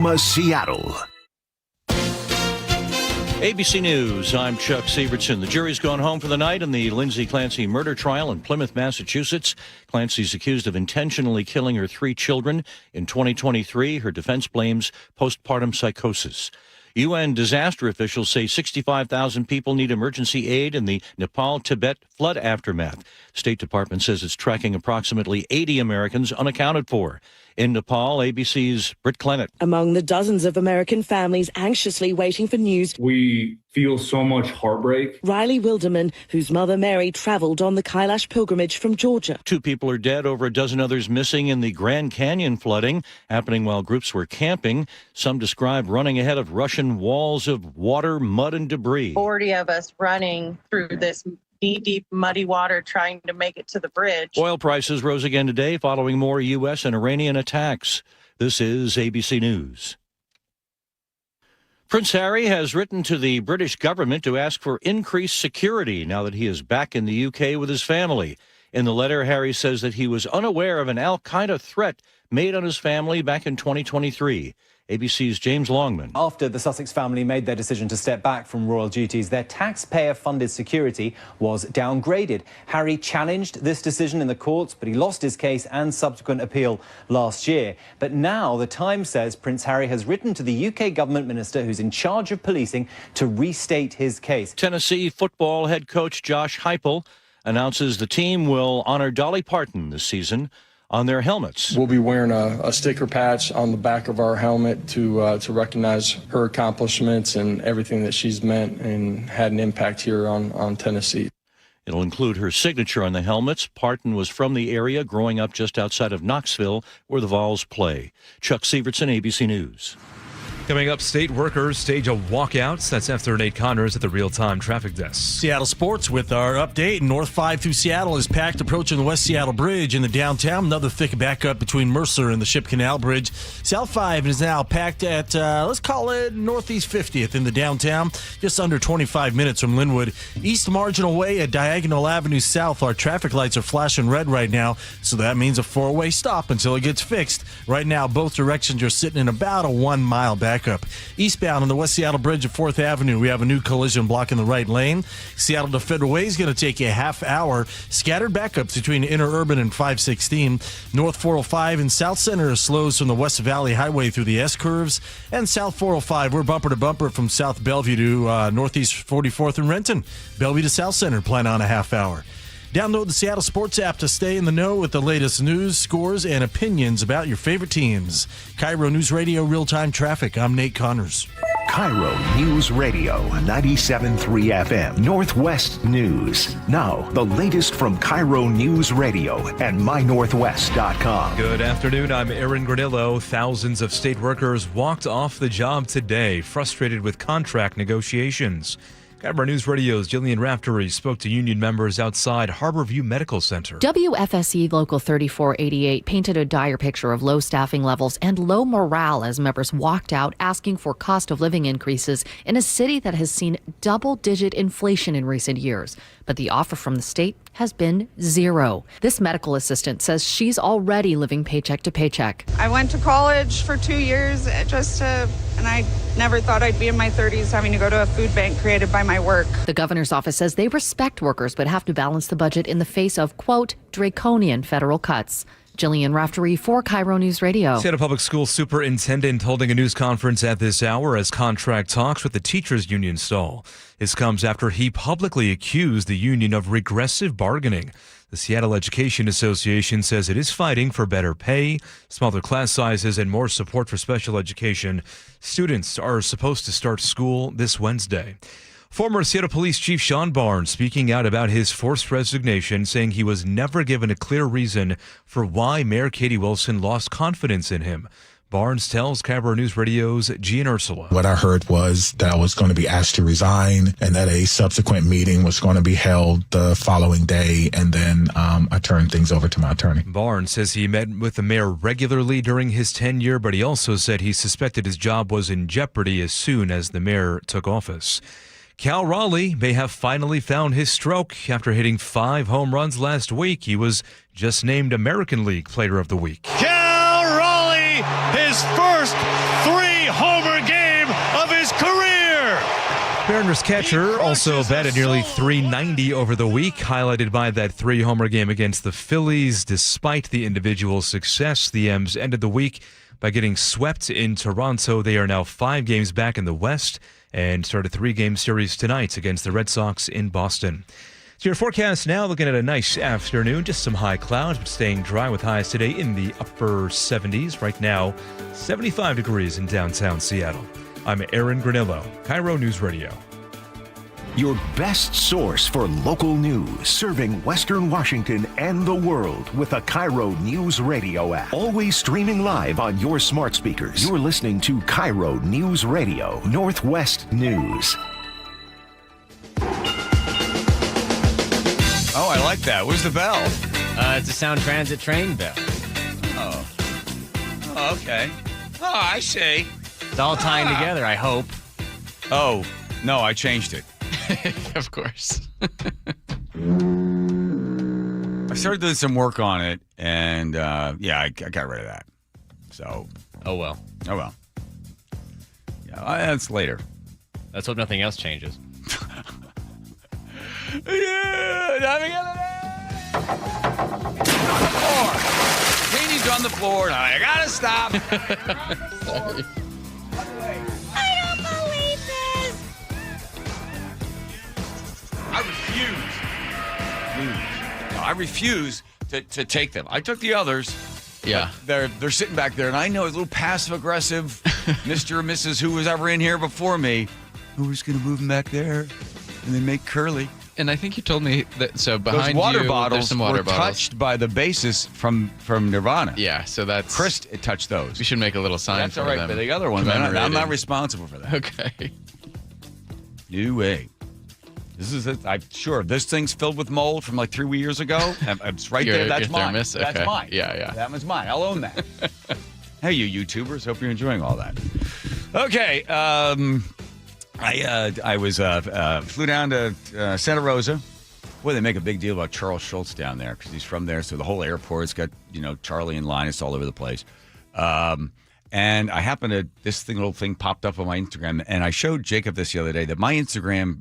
Seattle. ABC News, I'm Chuck Sievertson. The jury's gone home for the night in the Lindsay Clancy murder trial in Plymouth, Massachusetts. Clancy's accused of intentionally killing her 3 children. In 2023, her defense blames postpartum psychosis. UN disaster officials say 65,000 people need emergency aid in the Nepal-Tibet flood aftermath. State Department says it's tracking approximately 80 Americans unaccounted for. In Nepal, ABC's Britt Clennett. Among the dozens of American families anxiously waiting for news, we feel so much heartbreak. Riley Wilderman, whose mother Mary traveled on the Kailash pilgrimage from Georgia. 2 people are dead, over a dozen others missing in the Grand Canyon flooding, happening while groups were camping. Some describe running ahead of Russian walls of water, mud, and debris. 40 of us running through this knee-deep, muddy water trying to make it to the bridge. Oil prices rose again today following more U.S. and Iranian attacks. This is ABC News. Prince Harry has written to the British government to ask for increased security now that he is back in the U.K. with his family. In the letter, Harry says that he was unaware of an al-Qaeda threat made on his family back in 2023. ABC's James Longman. After the Sussex family made their decision to step back from royal duties, their taxpayer-funded security was downgraded. Harry challenged this decision in the courts, but he lost his case and subsequent appeal last year. But now the Times says Prince Harry has written to the UK government minister who's in charge of policing to restate his case. Tennessee football head coach Josh Heupel announces the team will honor Dolly Parton this season on their helmets. We'll be wearing a sticker patch on the back of our helmet to recognize her accomplishments and everything that she's meant and had an impact here on Tennessee. It'll include her signature on the helmets. Parton was from the area, growing up just outside of Knoxville, where the Vols play. Chuck Sievertson, ABC News. Coming up, state workers stage a walkout. That's after Nate Connors at the real-time traffic desk. Seattle Sports with our update. North 5 through Seattle is packed approaching the West Seattle Bridge in the downtown. Another thick backup between Mercer and the Ship Canal Bridge. South 5 is now packed at, let's call it Northeast 50th in the downtown. Just under 25 minutes from Linwood. East Marginal Way at Diagonal Avenue South. Our traffic lights are flashing red right now, so that means a 4-way stop until it gets fixed. Right now, both directions are sitting in about a 1-mile backup. Eastbound on the West Seattle Bridge at 4th Avenue, we have a new collision blocking the right lane. Seattle to Federal Way is going to take a half hour. Scattered backups between Interurban and 516. North 405 and South Center slows from the West Valley Highway through the S-curves. And South 405, we're bumper to bumper from South Bellevue to Northeast 44th and Renton. Bellevue to South Center, plan on a half hour. Download the Seattle Sports app to stay in the know with the latest news, scores, and opinions about your favorite teams. KIRO Newsradio Real-Time Traffic. I'm Nate Connors. KIRO News Radio 97.3 FM Northwest News. Now, the latest from KIRO News Radio and mynorthwest.com. Good afternoon. I'm Aaron Granillo. Thousands of state workers walked off the job today, frustrated with contract negotiations. KIRO News Radio's Jillian Raftery spoke to union members outside Harborview Medical Center. WFSE Local 3488 painted a dire picture of low staffing levels and low morale as members walked out asking for cost of living increases in a city that has seen double-digit inflation in recent years. But the offer from the state has been zero. This medical assistant says she's already living paycheck to paycheck. I went to college for 2 years and I never thought I'd be in my 30s having to go to a food bank created by my work. The governor's office says they respect workers but have to balance the budget in the face of, quote, draconian federal cuts. Jillian Raftery for KIRO News Radio. Seattle Public School Superintendent holding a news conference at this hour as contract talks with the teachers union stall. This comes after he publicly accused the union of regressive bargaining. The Seattle Education Association says it is fighting for better pay, smaller class sizes, and more support for special education. Students are supposed to start school this Wednesday. Former Seattle Police Chief Sean Barnes speaking out about his forced resignation, saying he was never given a clear reason for why Mayor Katie Wilson lost confidence in him. Barnes tells KIRO News Radio's Gian Ursula. What I heard was that I was going to be asked to resign and that a subsequent meeting was going to be held the following day, and then I turned things over to my attorney. Barnes says he met with the mayor regularly during his tenure, but he also said he suspected his job was in jeopardy as soon as the mayor took office. Cal Raleigh may have finally found his stroke after hitting 5 home runs last week. He was just named American League Player of the Week. Cal Raleigh, his first 3 Mariners catcher also batted nearly .390 over the week, highlighted by that 3-homer game against the Phillies. Despite the individual success, the M's ended the week by getting swept in Toronto. They are now 5 games back in the West and start a 3-game series tonight against the Red Sox in Boston. So your forecast now, looking at a nice afternoon, just some high clouds, but staying dry with highs today in the upper 70s. Right now, 75 degrees in downtown Seattle. I'm Aaron Granillo, KIRO News Radio. Your best source for local news, serving Western Washington and the world with the KIRO Newsradio App. Always streaming live on your smart speakers. You're listening to KIRO News Radio, Northwest News. Oh, I like that. Where's the bell? It's a Sound Transit train bell. Oh, okay. Oh, I see. It's all tying together, I hope. Oh, no, I changed it. Of course. I started doing some work on it, and I got rid of that. So. Oh, well. Yeah, that's later. Let's hope nothing else changes. Katie's on the floor, and I gotta stop. Sorry. I don't believe this. I refuse to take them. I took the others. Yeah. They're sitting back there, and I know a little passive-aggressive Mr. or Mrs. who was ever in here before me, who was going to move them back there and then make Curly. And I think you told me that, so behind those water you, bottles there's some water were bottles. touched by the bassist from Nirvana. Yeah, so that's... Chris touched those. We should make a little sign That's for all right, them. but the other ones, I'm not responsible for that. Okay. New way. This is it. I'm sure this thing's filled with mold from like 3 years ago. It's right there. That's mine. Thermos? That's Okay. mine. Yeah. That one's mine. I'll own that. Hey, you YouTubers. Hope you're enjoying all that. Okay. I was flew down to Santa Rosa. Boy, they make a big deal about Charles Schultz down there because he's from there. So the whole airport's got, Charlie and Linus all over the place. And I happened to, little thing popped up on my Instagram, and I showed Jacob this the other day that my Instagram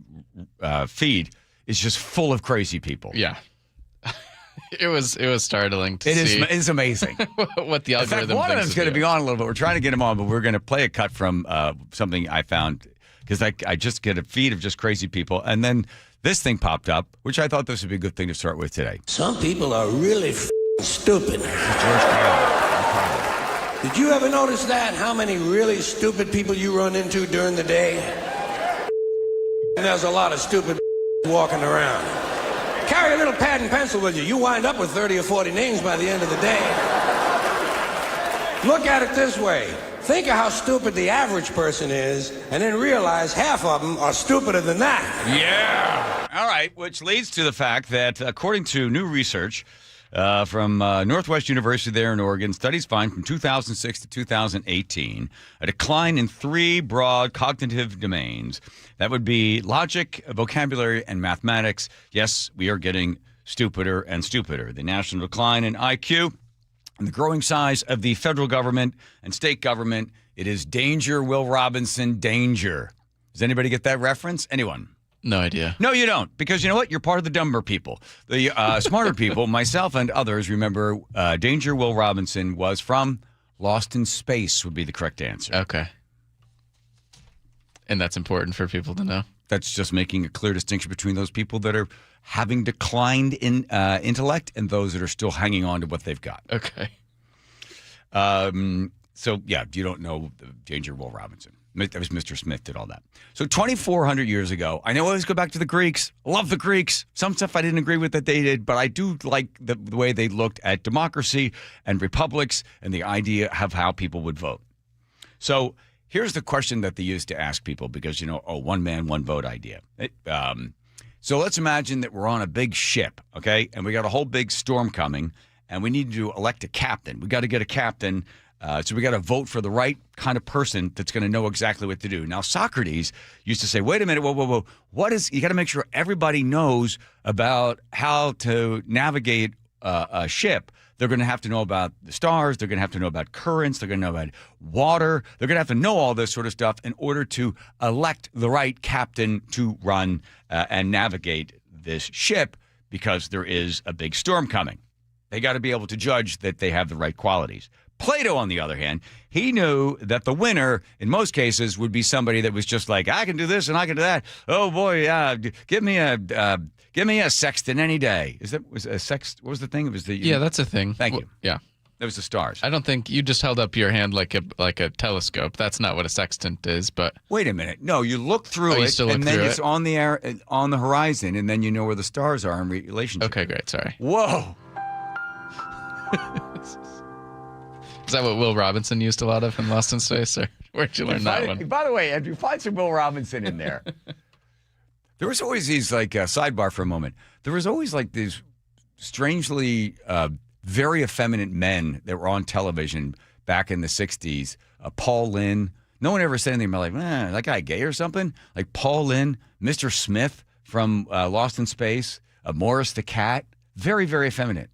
feed is just full of crazy people. Yeah. It was startling to see. It's amazing. What the algorithm In fact, one of them's going to be on a little bit. We're trying to get him on, but we're going to play a cut from something I found because I just get a feed of just crazy people. And then this thing popped up, which I thought this would be a good thing to start with today. Some people are really stupid. Did you ever notice that? How many really stupid people you run into during the day? And there's a lot of stupid walking around. Carry a little pad and pencil with you. You wind up with 30 or 40 names by the end of the day. Look at it this way. Think of how stupid the average person is, and then realize half of them are stupider than that. Yeah. All right, which leads to the fact that according to new research from Northwest University there in Oregon, studies find from 2006 to 2018 a decline in 3 broad cognitive domains. That would be logic, vocabulary, and mathematics. Yes, we are getting stupider and stupider. The national decline in IQ and the growing size of the federal government and state government. It is danger, Will Robinson, danger. Does anybody get that reference? Anyone? No idea. No, you don't, because you know what? You're part of the dumber people. The smarter people, myself and others, remember Danger Will Robinson was from Lost in Space would be the correct answer. Okay. And that's important for people to know. That's just making a clear distinction between those people that are having declined in intellect and those that are still hanging on to what they've got. Okay. So, yeah, you don't know Danger Will Robinson. That was Mr. Smith did all that. So 2,400 years ago, I know I always go back to the Greeks. I love the Greeks. Some stuff I didn't agree with that they did, but I do like the way they looked at democracy and republics and the idea of how people would vote. So here's the question that they used to ask people because, one man, one vote idea. So let's imagine that we're on a big ship, okay? And we got a whole big storm coming, and we need to elect a captain. We got to get a captain. So we got to vote for the right kind of person that's going to know exactly what to do. Now, Socrates used to say, wait a minute, whoa. You got to make sure everybody knows about how to navigate a ship, they're going to have to know about the stars. They're going to have to know about currents. They're going to know about water. They're going to have to know all this sort of stuff in order to elect the right captain to run and navigate this ship, because there is a big storm coming. They got to be able to judge that they have the right qualities. Plato, on the other hand, he knew that the winner, in most cases, would be somebody that was just like, I can do this and I can do that. Oh boy, give me a sextant any day. Was a sext? What was the thing? It was the that's a thing. Thank you. Yeah, that was the stars. I don't think you just held up your hand like a telescope. That's not what a sextant is. But wait a minute. No, you look through it, and then it's on the air, on the horizon, and then you know where the stars are in relation. Okay, great. Sorry. Whoa. Is that what Will Robinson used a lot of in Lost in Space, or where'd you learn that one? By the way, Andrew, find some Will Robinson in there. There was always these, like, sidebar for a moment. There was always, like, these strangely very effeminate men that were on television back in the 60s. Paul Lynde. No one ever said anything about, like, that guy gay or something? Like Paul Lynde, Mr. Smith from Lost in Space, Morris the Cat. Very, very effeminate.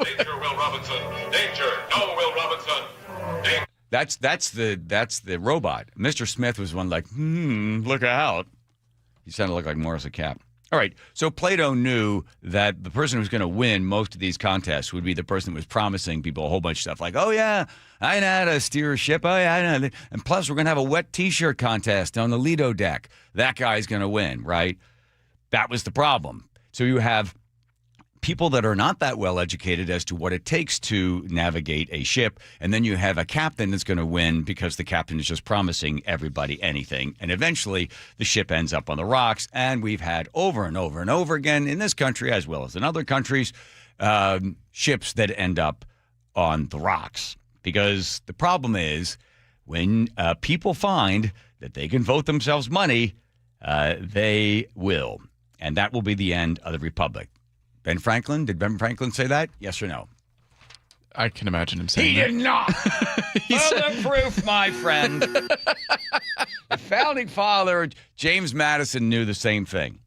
Danger, Will Robinson. Danger. No, Will Robinson. Danger. That's the robot. Mr. Smith was one like, look out. He sounded like Morris the Cat. All right, so Plato knew that the person who was going to win most of these contests would be the person that was promising people a whole bunch of stuff, like, oh yeah, I know how to steer a ship. Oh yeah, I know. And plus we're going to have a wet T-shirt contest on the Lido deck. That guy's going to win, right? That was the problem. So you have people that are not that well educated as to what it takes to navigate a ship, and then you have a captain that's going to win because the captain is just promising everybody anything, and eventually the ship ends up on the rocks. And we've had over and over and over again in this country, as well as in other countries, ships that end up on the rocks. Because the problem is, when people find that they can vote themselves money, they will. And that will be the end of the republic. Ben Franklin, did Ben Franklin say that? Yes or no? I can imagine him saying that. He did not. Further proof, my friend. The founding father, James Madison, knew the same thing.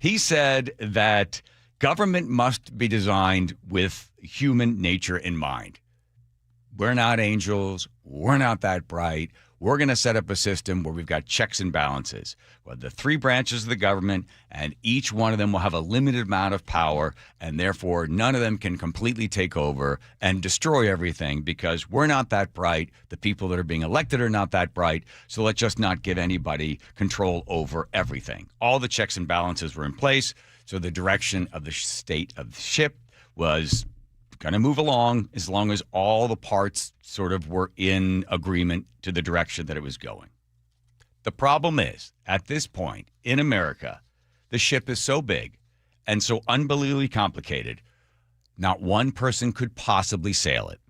He said that government must be designed with human nature in mind. We're not angels. We're not that bright. We're going to set up a system where we've got checks and balances. Well, the three branches of the government, and each one of them will have a limited amount of power, and therefore none of them can completely take over and destroy everything, because we're not that bright. The people that are being elected are not that bright. So let's just not give anybody control over everything. All the checks and balances were in place. So the direction of the state of the ship was going to move along as long as all the parts sort of were in agreement to the direction that it was going. The problem is, at this point in America, the ship is so big and so unbelievably complicated, not one person could possibly sail it.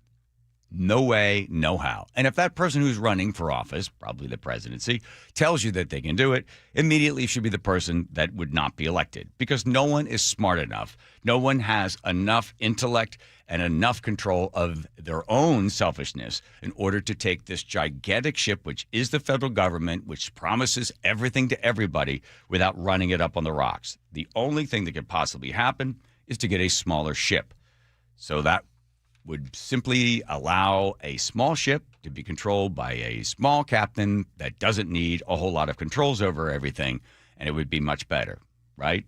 No way, no how. And if that person who's running for office, probably the presidency, tells you that they can do it, immediately should be the person that would not be elected, because no one is smart enough. No one has enough intellect and enough control of their own selfishness in order to take this gigantic ship, which is the federal government, which promises everything to everybody, without running it up on the rocks. The only thing that could possibly happen is to get a smaller ship. So that would simply allow a small ship to be controlled by a small captain that doesn't need a whole lot of controls over everything, and it would be much better, right?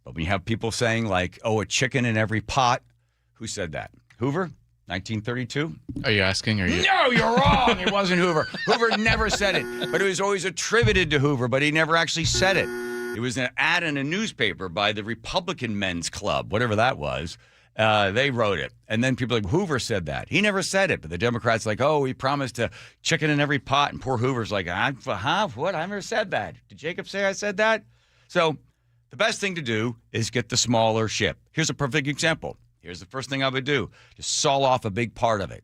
But when you have people saying, like, oh, a chicken in every pot, who said that? Hoover? 1932? Are you asking? Or you? No, you're wrong. It wasn't Hoover. Hoover never said it, but it was always attributed to Hoover, but he never actually said it. It was an ad in a newspaper by the Republican Men's Club, whatever that was. They wrote it. And then people like, Hoover said that. He never said it. But the Democrats like, oh, he promised a chicken in every pot. And poor Hoover's like, what? I never said that. Did Jacob say I said that? So the best thing to do is get the smaller ship. Here's a perfect example. Here's the first thing I would do. Just saw off a big part of it.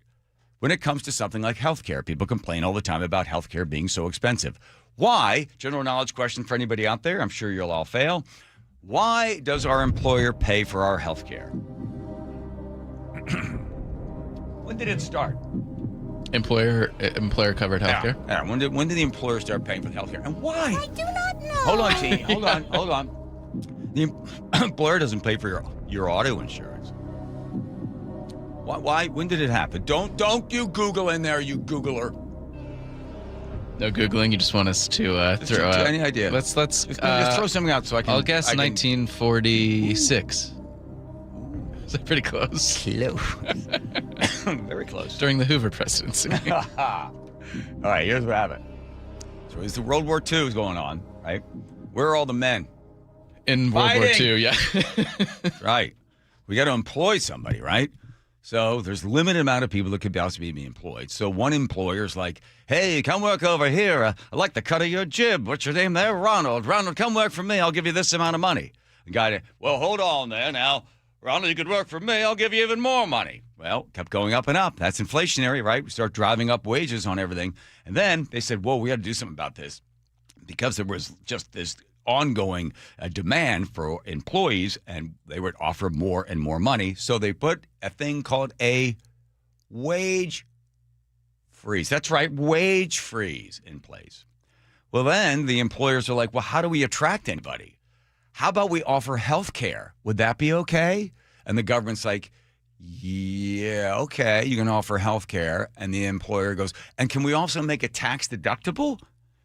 When it comes to something like healthcare, people complain all the time about healthcare being so expensive. Why? General knowledge question for anybody out there. I'm sure you'll all fail. Why does our employer pay for our healthcare? When did it start? Employer covered healthcare. Yeah. When did the employer start paying for the healthcare, and why? I do not know. Hold on, T. Hold on. employer doesn't pay for your auto insurance. Why? When did it happen? Don't you Google in there, you Googler. No Googling. You just want us to throw out any idea. Let's just throw something out so I can. I'll guess 1946. Is that pretty close? Very close. During the Hoover presidency. All right, here's what happened. So as the World War II is going on, right? Where are all the men? In World War II, yeah. Right. We got to employ somebody, right? So there's a limited amount of people that could possibly be employed. So one employer's like, hey, come work over here. I like the cut of your jib. What's your name there? Ronald. Ronald, come work for me. I'll give you this amount of money. The guy, well, hold on there now. Ronald, you could work for me. I'll give you even more money. Well, kept going up and up. That's inflationary, right? We start driving up wages on everything. And then they said, whoa, we got to do something about this because there was just this ongoing demand for employees, and they would offer more and more money. So they put a thing called a wage freeze. That's right, wage freeze in place. Well, then the employers are like, well, how do we attract anybody? How about we offer health care? Would that be okay? And the government's like, yeah, okay, you can offer health care. And the employer goes, and can we also make it tax deductible?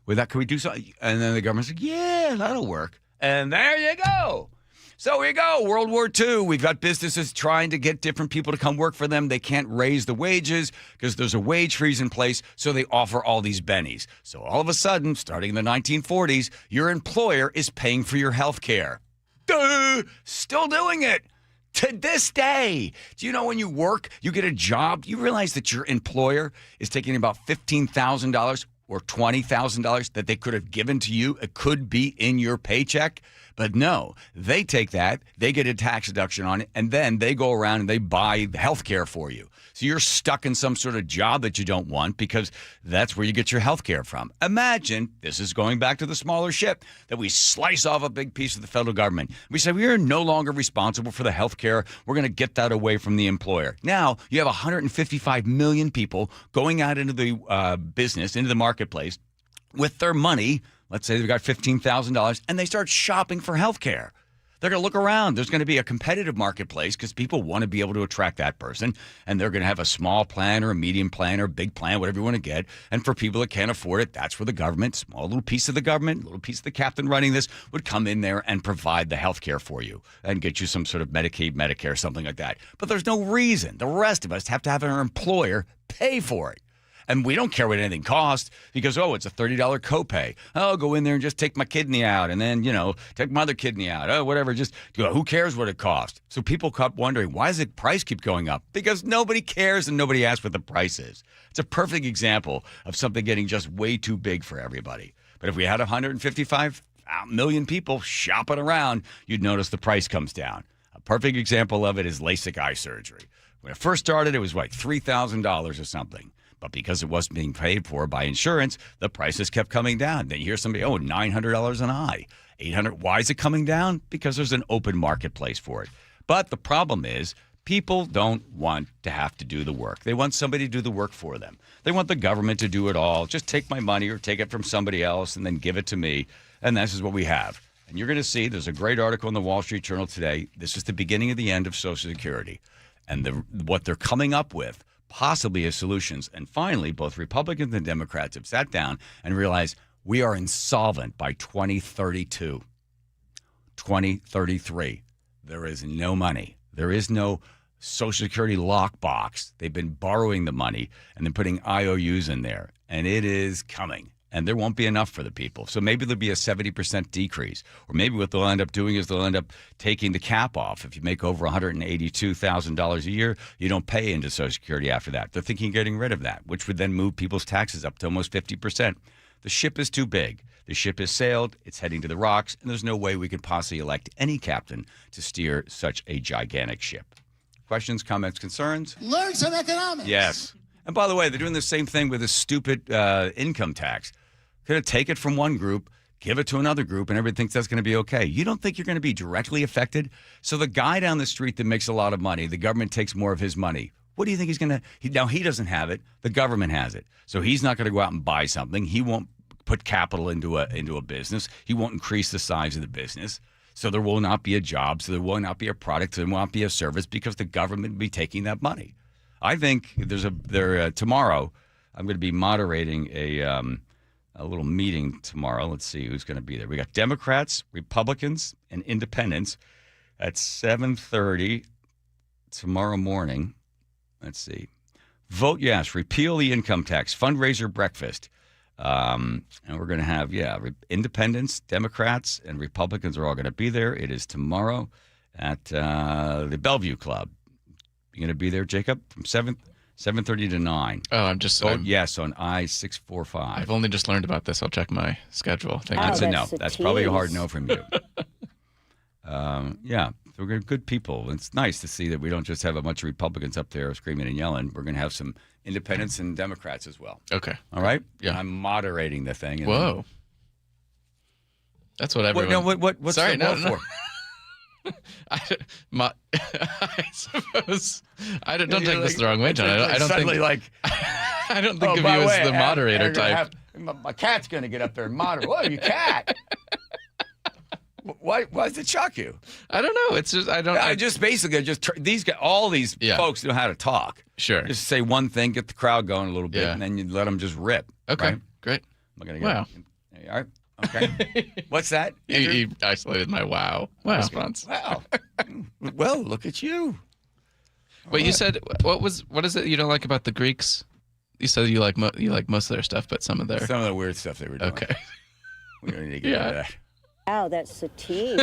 With that, can we do something? And then the government's like, yeah, that'll work. And there you go. So here you go, World War II. We've got businesses trying to get different people to come work for them. They can't raise the wages because there's a wage freeze in place, so they offer all these bennies. So all of a sudden, starting in the 1940s, your employer is paying for your health care. Duh! Still doing it. To this day. Do you know when you work, you get a job, you realize that your employer is taking about $15,000 or $20,000 that they could have given to you? It could be in your paycheck. But no, they take that, they get a tax deduction on it, and then they go around and they buy health care for you. So you're stuck in some sort of job that you don't want because that's where you get your health care from. Imagine, this is going back to the smaller ship, that we slice off a big piece of the federal government. We say we are no longer responsible for the health care. We're going to get that away from the employer. Now you have 155 million people going out into the business, into the marketplace with their money. Let's say they've got $15,000 and they start shopping for health care. They're going to look around. There's going to be a competitive marketplace because people want to be able to attract that person. And they're going to have a small plan or a medium plan or a big plan, whatever you want to get. And for people that can't afford it, that's where the government, small little piece of the government, little piece of the captain running this, would come in there and provide the health care for you and get you some sort of Medicaid, Medicare, something like that. But there's no reason. The rest of us have to have our employer pay for it. And we don't care what anything costs because, oh, it's a $30 copay. Oh, go in there and just take my kidney out and then, take my other kidney out. Oh, whatever. Just who cares what it costs? So people kept wondering, why does the price keep going up? Because nobody cares and nobody asks what the price is. It's a perfect example of something getting just way too big for everybody. But if we had 155 million people shopping around, you'd notice the price comes down. A perfect example of it is LASIK eye surgery. When it first started, it was like $3,000 or something. But because it wasn't being paid for by insurance, the prices kept coming down. Then you hear somebody, $900 an eye, $800. Why is it coming down? Because there's an open marketplace for it. But the problem is people don't want to have to do the work. They want somebody to do the work for them. They want the government to do it all. Just take my money or take it from somebody else and then give it to me. And this is what we have. And you're going to see there's a great article in the Wall Street Journal today. This is the beginning of the end of Social Security. And what they're coming up with possibly as solutions. And finally, both Republicans and Democrats have sat down and realized we are insolvent by 2032, 2033. There is no money. There is no Social Security lockbox. They've been borrowing the money and then putting IOUs in there. And it is coming. And there won't be enough for the people. So maybe there'll be a 70% decrease. Or maybe what they'll end up doing is they'll end up taking the cap off. If you make over $182,000 a year, you don't pay into Social Security after that. They're thinking of getting rid of that, which would then move people's taxes up to almost 50%. The ship is too big. The ship has sailed. It's heading to the rocks. And there's no way we could possibly elect any captain to steer such a gigantic ship. Questions, comments, concerns? Learn some economics. Yes. And by the way, they're doing the same thing with this stupid income tax. Going to take it from one group, give it to another group, and everybody thinks that's going to be okay. You don't think you're going to be directly affected? So the guy down the street that makes a lot of money, the government takes more of his money. What do you think he's going to? Now, he doesn't have it. The government has it. So he's not going to go out and buy something. He won't put capital into a business. He won't increase the size of the business. So there will not be a job. So there will not be a product. So there will not be a service because the government will be taking that money. I think tomorrow I'm going to be moderating a little meeting tomorrow. Let's see who's going to be there. We got Democrats, Republicans, and Independents at 7:30 tomorrow morning. Let's see. Vote yes. Repeal the income tax. Fundraiser breakfast. And we're going to have, Independents, Democrats, and Republicans are all going to be there. It is tomorrow at the Bellevue Club. You going to be there, Jacob, from 7:30 to 9? Oh, yes on I-645. I've only just learned about this. I'll check my schedule. That's a no. That's probably a hard no from you. We're good people. It's nice to see that we don't just have a bunch of Republicans up there screaming and yelling. We're going to have some Independents and Democrats as well. Okay. All right? Yeah. I'm moderating the thing. Whoa. That's what everyone... What's Sorry, the no. for? I suppose... don't take this the wrong way, John. I don't think... I don't think of you as the moderator type. My cat's going to get up there and moderate. Whoa, you cat! Why does it shock you? I don't know. It's just all these folks know how to talk. Sure. Just say one thing, get the crowd going a little bit, and then you let them just rip. Okay, right? Great. I'm gonna all right. Okay. What's that? You isolated my wow response. Wow. Well, look at you. Wait, you said what is it you don't like about the Greeks? You said you like most of their stuff, but some of the weird stuff they were doing. Okay. We don't need to get into that. Wow, that's a tease.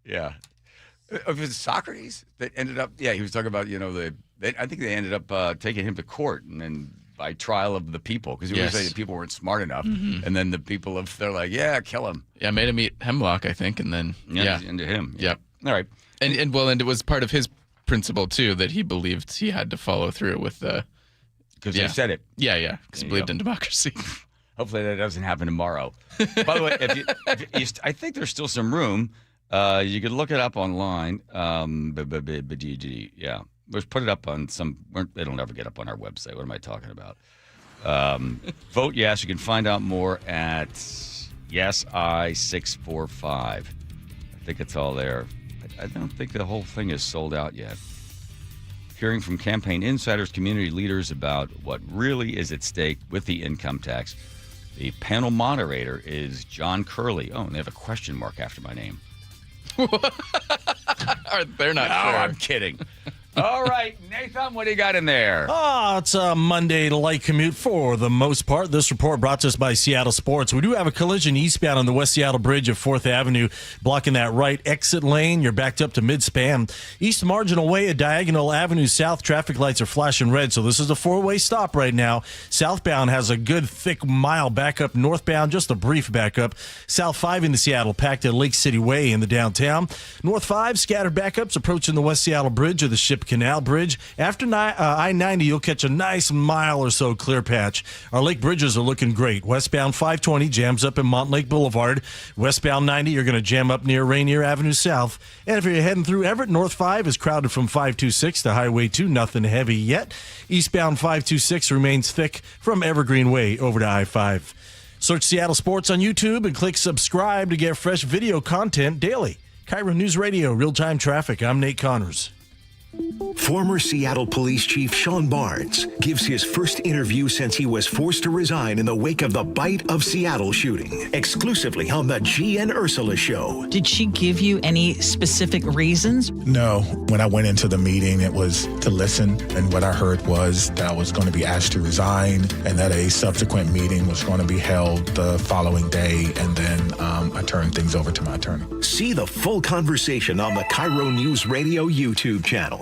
Yeah. It was Socrates that ended up, he was talking about, I think they ended up taking him to court and then by trial of the people because he was saying that people weren't smart enough. Mm-hmm. And then the people they're like, kill him. Yeah, made him eat hemlock, I think. And then, into him. Yep. All right. And it was part of his principle, too, that he believed he had to follow through with the... Because they said it. Yeah, because he believed in democracy. Hopefully that doesn't happen tomorrow. By the way, if I think there's still some room. You could look it up online. Yeah, let's put it up on some. It'll never get up on our website. What am I talking about? Vote yes. You can find out more at I-645. I think it's all there. I don't think the whole thing is sold out yet. Hearing from campaign insiders, community leaders about what really is at stake with the income tax. The panel moderator is John Curley. Oh, and they have a question mark after my name. They're not sure. I'm kidding. All right, Nathan, what do you got in there? It's a Monday light commute for the most part. This report brought to us by Seattle Sports. We do have a collision eastbound on the West Seattle Bridge at 4th Avenue, blocking that right exit lane. You're backed up to mid-span. East Marginal Way at Diagonal Avenue South, traffic lights are flashing red, so this is a four-way stop right now. Southbound has a good thick mile backup. Northbound, just a brief backup. South 5 into Seattle, packed at Lake City Way in the downtown. North 5, scattered backups approaching the West Seattle Bridge or the Ship Canal Bridge. After I-90, you'll catch a nice mile or so clear patch. Our lake bridges are looking great. Westbound 520 jams up in Montlake Boulevard. Westbound 90, you're going to jam up near Rainier Avenue South. And if you're heading through Everett, North 5 is crowded from 526 to Highway 2. Nothing heavy yet. Eastbound 526 remains thick from Evergreen Way over to I-5. Search Seattle Sports on YouTube and click subscribe to get fresh video content daily. KIRO News Radio, real-time traffic. I'm Nate Connors. Former Seattle Police Chief Sean Barnes gives his first interview since he was forced to resign in the wake of the Bite of Seattle shooting, exclusively on the G and Ursula Show. Did she give you any specific reasons? No. When I went into the meeting, it was to listen, and what I heard was that I was going to be asked to resign and that a subsequent meeting was going to be held the following day, and then I turned things over to my attorney. See the full conversation on the KIRO Newsradio YouTube channel.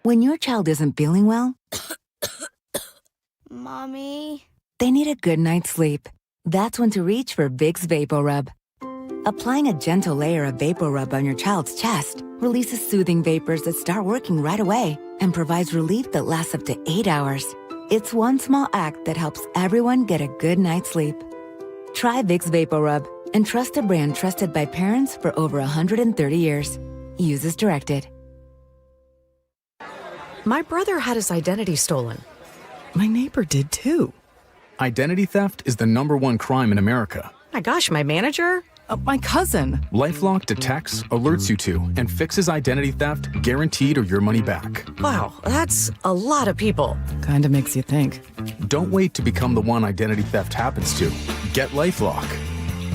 When your child isn't feeling well, Mommy? They need a good night's sleep. That's when to reach for Vicks VapoRub. Applying a gentle layer of VapoRub on your child's chest releases soothing vapors that start working right away and provides relief that lasts up to 8 hours. It's one small act that helps everyone get a good night's sleep. Try Vicks VapoRub and trust a brand trusted by parents for over 130 years. Use as directed. My brother had his identity stolen. My neighbor did too. Identity theft is the #1 crime in America. My gosh, my manager? My cousin. LifeLock detects, alerts you to, and fixes identity theft, guaranteed or your money back. Wow, that's a lot of people. Kinda makes you think. Don't wait to become the one identity theft happens to. Get LifeLock.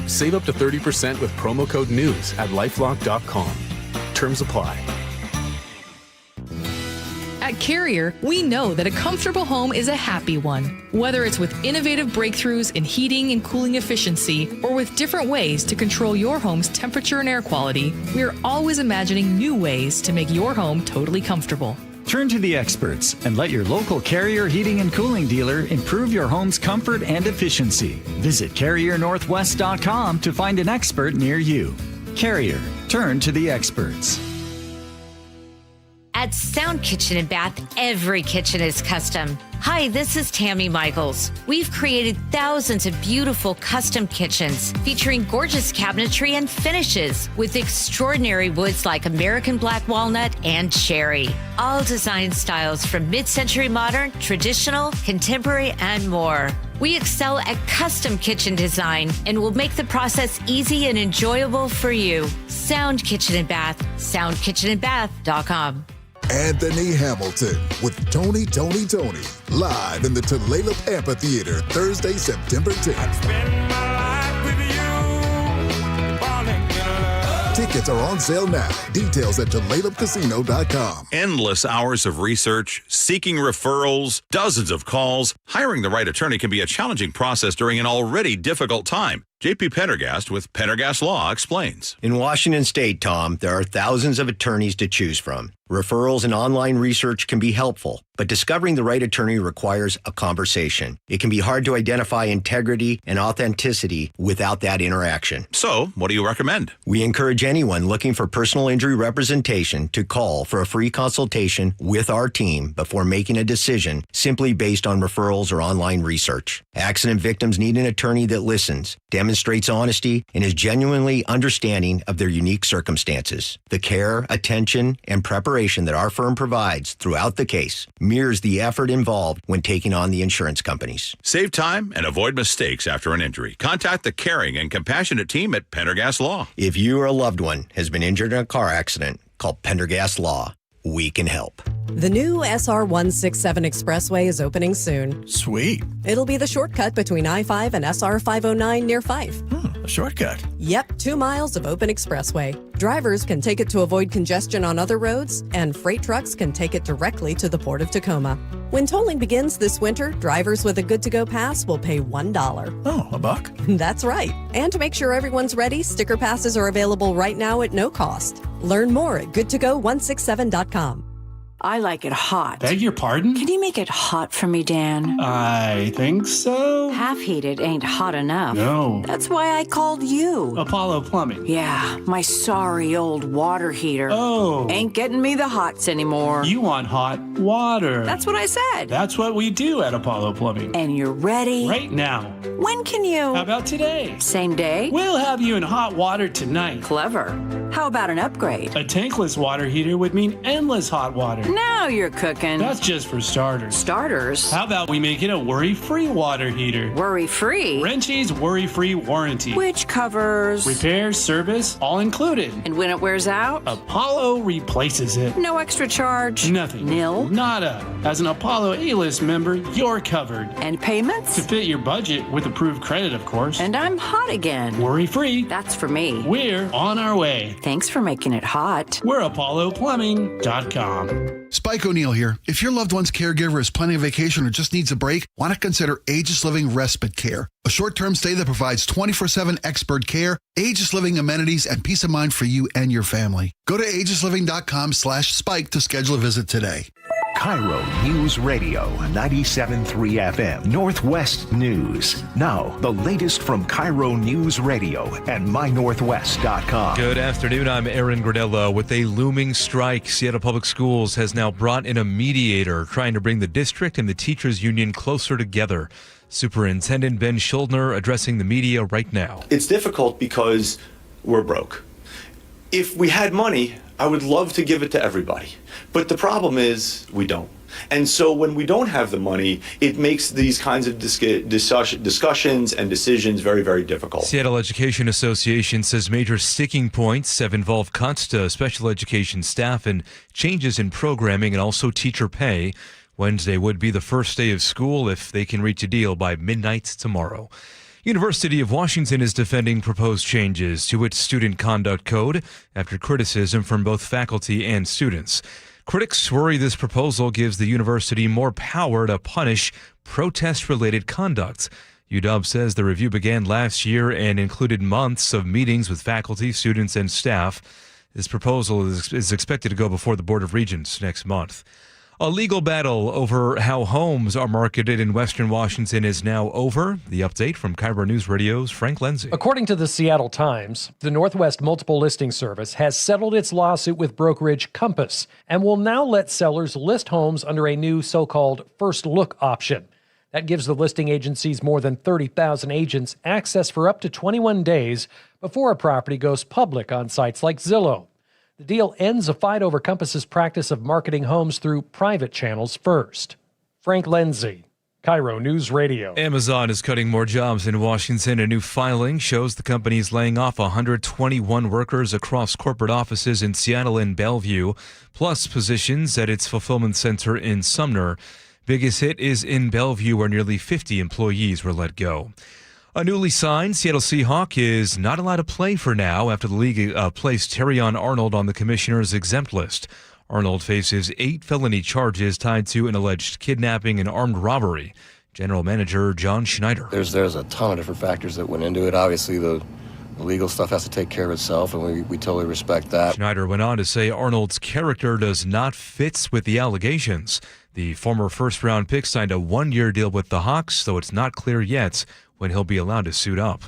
Save up to 30% with promo code NEWS at lifelock.com. Terms apply. At Carrier, we know that a comfortable home is a happy one. Whether it's with innovative breakthroughs in heating and cooling efficiency, or with different ways to control your home's temperature and air quality, we are always imagining new ways to make your home totally comfortable. Turn to the experts and let your local Carrier heating and cooling dealer improve your home's comfort and efficiency. Visit CarrierNorthwest.com to find an expert near you. Carrier, turn to the experts. At Sound Kitchen and Bath, every kitchen is custom. Hi, this is Tammy Michaels. We've created thousands of beautiful custom kitchens featuring gorgeous cabinetry and finishes with extraordinary woods like American black walnut and cherry. All design styles from mid-century modern, traditional, contemporary, and more. We excel at custom kitchen design and will make the process easy and enjoyable for you. Sound Kitchen and Bath, soundkitchenandbath.com. Anthony Hamilton with Tony, live in the Tulalip Amphitheater, Thursday, September 10th. Tickets are on sale now. Details at TulalipCasino.com. Endless hours of research, seeking referrals, dozens of calls. Hiring the right attorney can be a challenging process during an already difficult time. JP Pendergast with Pendergast Law explains. In Washington State, Tom, there are thousands of attorneys to choose from. Referrals and online research can be helpful, but discovering the right attorney requires a conversation. It can be hard to identify integrity and authenticity without that interaction. So, what do you recommend? We encourage anyone looking for personal injury representation to call for a free consultation with our team before making a decision simply based on referrals or online research. Accident victims need an attorney that listens, demonstrates honesty, and is genuinely understanding of their unique circumstances. The care, attention, and preparation that our firm provides throughout the case mirrors the effort involved when taking on the insurance companies. Save time and avoid mistakes after an injury. Contact the caring and compassionate team at Pendergast Law. If you or a loved one has been injured in a car accident, call Pendergast Law. We can help. The new SR 167 Expressway is opening soon. Sweet. It'll be the shortcut between I-5 and SR 509 near Fife. A shortcut. Yep, 2 miles of open expressway. Drivers can take it to avoid congestion on other roads, and freight trucks can take it directly to the Port of Tacoma. When tolling begins this winter, drivers with a good-to-go pass will pay $1. Oh, $1? That's right. And to make sure everyone's ready, sticker passes are available right now at no cost. Learn more at goodtogo167.com. I like it hot. Beg your pardon? Can you make it hot for me, Dan? I think so. Half heated ain't hot enough. No. That's why I called you. Apollo Plumbing. Yeah, my sorry old water heater. Oh. Ain't getting me the hots anymore. You want hot water. That's what I said. That's what we do at Apollo Plumbing. And you're ready? Right now. When can you? How about today? Same day? We'll have you in hot water tonight. Clever. How about an upgrade? A tankless water heater would mean endless hot water. Now you're cooking. That's just for starters. Starters? How about we make it a worry-free water heater? Worry-free? Wrenchie's worry-free warranty. Which covers? Repair, service, all included. And when it wears out? Apollo replaces it. No extra charge? Nothing. Nil? Nada. As an Apollo A-list member, you're covered. And payments? To fit your budget with approved credit, of course. And I'm hot again. Worry-free. That's for me. We're on our way. Thanks for making it hot. We're ApolloPlumbing.com. Spike O'Neill here. If your loved one's caregiver is planning a vacation or just needs a break, why not consider Aegis Living Respite Care? A short-term stay that provides 24/7 expert care, Aegis Living amenities, and peace of mind for you and your family. Go to aegisliving.com/spike to schedule a visit today. KIRO News Radio 97.3 FM Northwest News. Now, the latest from KIRO News Radio and mynorthwest.com. Good afternoon. I'm Aaron Granello. With a looming strike, Seattle Public Schools has now brought in a mediator trying to bring the district and the teachers union closer together. Superintendent Ben Schuldner addressing the media right now. It's difficult because we're broke. If we had money, I would love to give it to everybody. But the problem is we don't. And so when we don't have the money, it makes these kinds of discussions and decisions very, very difficult. Seattle Education Association says major sticking points have involved cuts to special education staff and changes in programming and also teacher pay. Wednesday would be the first day of school if they can reach a deal by midnight tomorrow. University of Washington is defending proposed changes to its student conduct code after criticism from both faculty and students. Critics worry this proposal gives the university more power to punish protest-related conduct. UW says the review began last year and included months of meetings with faculty, students, and staff. This proposal is expected to go before the Board of Regents next month. A legal battle over how homes are marketed in Western Washington is now over. The update from KIRO Newsradio's Frank Lindsay. According to the Seattle Times, the Northwest Multiple Listing Service has settled its lawsuit with brokerage Compass and will now let sellers list homes under a new so-called first look option. That gives the listing agencies more than 30,000 agents access for up to 21 days before a property goes public on sites like Zillow. The deal ends a fight over Compass's practice of marketing homes through private channels first. Frank Lindsay, KIRO News Radio. Amazon is cutting more jobs in Washington. A new filing shows the company is laying off 121 workers across corporate offices in Seattle and Bellevue, plus positions at its fulfillment center in Sumner. Biggest hit is in Bellevue, where nearly 50 employees were let go. A newly signed Seattle Seahawk is not allowed to play for now after the league placed Terrion Arnold on the commissioner's exempt list. Arnold faces 8 felony charges tied to an alleged kidnapping and armed robbery. General Manager John Schneider. There's a ton of different factors that went into it. Obviously, the legal stuff has to take care of itself, and we totally respect that. Schneider went on to say Arnold's character does not fit with the allegations. The former first-round pick signed a 1-year deal with the Hawks, though it's not clear yet when he'll be allowed to suit up.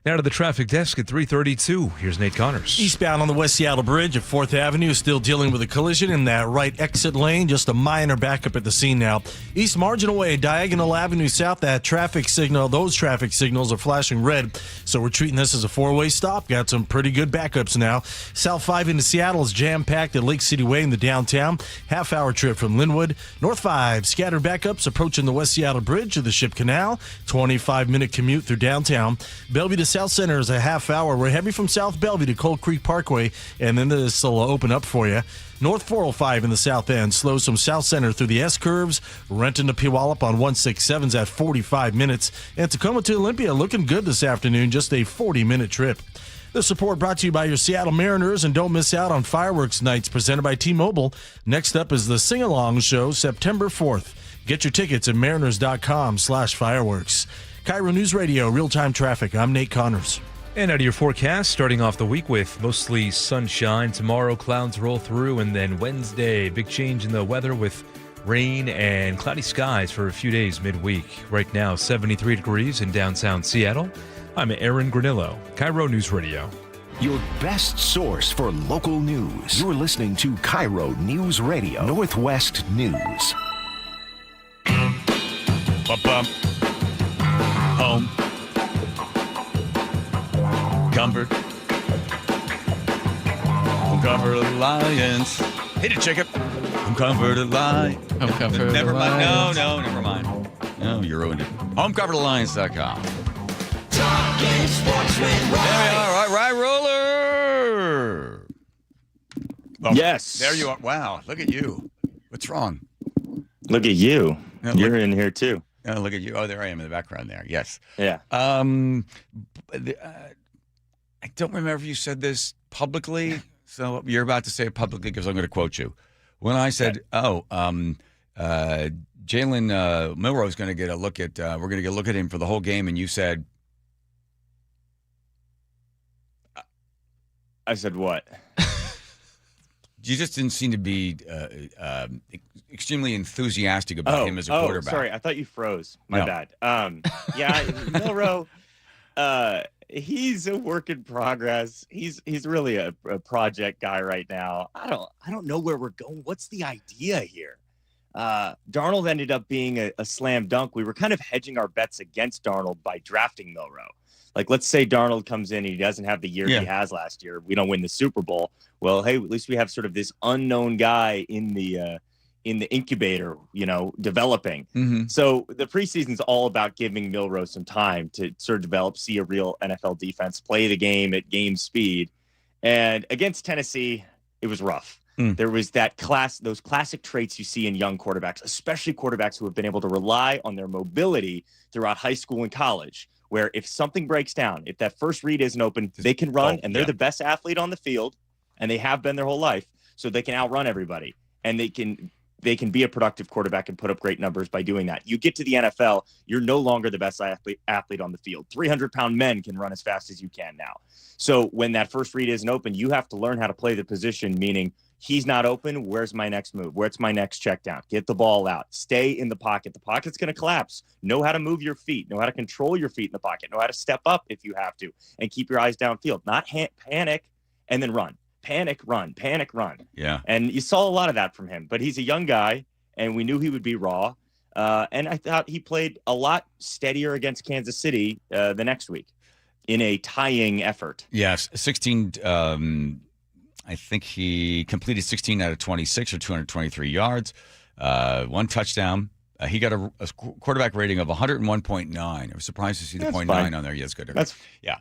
Now to the traffic desk at 3:32. Here's Nate Connors. Eastbound on the West Seattle Bridge at 4th Avenue, still dealing with a collision in that right exit lane. Just a minor backup at the scene now. East Marginal Way, Diagonal Avenue South, those traffic signals are flashing red. So we're treating this as a 4-way stop. Got some pretty good backups now. South 5 into Seattle is jam-packed at Lake City Way in the downtown. Half-hour trip from Linwood. North 5, scattered backups approaching the West Seattle Bridge to the Ship Canal. 25-minute commute through downtown. Bellevue to South Center is a half hour. We're heavy from South Bellevue to Cold Creek Parkway, and then this will open up for you. North 405 in the south end slows from South Center through the S-curves. Renton to Puyallup on 167's at 45 minutes. And Tacoma to Olympia looking good this afternoon, just a 40-minute trip. The support brought to you by your Seattle Mariners, and don't miss out on fireworks nights presented by T-Mobile. Next up is the Sing-Along Show, September 4th. Get your tickets at mariners.com/fireworks. KIRO News Radio, real-time traffic. I'm Nate Connors. And out of your forecast, starting off the week with mostly sunshine. Tomorrow, clouds roll through, and then Wednesday, big change in the weather with rain and cloudy skies for a few days midweek. Right now, 73 degrees in downtown Seattle. I'm Aaron Granillo, KIRO News Radio. Your best source for local news. You're listening to KIRO News Radio, Northwest News. Bum. Home. Comfort. Home Comfort Alliance. Hit it, chicken. Home Comfort Alliance. Home Comfort Never mind. Alliance. No, never mind. No, you ruined it. HomeComfortAlliance.com. Talking sports with There we are. Right roller. Oh, yes. There you are. Wow. Look at you. What's wrong? Look at you. Yeah, You're in here too. Oh, look at you. Oh, there I am in the background there. Yes. Yeah. I don't remember if you said publicly. So you're about to say it publicly because I'm going to quote you. When I said, Jalen Milroe is going to get a look at, we're going to get a look at him for the whole game. And you said, I said what? You just didn't seem to be extremely enthusiastic about him as a quarterback. Sorry, I thought you froze. My bad. Yeah, Milroe, he's a work in progress. He's really a project guy right now. I don't know where we're going. What's the idea here? Darnold ended up being a slam dunk. We were kind of hedging our bets against Darnold by drafting Milroe. Like, let's say Darnold comes in and he doesn't have the year he has last year. We don't win the Super Bowl. Well, hey, at least we have sort of this unknown guy in the in the incubator, developing. Mm-hmm. So the preseason's all about giving Milroe some time to sort of develop, see a real NFL defense, play the game at game speed. And against Tennessee, it was rough. There was those classic traits you see in young quarterbacks, especially quarterbacks who have been able to rely on their mobility throughout high school and college, where if something breaks down, if that first read isn't open, they can run, and they're the best athlete on the field, and they have been their whole life, so they can outrun everybody, and they can be a productive quarterback and put up great numbers by doing that. You get to the NFL, you're no longer the best athlete on the field. 300-pound men can run as fast as you can now. So when that first read isn't open, you have to learn how to play the position, meaning he's not open. Where's my next move? Where's my next check down? Get the ball out. Stay in the pocket. The pocket's going to collapse. Know how to move your feet. Know how to control your feet in the pocket. Know how to step up if you have to, and keep your eyes downfield. Not panic and then run. Panic, run. Panic, run. Yeah. And you saw a lot of that from him. But he's a young guy, and we knew he would be raw. And I thought he played a lot steadier against Kansas City the next week in a tying effort. Yes, 16. I think he completed 16 out of 26 or 223 yards, one touchdown. He got a quarterback rating of 101.9. I was surprised to see the That's 0.9 fine. on there. Yes, good. Yeah.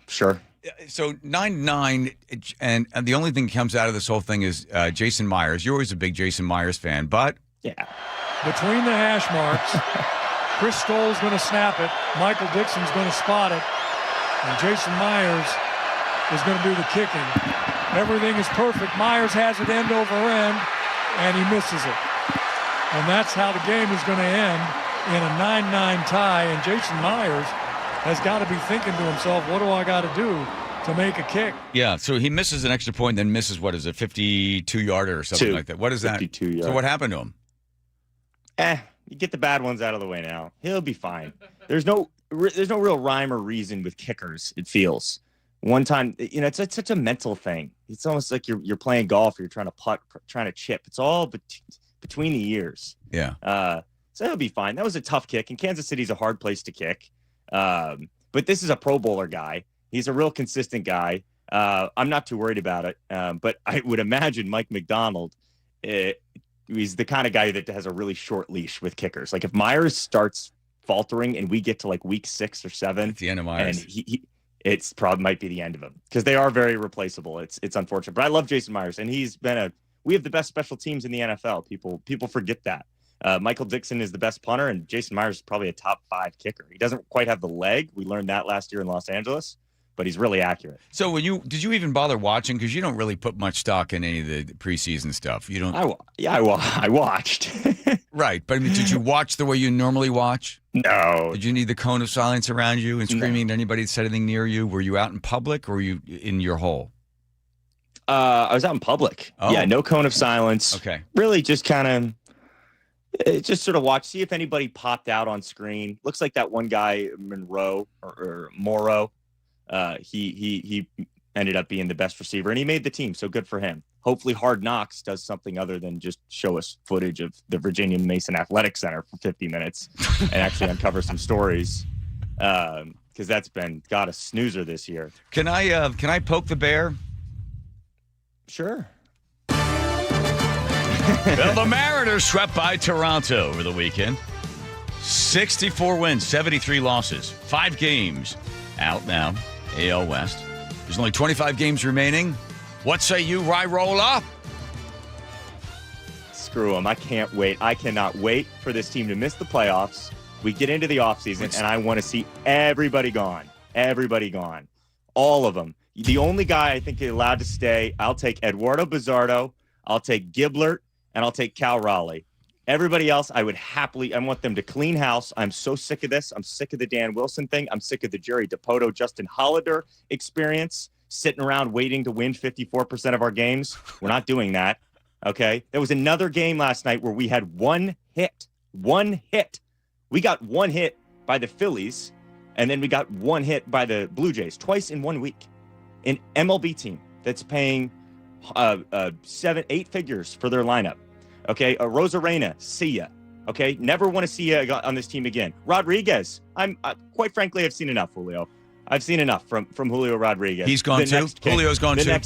Sure. So 9-9, and the only thing that comes out of this whole thing is Jason Myers. You're always a big Jason Myers fan, but yeah, between the hash marks, Chris Stoll's going to snap it. Michael Dixon's going to spot it, and Jason Myers is going to do the kicking. Everything is perfect. Myers has it end over end, and he misses it. And that's how the game is going to end in a 9-9 tie. And Jason Myers has got to be thinking to himself, what do I got to do to make a kick? yeah. So he misses an extra point, then misses, what is it, 52-yarder or something like that. What is that? 52 yards. So what happened to him? You get the bad ones out of the way now. He'll be fine. There's no real rhyme or reason with kickers, it feels. One time, it's such a mental thing. It's almost like you're playing golf, or you're trying to putt, trying to chip. It's all between the ears. Yeah. So it'll be fine. That was a tough kick, and Kansas City's a hard place to kick. But this is a Pro Bowler guy. He's a real consistent guy. I'm not too worried about it. But I would imagine Mike McDonald, he's the kind of guy that has a really short leash with kickers. Like if Myers starts faltering and we get to like week 6 or 7, at the end of Myers, and it's probably might be the end of him, because they are very replaceable. It's unfortunate, but I love Jason Myers, and we have the best special teams in the NFL. People forget that. Michael Dixon is the best punter, and Jason Myers is probably a top 5 kicker. He doesn't quite have the leg. We learned that last year in Los Angeles, but he's really accurate. So did you even bother watching? Because you don't really put much stock in any of the preseason stuff. You don't. I watched. Right, but I mean, did you watch the way you normally watch? No. Did you need the cone of silence around you and screaming at anybody that said anything near you? Were you out in public, or were you in your hole? I was out in public. Oh. Yeah, no cone of silence. Okay. Really just kind of just sort of watch, see if anybody popped out on screen. Looks like that one guy, Monroe or Morrow. He ended up being the best receiver, and he made the team, so good for him. Hopefully Hard Knocks does something other than just show us footage of the Virginia Mason Athletic Center for 50 minutes and actually uncover some stories, because that's got a snoozer this year. Can I poke the bear? Sure. Well, the Mariners swept by Toronto over the weekend. 64 wins, 73 losses, 5 games out now, AL West. There's only 25 games remaining. What say you, Rye-Rolla? Screw them. I can't wait. I cannot wait for this team to miss the playoffs. We get into the offseason, and I want to see everybody gone. Everybody gone. All of them. The only guy I think is allowed to stay, I'll take Eduardo Bizzardo, I'll take Giblert, and I'll take Cal Raleigh. Everybody else, I want them to clean house. I'm so sick of this. I'm sick of the Dan Wilson thing. I'm sick of the Jerry Dipoto, Justin Hollander experience, sitting around waiting to win 54% of our games. We're not doing that, okay? There was another game last night where we had one hit. We got one hit by the Phillies, and then we got one hit by the Blue Jays twice in 1 week. An MLB team that's paying 8 figures for their lineup. Okay, Rosarena, see ya. Okay, never want to see you on this team again. Rodriguez, quite frankly, I've seen enough, Julio. I've seen enough from Julio Rodriguez. He's gone too? Julio's gone too?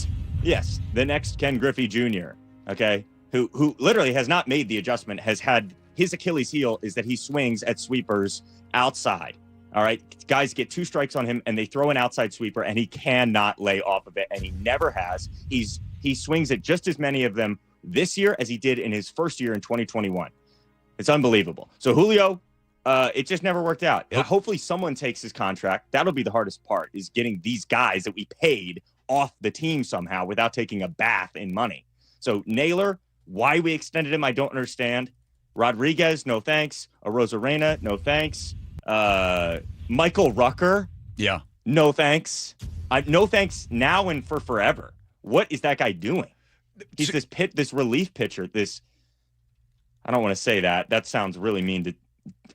Yes, the next Ken Griffey Jr., okay, who literally has not made the adjustment, has had his Achilles heel is that he swings at sweepers outside. All right, guys get 2 strikes on him and they throw an outside sweeper and he cannot lay off of it, and he never has. He swings at just as many of them this year as he did in his first year in 2021. It's unbelievable. So Julio, it just never worked out. Hopefully someone takes his contract. That'll be the hardest part, is getting these guys that we paid off the team somehow without taking a bath in money. So Naylor, why we extended him, I don't understand. Rodriguez, no thanks. Arozarena, no thanks. Michael Rucker, yeah, no thanks. No thanks now and for forever. What is that guy doing? He's this relief pitcher. I don't want to say that. That sounds really mean.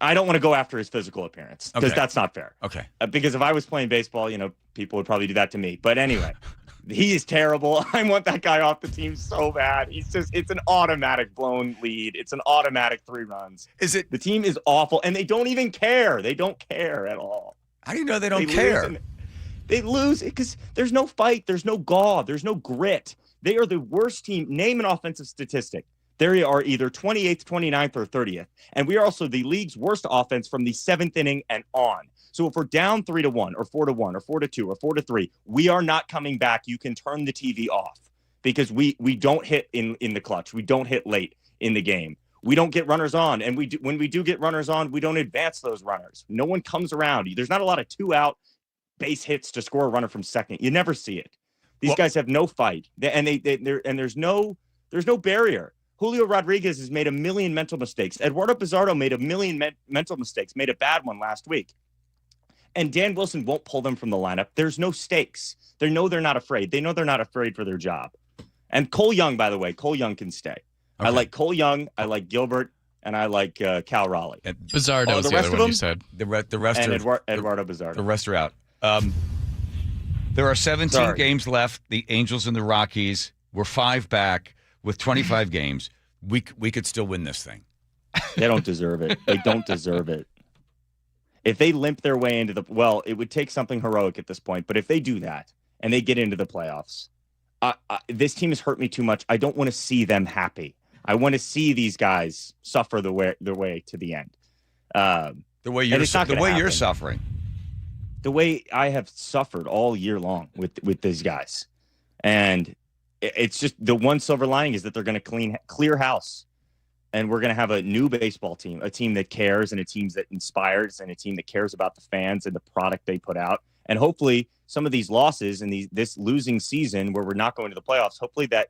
I don't want to go after his physical appearance because that's not fair. Okay. Because if I was playing baseball, people would probably do that to me. But anyway, he is terrible. I want that guy off the team so bad. It's an automatic blown lead. It's an automatic 3 runs. The team is awful, and they don't even care. They don't care at all. How do you know they don't care? They lose because there's no fight. There's no gall. There's no grit. They are the worst team. Name an offensive statistic. They are either 28th, 29th, or 30th. And we are also the league's worst offense from the 7th inning and on. So if we're down 3-1 or 4-1 or 4-2 or 4-3, we are not coming back. You can turn the TV off because we don't hit in the clutch. We don't hit late in the game. We don't get runners on. And when we do get runners on, we don't advance those runners. No one comes around. There's not a lot of 2-out base hits to score a runner from second. You never see it. These guys have no fight. And there's no barrier. Julio Rodriguez has made a million mental mistakes. Eduardo Pizarro made a million mental mistakes, made a bad one last week. And Dan Wilson won't pull them from the lineup. There's no stakes. They know they're not afraid. They know they're not afraid for their job. And Cole Young, by the way, Cole Young can stay. Okay. I like Cole Young. I like Gilbert. And I like Cal Raleigh. Bizarro the other one you said. The rest and are Eduardo Bizarro. The rest are out. There are 17 games left. The Angels and the Rockies were 5 back with 25 games. We could still win this thing. They don't deserve it. They don't deserve it. If they limp their way into it would take something heroic at this point. But if they do that and they get into the playoffs, this team has hurt me too much. I don't want to see them happy. I want to see these guys suffer their way to the end. The way you're suffering. The way I have suffered all year long with these guys. And it's just the one silver lining is that they're going to clear house. And we're going to have a new baseball team, a team that cares and a team that inspires and a team that cares about the fans and the product they put out. And hopefully some of these losses and this losing season where we're not going to the playoffs, hopefully that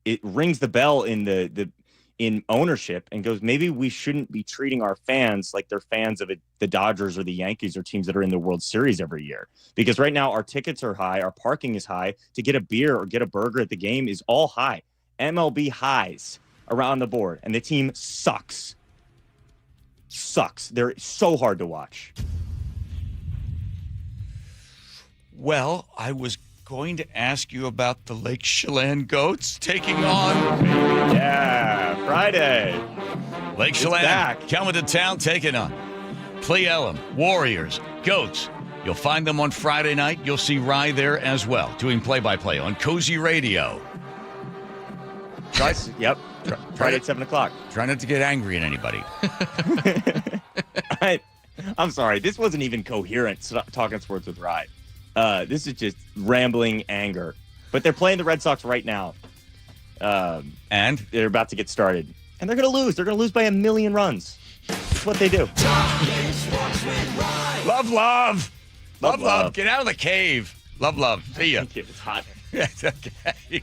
it rings the bell in ownership and goes, maybe we shouldn't be treating our fans like they're fans of the Dodgers or the Yankees or teams that are in the World Series every year. Because right now our tickets are high, our parking is high. To get a beer or get a burger at the game is all high. MLB highs around the board, and the team sucks. They're so hard to watch. Well, I was going to ask you about the Lake Chelan Goats taking on. Yeah, Friday. Lake Chelan coming to town, taking on Cle Elum, Warriors, Goats. You'll find them on Friday night. You'll see Rye there as well, doing play-by-play on Cozy Radio. Yep. Friday at 7 o'clock. Try not to get angry at anybody. I'm sorry. This wasn't even coherent talking sports with Rye. This is just rambling anger. But they're playing the Red Sox right now. And they're about to get started. And they're going to lose. They're going to lose by 1 million runs. That's what they do. Love. Get out of the cave. Love. See ya. Thank you. It's hot. Yes, okay.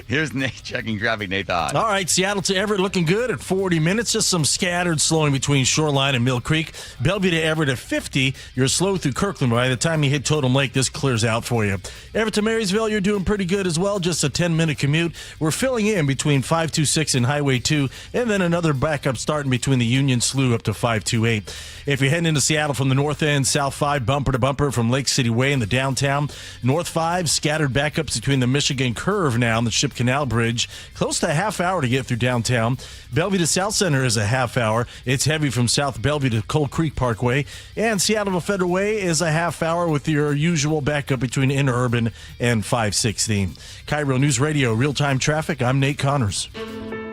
Here's Nate checking traffic. Nate Hot. All right, Seattle to Everett looking good at 40 minutes. Just some scattered slowing between Shoreline and Mill Creek. Bellevue to Everett at 50. You're slow through Kirkland. By the time you hit Totem Lake, this clears out for you. Everett to Marysville, you're doing pretty good as well. Just a 10-minute commute. We're filling in between 526 and Highway 2, and then another backup starting between the Union Slough up to 528. If you're heading into Seattle from the north end, South 5 bumper to bumper from Lake City Way in the downtown. North 5 scattered backups between the Michigan Curve now and the Ship Canal Bridge. Close to a half hour to get through downtown. Bellevue to South Center is a half hour. It's heavy from South Bellevue to Cold Creek Parkway. And Seattle to Federal Way is a half hour with your usual backup between Interurban and 516. KIRO News Radio, real-time traffic. I'm Nate Connors.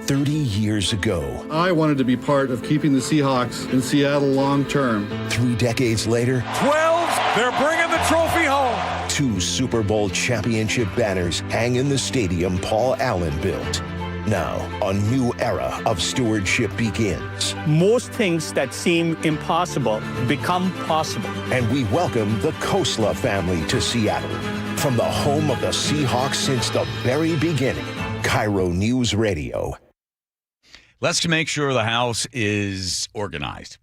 30 years ago. I wanted to be part of keeping the Seahawks in Seattle long term. 3 decades later, 12, they're bringing the trophy home. 2 Super Bowl championship banners hang in the stadium Paul Allen built. Now, a new era of stewardship begins. Most things that seem impossible become possible. And we welcome the Khosla family to Seattle. From the home of the Seahawks since the very beginning, KIRO News Radio. Let's make sure the house is organized,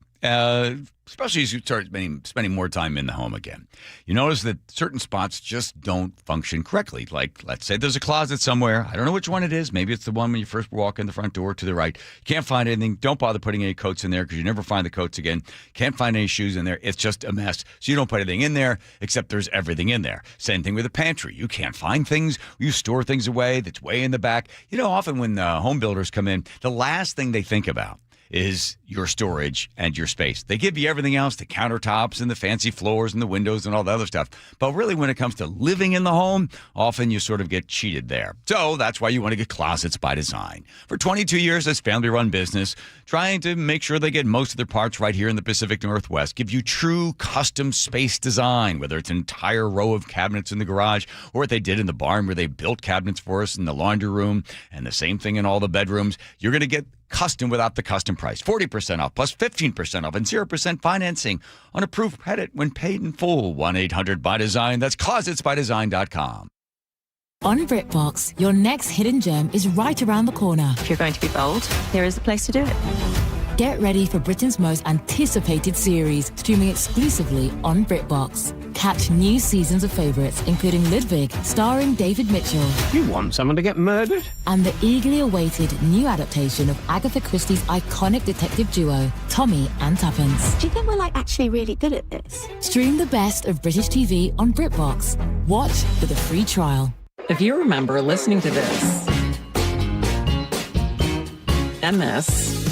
especially as you start spending more time in the home again. You notice that certain spots just don't function correctly. Like, let's say there's a closet somewhere. I don't know which one it is. Maybe it's the one when you first walk in the front door to the right. You can't find anything. Don't bother putting any coats in there because you never find the coats again. Can't find any shoes in there. It's just a mess. So you don't put anything in there except there's everything in there. Same thing with the pantry. You can't find things. You store things away that's way in the back. You know, often when home builders come in, the last thing they think about is your storage and your space. They give you everything else, the countertops and the fancy floors and the windows and all the other stuff. But really, when it comes to living in the home, often you sort of get cheated there. So that's why you want to get Closets by Design. For 22 years, this family-run business, trying to make sure they get most of their parts right here in the Pacific Northwest, give you true custom space design, whether it's an entire row of cabinets in the garage or what they did in the barn where they built cabinets for us in the laundry room and the same thing in all the bedrooms. You're going to get custom without the custom price. 40% off plus 15% off and 0% financing on approved credit when paid in full. 1-800-BY-DESIGN. That's closetsbydesign.com. On BritBox, your next hidden gem is right around the corner. If you're going to be bold, here is the place to do it. Get ready for Britain's most anticipated series, streaming exclusively on BritBox. Catch new seasons of favourites, including Ludwig, starring David Mitchell. You want someone to get murdered? And the eagerly awaited new adaptation of Agatha Christie's iconic detective duo, Tommy and Tuppence. Do you think we're actually really good at this? Stream the best of British TV on BritBox. Watch with a free trial. If you remember listening to this, and this,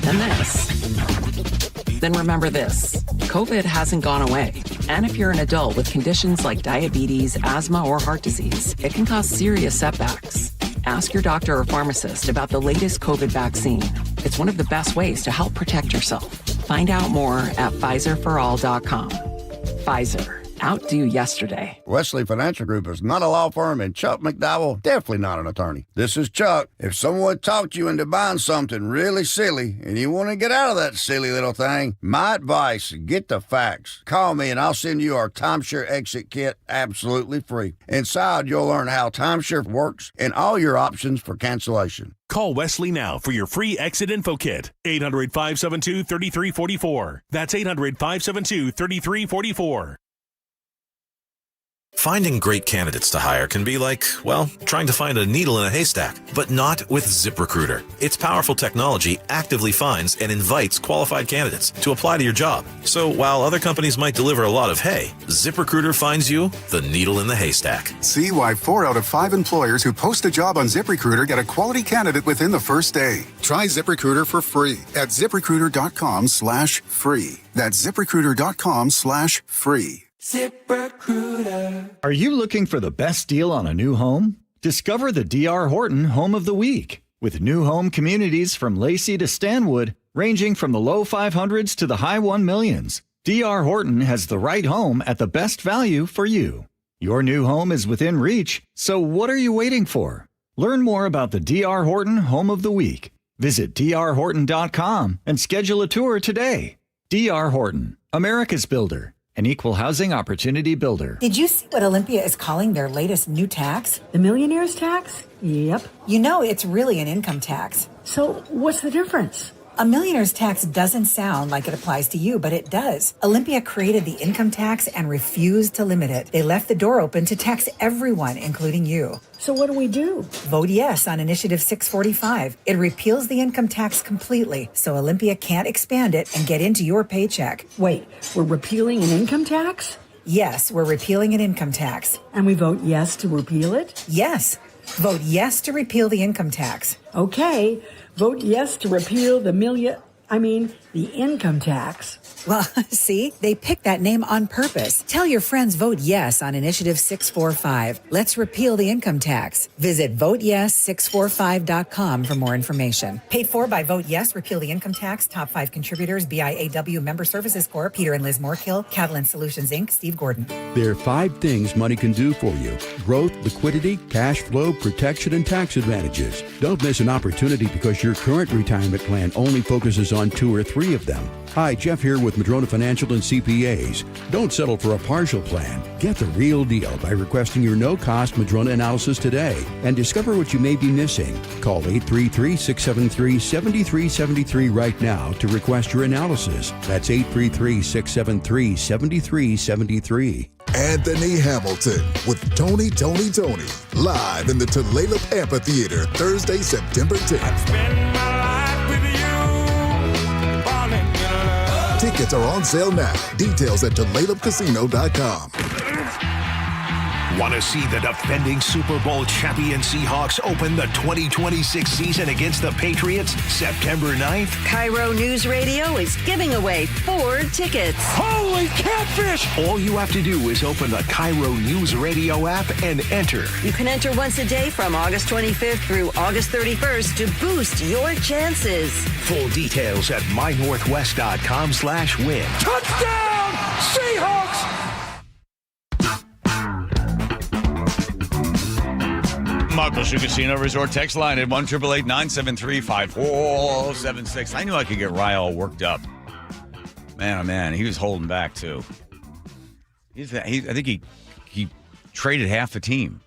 and this, then remember this. COVID hasn't gone away. And if you're an adult with conditions like diabetes, asthma, or heart disease, it can cause serious setbacks. Ask your doctor or pharmacist about the latest COVID vaccine. It's one of the best ways to help protect yourself. Find out more at PfizerForAll.com. Pfizer. Outdo yesterday. Wesley Financial Group is not a law firm, and Chuck McDowell definitely not an attorney. This is Chuck. If someone talked you into buying something really silly and you want to get out of that silly little thing, my advice, get the facts. Call me and I'll send you our timeshare exit kit absolutely free. Inside, you'll learn how timeshare works and all your options for cancellation. Call Wesley now for your free exit info kit. 800-572-3344. That's 800-572-3344. Finding great candidates to hire can be like, well, trying to find a needle in a haystack, but not with ZipRecruiter. Its powerful technology actively finds and invites qualified candidates to apply to your job. So while other companies might deliver a lot of hay, ZipRecruiter finds you the needle in the haystack. See why 4 out of 5 employers who post a job on ZipRecruiter get a quality candidate within the first day. Try ZipRecruiter for free at ZipRecruiter.com/free. That's ZipRecruiter.com/free. ZipRecruiter. Are you looking for the best deal on a new home? Discover the D.R. Horton Home of the Week. With new home communities from Lacey to Stanwood, ranging from the low 500s to the high 1 millions, D.R. Horton has the right home at the best value for you. Your new home is within reach, so what are you waiting for? Learn more about the D.R. Horton Home of the Week. Visit drhorton.com and schedule a tour today. D.R. Horton, America's builder. An equal housing opportunity builder. Did you see what Olympia is calling their latest new tax? The millionaire's tax? Yep. You know, it's really an income tax. So what's the difference? A millionaire's tax doesn't sound like it applies to you, but it does. Olympia created the income tax and refused to limit it. They left the door open to tax everyone, including you. So what do we do? Vote yes on Initiative 645. It repeals the income tax completely, so Olympia can't expand it and get into your paycheck. Wait, we're repealing an income tax? Yes, we're repealing an income tax. And we vote yes to repeal it? Yes. Vote yes to repeal the income tax. Okay. Vote yes to repeal the I mean, the income tax. Well, see, they picked that name on purpose. Tell your friends vote yes on Initiative 645. Let's repeal the income tax. Visit voteyes645.com for more information. Paid for by Vote Yes, Repeal the Income Tax. Top 5 contributors, BIAW Member Services Corp., Peter and Liz Moorkill, Catalan Solutions, Inc., Steve Gordon. There are 5 things money can do for you: growth, liquidity, cash flow, protection, and tax advantages. Don't miss an opportunity because your current retirement plan only focuses on 2 or 3 of them. Hi, Jeff here with Madrona Financial and CPAs. Don't settle for a partial plan. Get the real deal by requesting your no-cost Madrona analysis today and discover what you may be missing. Call 833-673-7373 right now to request your analysis. That's 833-673-7373. Anthony Hamilton with Tony live in the Tulalip Amphitheater Thursday, September 10th. Tickets are on sale now. Details at TulalipCasino.com. Want to see the defending Super Bowl champion Seahawks open the 2026 season against the Patriots September 9th? KIRO Newsradio is giving away 4 tickets. Holy catfish! All you have to do is open the KIRO Newsradio app and enter. You can enter once a day from August 25th through August 31st to boost your chances. Full details at mynorthwest.com/win. Touchdown, Seahawks! Marcos Casino Resort text line at 1-888-973-5476. I knew I could get Rye all worked up. Man, oh man, he was holding back too. I think he traded half the team.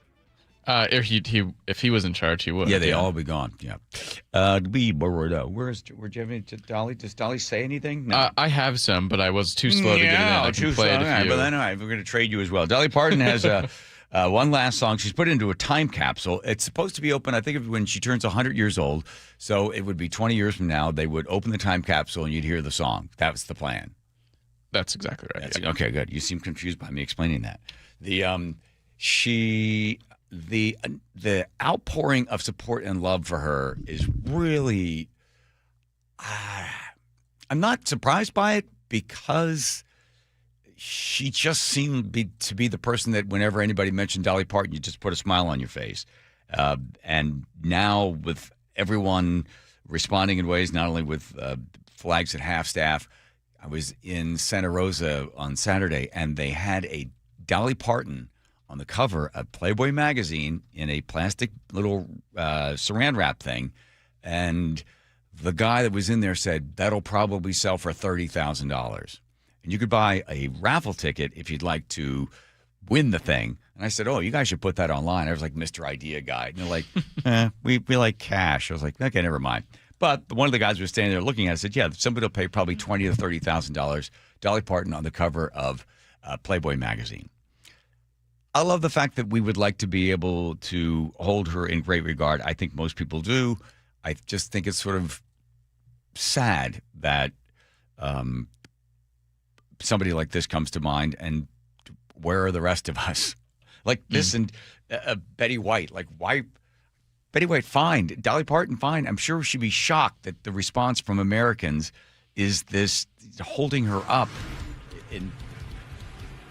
If he was in charge, he would. Yeah, they'd all be gone. Yeah. Where's Jimmy? Dolly? Does Dolly say anything? No. I have some, but I was too slow to get it in. I can play it if you. But then we're going to trade you as well. Dolly Parton has one last song. She's put it into a time capsule. It's supposed to be open, I think, when she turns 100 years old. So it would be 20 years from now. They would open the time capsule and you'd hear the song. That was the plan. That's exactly right. Yeah. Okay, good. You seem confused by me explaining that. The outpouring of support and love for her is really. I'm not surprised by it because she just seemed to be the person that whenever anybody mentioned Dolly Parton, you just put a smile on your face. And now with everyone responding in ways, not only with flags at half-staff, I was in Santa Rosa on Saturday, and they had a Dolly Parton on the cover of Playboy magazine in a plastic little saran wrap thing. And the guy that was in there said, that'll probably sell for $30,000. And you could buy a raffle ticket if you'd like to win the thing. And I said, oh, you guys should put that online. I was like Mr. Idea Guy. And they're like, we like cash. I was like, okay, never mind. But one of the guys was standing there looking at it said, yeah, somebody will pay probably $20,000 to $30,000. Dolly Parton on the cover of Playboy magazine. I love the fact that we would like to be able to hold her in great regard. I think most people do. I just think it's sort of sad that somebody like this comes to mind, and where are the rest of us? Like this and Betty White. Like, why? Betty White, fine. Dolly Parton, fine. I'm sure she'd be shocked that the response from Americans is this holding her up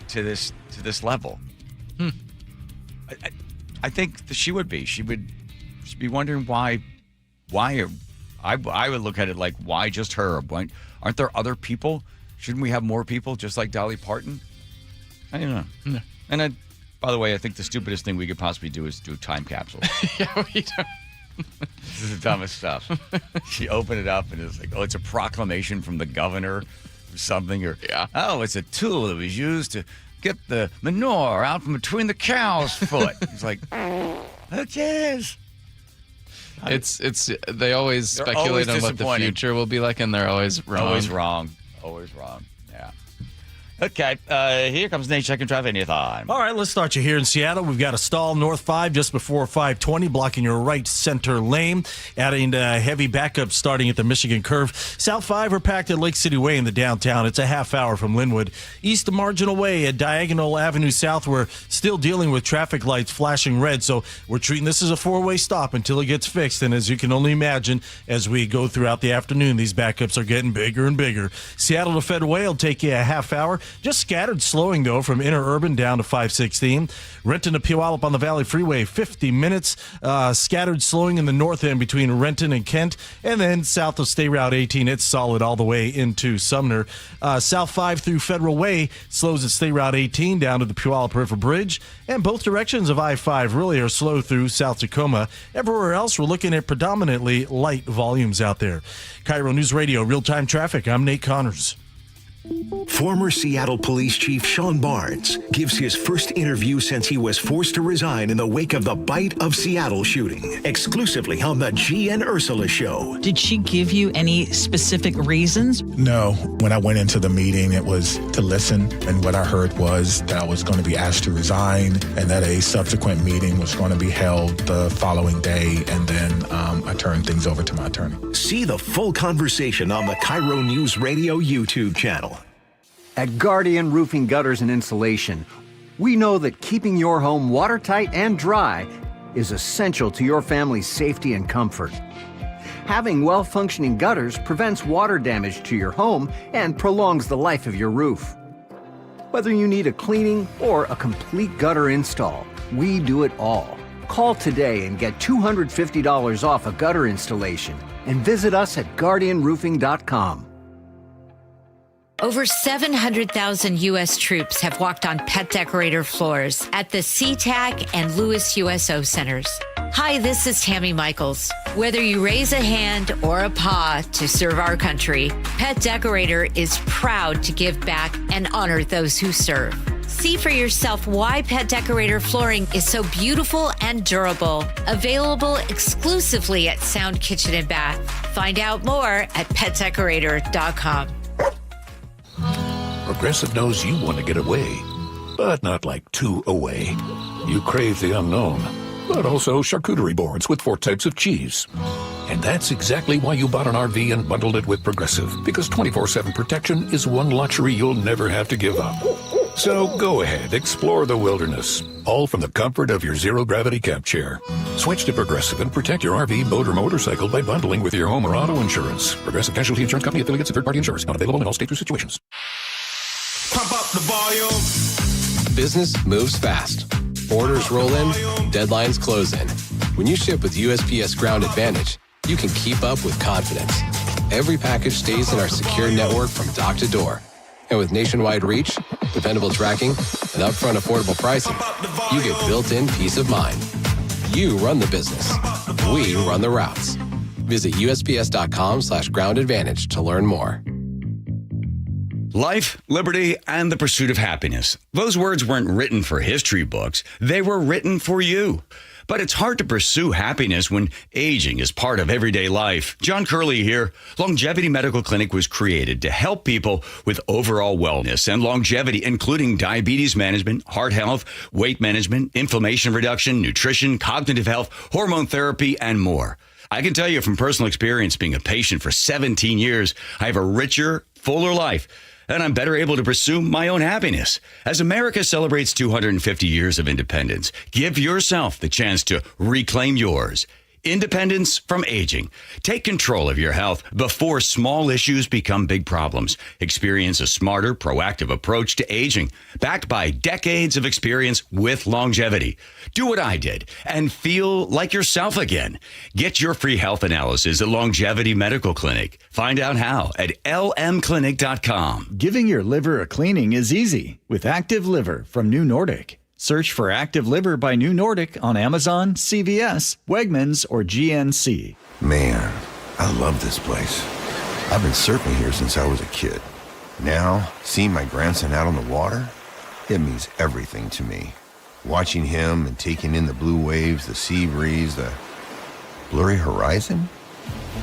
to this level. I think that she would be. She'd be wondering why. I would look at it like, why just her? Why, aren't there other people? Shouldn't we have more people just like Dolly Parton? I don't know. Yeah. And by the way, I think the stupidest thing we could possibly do is do a time capsule. Yeah, we don't. This is the dumbest stuff. She opened it up and it's like, oh, it's a proclamation from the governor or something. Or, oh, it's a tool that was used to get the manure out from between the cow's foot. It's like, who cares? They always speculate on what the future will be like, and they're always wrong. Always wrong. Yeah. Okay, here comes Nate checking traffic anytime. All right, let's start you here in Seattle. We've got a stall north 5 just before 520, blocking your right center lane, adding heavy backup starting at the Michigan curve. South 5 are packed at Lake City Way in the downtown. It's a half hour from Linwood. East of Marginal Way at Diagonal Avenue South, we're still dealing with traffic lights flashing red, so we're treating this as a 4-way stop until it gets fixed. And as you can only imagine, as we go throughout the afternoon, these backups are getting bigger and bigger. Seattle to Federal Way will take you a half hour. Just scattered slowing, though, from interurban down to 516. Renton to Puyallup on the Valley Freeway, 50 minutes. Scattered slowing in the north end between Renton and Kent. And then south of State Route 18, it's solid all the way into Sumner. South 5 through Federal Way slows at State Route 18 down to the Puyallup River Bridge. And both directions of I-5 really are slow through South Tacoma. Everywhere else, we're looking at predominantly light volumes out there. KIRO News Radio, real-time traffic. I'm Nate Connors. Former Seattle Police Chief Sean Barnes gives his first interview since he was forced to resign in the wake of the Bite of Seattle shooting, exclusively on the G and Ursula Show. Did she give you any specific reasons? No. When I went into the meeting, it was to listen, and what I heard was that I was going to be asked to resign and that a subsequent meeting was going to be held the following day, and then I turned things over to my attorney. See the full conversation on the KIRO Newsradio YouTube channel. At Guardian Roofing, Gutters, and Insulation, we know that keeping your home watertight and dry is essential to your family's safety and comfort. Having well-functioning gutters prevents water damage to your home and prolongs the life of your roof. Whether you need a cleaning or a complete gutter install, we do it all. Call today and get $250 off a gutter installation and visit us at guardianroofing.com. Over 700,000 U.S. troops have walked on pet decorator floors at the SeaTac and Lewis USO centers. Hi, this is Tammy Michaels. Whether you raise a hand or a paw to serve our country, Pet Decorator is proud to give back and honor those who serve. See for yourself why Pet Decorator flooring is so beautiful and durable. Available exclusively at Sound Kitchen and Bath. Find out more at petdecorator.com. Progressive knows you want to get away, but not like too away. You crave the unknown, but also charcuterie boards with 4 types of cheese. And that's exactly why you bought an RV and bundled it with Progressive, because 24/7 protection is one luxury you'll never have to give up. So go ahead, explore the wilderness, all from the comfort of your zero-gravity camp chair. Switch to Progressive and protect your RV, boat, or motorcycle by bundling with your home or auto insurance. Progressive Casualty Insurance Company, affiliates, and third-party insurers. Not available in all states or situations. Pump up the volume. Business moves fast. Orders roll in, deadlines close in. When you ship with USPS Ground Advantage, you can keep up with confidence. Every package stays in our secure network from dock to door. And with nationwide reach, dependable tracking, and upfront affordable pricing, you get built-in peace of mind. You run the business. We run the routes. Visit USPS.com/Ground Advantage to learn more. Life, liberty, and the pursuit of happiness. Those words weren't written for history books. They were written for you. But it's hard to pursue happiness when aging is part of everyday life. John Curley here. Longevity Medical Clinic was created to help people with overall wellness and longevity, including diabetes management, heart health, weight management, inflammation reduction, nutrition, cognitive health, hormone therapy, and more. I can tell you from personal experience, being a patient for 17 years, I have a richer, fuller life, and I'm better able to pursue my own happiness. As America celebrates 250 years of independence, give yourself the chance to reclaim yours. Independence from aging. Take control of your health before small issues become big problems. Experience a smarter, proactive approach to aging, backed by decades of experience with longevity. Do what I did and feel like yourself again. Get your free health analysis at Longevity Medical Clinic. Find out how at lmclinic.com. Giving your liver a cleaning is easy with Active Liver from New Nordic. Search for Active Liver by New Nordic on Amazon, CVS, Wegmans, or GNC. Man, I love this place. I've been surfing here since I was a kid. Now, seeing my grandson out on the water, it means everything to me. Watching him and taking in the blue waves, the sea breeze, the blurry horizon.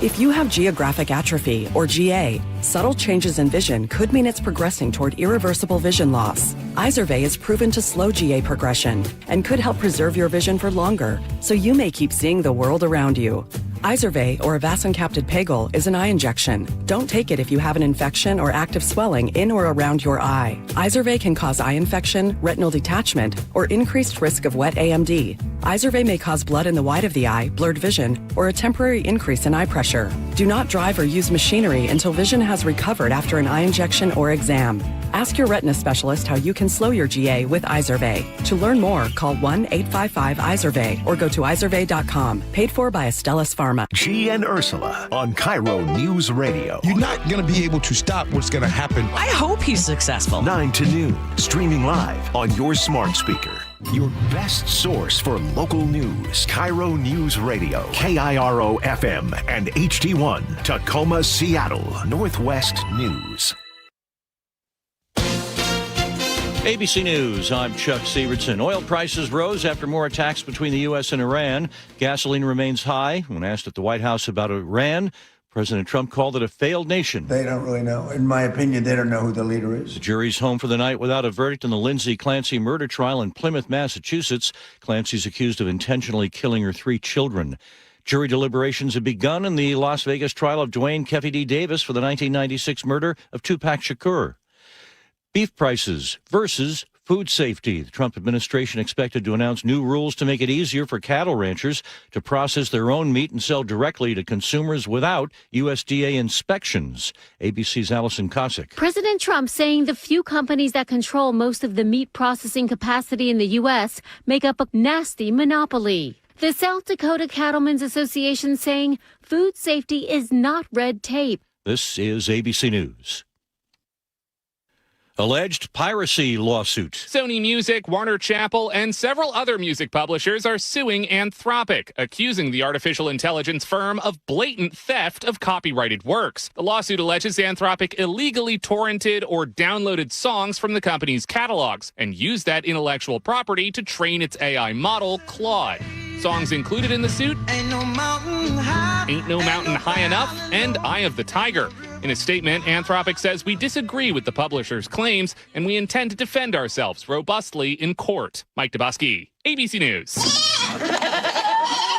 If you have geographic atrophy, or GA, subtle changes in vision could mean it's progressing toward irreversible vision loss. Izervay is proven to slow GA progression and could help preserve your vision for longer, so you may keep seeing the world around you. Izervay, or avacincaptad pegol, is an eye injection. Don't take it if you have an infection or active swelling in or around your eye. Izervay can cause eye infection, retinal detachment, or increased risk of wet AMD. Izervay may cause blood in the white of the eye, blurred vision, or a temporary increase in eye pressure. Do not drive or use machinery until vision has recovered after an eye injection or exam. Ask your retina specialist how you can slow your GA with Izervay. To learn more, call 1-855-IZERVAY or go to izervay.com. Paid for by Astellas Pharma. G and Ursula on KIRO News Radio. You're not going to be able to stop what's going to happen. I hope he's successful. 9 to noon, streaming live on your smart speaker. Your best source for local news. KIRO News Radio. KIRO FM and HD1. Tacoma, Seattle. Northwest News. ABC News, I'm Chuck Sievertson. Oil prices rose after more attacks between the U.S. and Iran. Gasoline remains high. When asked at the White House about Iran, President Trump called it a failed nation. They don't really know. In my opinion, they don't know who the leader is. The jury's home for the night without a verdict in the Lindsay Clancy murder trial in Plymouth, Massachusetts. Clancy's accused of intentionally killing her 3 children. Jury deliberations have begun in the Las Vegas trial of Dwayne Keffy D. Davis for the 1996 murder of Tupac Shakur. Beef prices versus food safety. The Trump administration expected to announce new rules to make it easier for cattle ranchers to process their own meat and sell directly to consumers without USDA inspections. ABC's Allison Cossack. President Trump saying the few companies that control most of the meat processing capacity in the U.S. make up a nasty monopoly. The South Dakota Cattlemen's Association saying food safety is not red tape. This is ABC News. Alleged piracy lawsuit. Sony Music, Warner Chappell, and several other music publishers are suing Anthropic, accusing the artificial intelligence firm of blatant theft of copyrighted works. The lawsuit alleges Anthropic illegally torrented or downloaded songs from the company's catalogs and used that intellectual property to train its AI model, Claude. Songs included in the suit: Ain't No Mountain High Enough and Eye of the Tiger. In a statement, Anthropic says, we disagree with the publisher's claims and we intend to defend ourselves robustly in court. Mike Dabowski, ABC News.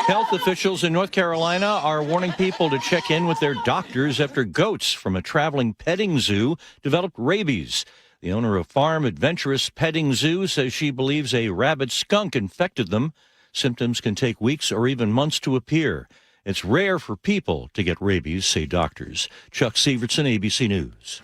Health officials in North Carolina are warning people to check in with their doctors after goats from a traveling petting zoo developed rabies. The owner of Farm Adventurous Petting Zoo says she believes a rabid skunk infected them. Symptoms can take weeks or even months to appear. It's rare for people to get rabies, say doctors. Chuck Sievertson, ABC News.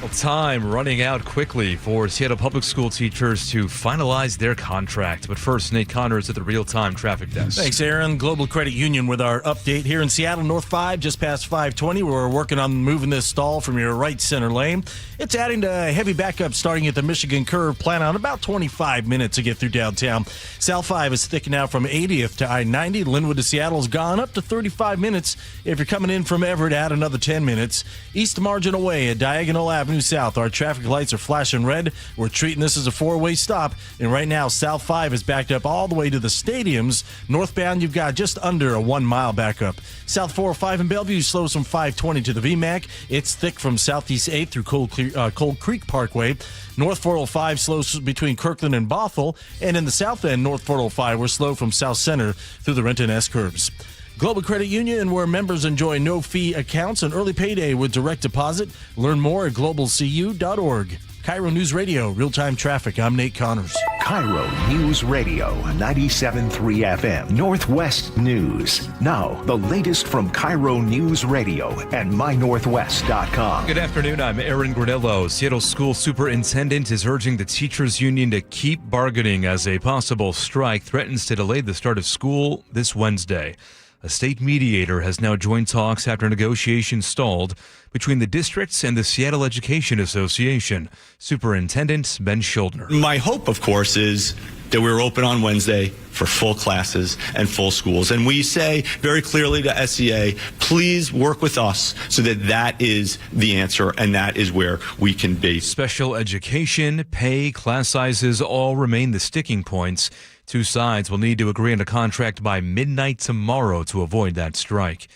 Well, time running out quickly for Seattle public school teachers to finalize their contract. But first, Nate Connors at the real-time traffic desk. Thanks, Aaron. Global Credit Union with our update here in Seattle, North 5, just past 520. We're working on moving this stall from your right center lane. It's adding to heavy backup starting at the Michigan Curve. Plan on about 25 minutes to get through downtown. South 5 is thickening out from 80th to I-90. Linwood to Seattle's gone up to 35 minutes. If you're coming in from Everett, add another 10 minutes. East Margin away at Diagonal Avenue South. Our traffic lights are flashing red. We're treating this as a 4-way stop. And right now, South 5 is backed up all the way to the stadiums. Northbound, you've got just under a 1-mile backup. South 405 in Bellevue slows from 520 to the VMAC. It's thick from Southeast 8 through Cold Creek Parkway. North 405 slows between Kirkland and Bothell. And in the south end, North 405, we're slow from South Center through the Renton S curves. Global Credit Union, where members enjoy no-fee accounts and early payday with direct deposit. Learn more at globalcu.org. KIRO News Radio, real-time traffic. I'm Nate Connors. KIRO News Radio, 97.3 FM, Northwest News. Now, the latest from KIRO News Radio and mynorthwest.com. Good afternoon, I'm Aaron Granillo. Seattle School Superintendent is urging the teachers union to keep bargaining as a possible strike threatens to delay the start of school this Wednesday. A state mediator has now joined talks after negotiations stalled between the districts and the Seattle Education Association. Superintendent Ben Schuldner. My hope, of course, is that we're open on Wednesday for full classes and full schools. And we say very clearly to SEA, please work with us so that that is the answer and that is where we can be. Special education, pay, class sizes all remain the sticking points. Two sides will need to agree on a contract by midnight tomorrow to avoid that strike.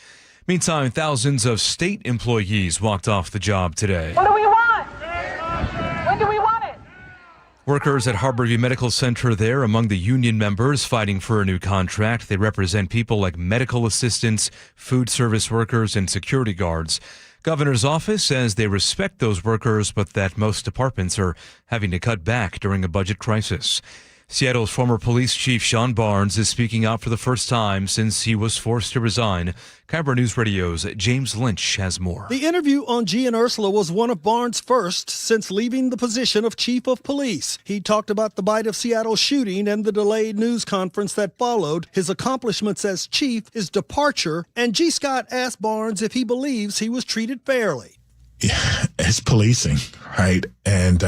Meantime, thousands of state employees walked off the job today. What do we want? When do we want it? Workers at Harborview Medical Center there among the union members fighting for a new contract. They represent people like medical assistants, food service workers, and security guards. Governor's office says they respect those workers, but that most departments are having to cut back during a budget crisis. Seattle's former police chief Sean Barnes is speaking out for the first time since he was forced to resign. KIRO Newsradio's James Lynch has more. The interview on G and Ursula was one of Barnes' first since leaving the position of chief of police. He talked about the Bite of Seattle shooting and the delayed news conference that followed, his accomplishments as chief, his departure, and G. Scott asked Barnes if he believes he was treated fairly. Yeah, it's policing, right? And,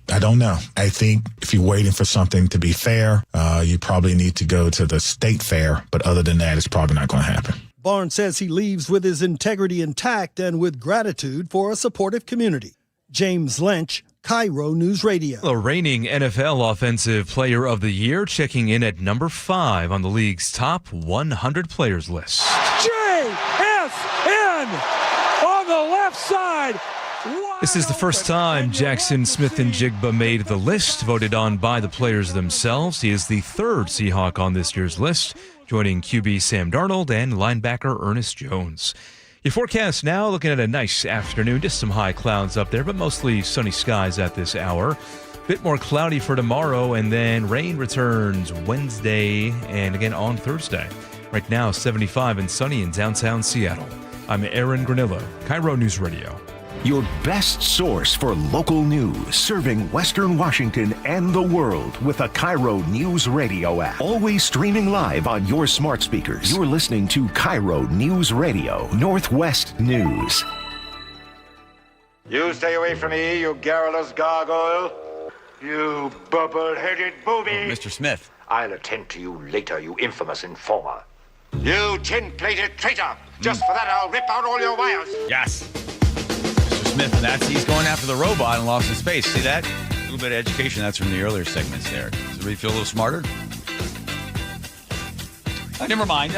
I don't know. I think if you're waiting for something to be fair, you probably need to go to the state fair. But other than that, it's probably not going to happen. Barnes says he leaves with his integrity intact and with gratitude for a supportive community. James Lynch, KIRO News Radio. The reigning NFL Offensive Player of the Year checking in at number 5 on the league's top 100 players list. JSN on the left side. This is the first time Jackson Smith-Njigba made the list, voted on by the players themselves. He is the third Seahawk on this year's list, joining QB Sam Darnold and linebacker Ernest Jones. Your forecast now, looking at a nice afternoon, just some high clouds up there, but mostly sunny skies at this hour. Bit more cloudy for tomorrow, and then rain returns Wednesday and again on Thursday. Right now, 75 and sunny in downtown Seattle. I'm Aaron Granillo, KIRO News Radio. Your best source for local news, serving Western Washington and the world with a KIRO News Radio app. Always streaming live on your smart speakers. You're listening to KIRO News Radio, Northwest News. You stay away from me, you garrulous gargoyle. You bubble-headed booby. Mr. Smith. I'll attend to you later, you infamous informer. You tin-plated traitor. Just for that, I'll rip out all your wires. Yes. Smith, he's going after the robot and lost his space. See that? A little bit of education. That's from the earlier segments there. Does everybody feel a little smarter? Never mind.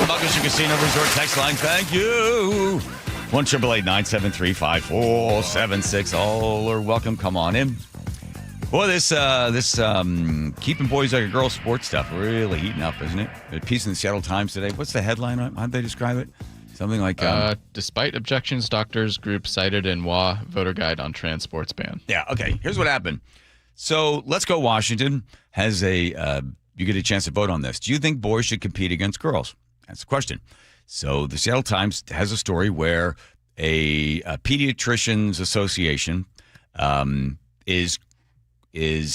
Muggles Casino Resort text line. Thank you. 1-888-973-5476. All are welcome. Come on in. Boy, this keeping boys like a girl sports stuff really heating up, isn't it? A piece in the Seattle Times today. What's the headline? How'd they describe it? Something like... despite objections, doctors group cited in WA voter guide on trans sports ban. Yeah, okay. Here's what happened. So Let's Go Washington has you get a chance to vote on this. Do you think boys should compete against girls? That's the question. So the Seattle Times has a story where a pediatricians association is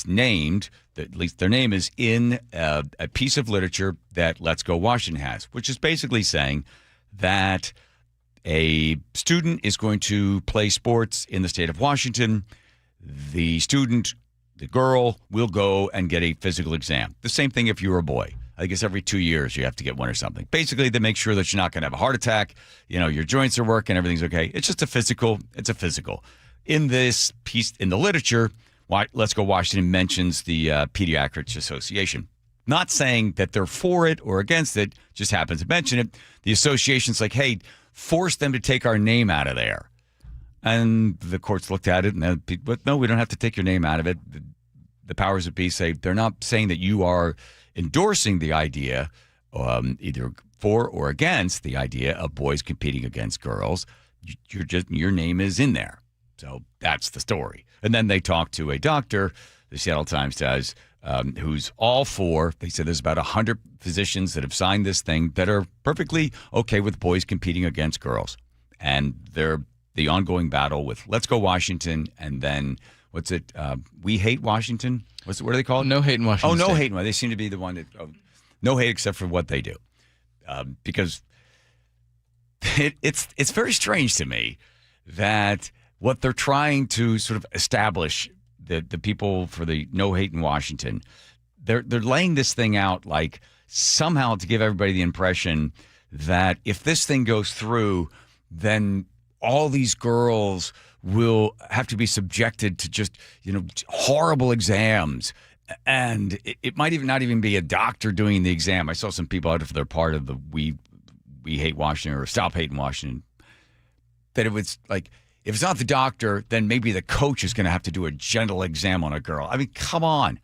named, at least their name is in a piece of literature that Let's Go Washington has, which is basically saying that a student is going to play sports in the state of Washington. The student, the girl, will go and get a physical exam. The same thing if you're a boy. I guess every 2 years you have to get one or something. Basically, they make sure that you're not going to have a heart attack. You know, your joints are working, everything's okay. It's just a physical. It's a physical. In this piece, in the literature, Let's Go Washington mentions the Pediatrics Association. Not saying that they're for it or against it, just happens to mention it. The association's like, hey, force them to take our name out of there. And the courts looked at it and but no, we don't have to take your name out of it. The powers that be say they're not saying that you are endorsing the idea, either for or against the idea of boys competing against girls. Your name is in there. So that's the story. And then they talked to a doctor, the Seattle Times does, who's all for. They said there's about 100 physicians that have signed this thing that are perfectly okay with boys competing against girls. And they're the ongoing battle with Let's Go Washington, and then what's it? We Hate Washington. What are they called? No Hate in Washington. Oh, No State. Hate in Washington. They seem to be the one that no hate except for what they do, because it's very strange to me that what they're trying to sort of establish, the people for the No Hate in Washington, they're laying this thing out like somehow to give everybody the impression that if this thing goes through, then all these girls will have to be subjected to just, horrible exams And it might even not even be a doctor doing the exam. I saw some people out if they're part of the We Hate Washington or Stop Hating Washington, that it was like, if it's not the doctor, then maybe the coach is going to have to do a gentle exam on a girl. I mean, come on.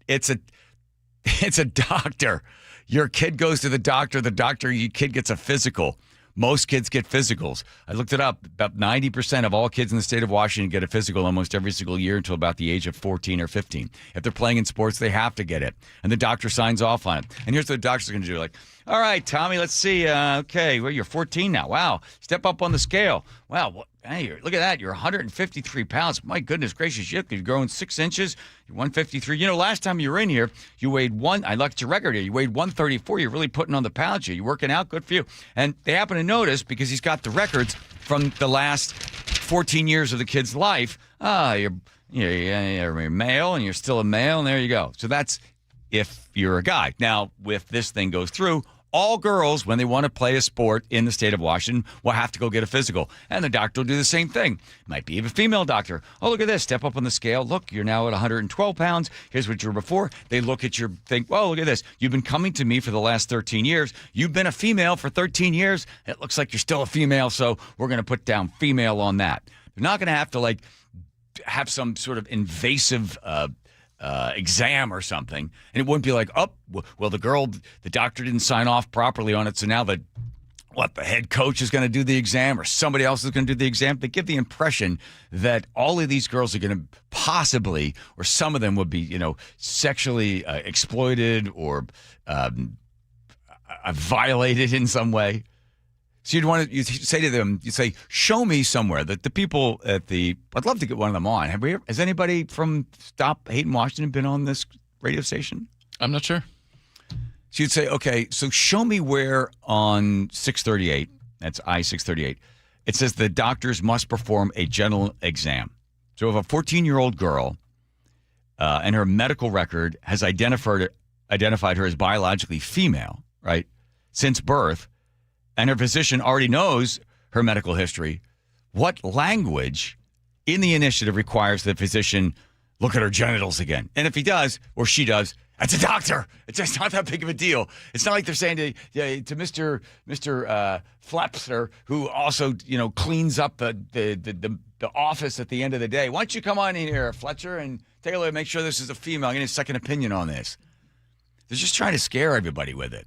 It's a doctor. Your kid goes to the doctor, your kid gets a physical. Most kids get physicals. I looked it up. About 90% of all kids in the state of Washington get a physical almost every single year until about the age of 14 or 15. If they're playing in sports, they have to get it. And the doctor signs off on it. And here's what the doctor's going to do. Like, all right, Tommy, let's see. Okay, well, you're 14 now. Wow. Step up on the scale. Wow. Hey, look at that. You're 153 pounds. My goodness gracious. You're growing 6 inches. You're 153. You know, last time you were in here, you weighed I looked at your record here. You weighed 134. You're really putting on the pounds here. You're working out. Good for you. And they happen to notice, because he's got the records from the last 14 years of the kid's life. You're male, and you're still a male, and there you go. So that's if you're a guy. Now, if this thing goes through, all girls, when they want to play a sport in the state of Washington, will have to go get a physical. And the doctor will do the same thing. Might be even a female doctor. Oh, look at this. Step up on the scale. Look, you're now at 112 pounds. Here's what you were before. They look at your thing. Oh, look at this. You've been coming to me for the last 13 years. You've been a female for 13 years. It looks like you're still a female, so we're going to put down female on that. They're not going to have to, have some sort of invasive exam or something, and it wouldn't be like, oh, well, the doctor didn't sign off properly on it, so now the head coach is going to do the exam, or somebody else is going to do the exam. They give the impression that all of these girls are going to possibly, or some of them would be, sexually exploited or violated in some way. So you'd say to them, show me somewhere that the people I'd love to get one of them on. Has anybody from Stop Hating Washington been on this radio station? I'm not sure. So you'd say, okay, so show me where on 638, that's I-638, it says the doctors must perform a general exam. So if a 14-year-old girl and her medical record has identified her as biologically female, right, since birth, and her physician already knows her medical history, what language in the initiative requires the physician look at her genitals again? And if he does, or she does, that's a doctor. It's just not that big of a deal. It's not like they're saying to Mr. Flapster, who also, cleans up the office at the end of the day. Why don't you come on in here, Fletcher, and take a look, make sure this is a female. I need a second opinion on this. They're just trying to scare everybody with it.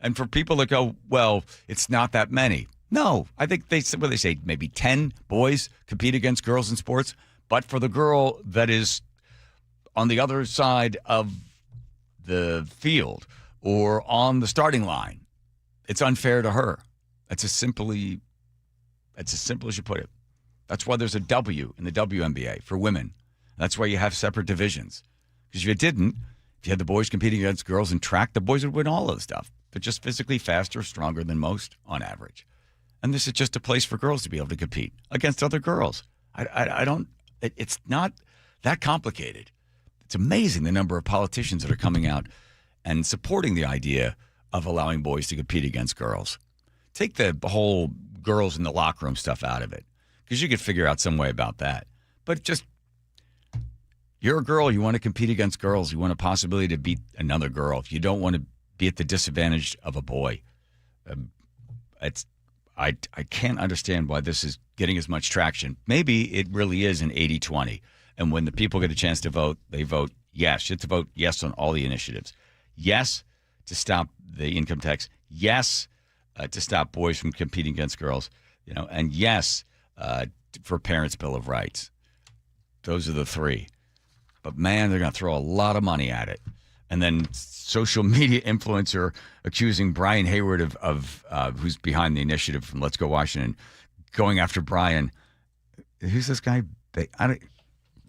And for people that go, well, it's not that many. No, I think they say maybe 10 boys compete against girls in sports. But for the girl that is on the other side of the field or on the starting line, it's unfair to her. That's as simple as you put it. That's why there's a W in the WNBA for women. That's why you have separate divisions. Because if you had the boys competing against girls in track, the boys would win all of the stuff. They're just physically faster, stronger than most on average. And this is just a place for girls to be able to compete against other girls. It's not that complicated. It's amazing the number of politicians that are coming out and supporting the idea of allowing boys to compete against girls. Take the whole girls in the locker room stuff out of it, because you could figure out some way about that. But just, you're a girl, you want to compete against girls, you want a possibility to beat another girl. If you don't want to be at the disadvantage of a boy, I can't understand why this is getting as much traction. Maybe it really is an 80-20. And when the people get a chance to vote, they vote yes. You have to vote yes on all the initiatives. Yes, to stop the income tax. Yes, to stop boys from competing against girls. And yes, for Parents' Bill of Rights. Those are the three. But man, they're going to throw a lot of money at it. And then social media influencer accusing Brian Hayward of who's behind the initiative from Let's Go Washington, going after Brian. Who's this guy?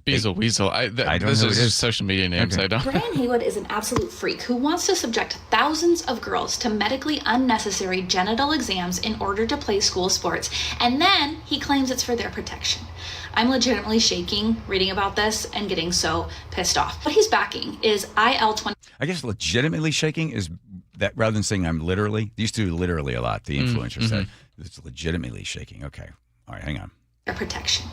Weasel. I don't know. This is just social media names. Okay. I don't. Brian Hayward is an absolute freak who wants to subject thousands of girls to medically unnecessary genital exams in order to play school sports, and then he claims it's for their protection. I'm legitimately shaking reading about this and getting so pissed off. What he's backing is IL-20. I guess legitimately shaking is that, rather than saying I'm literally. They used to do literally a lot, the influencer said. It's legitimately shaking. Okay. All right, hang on. protection.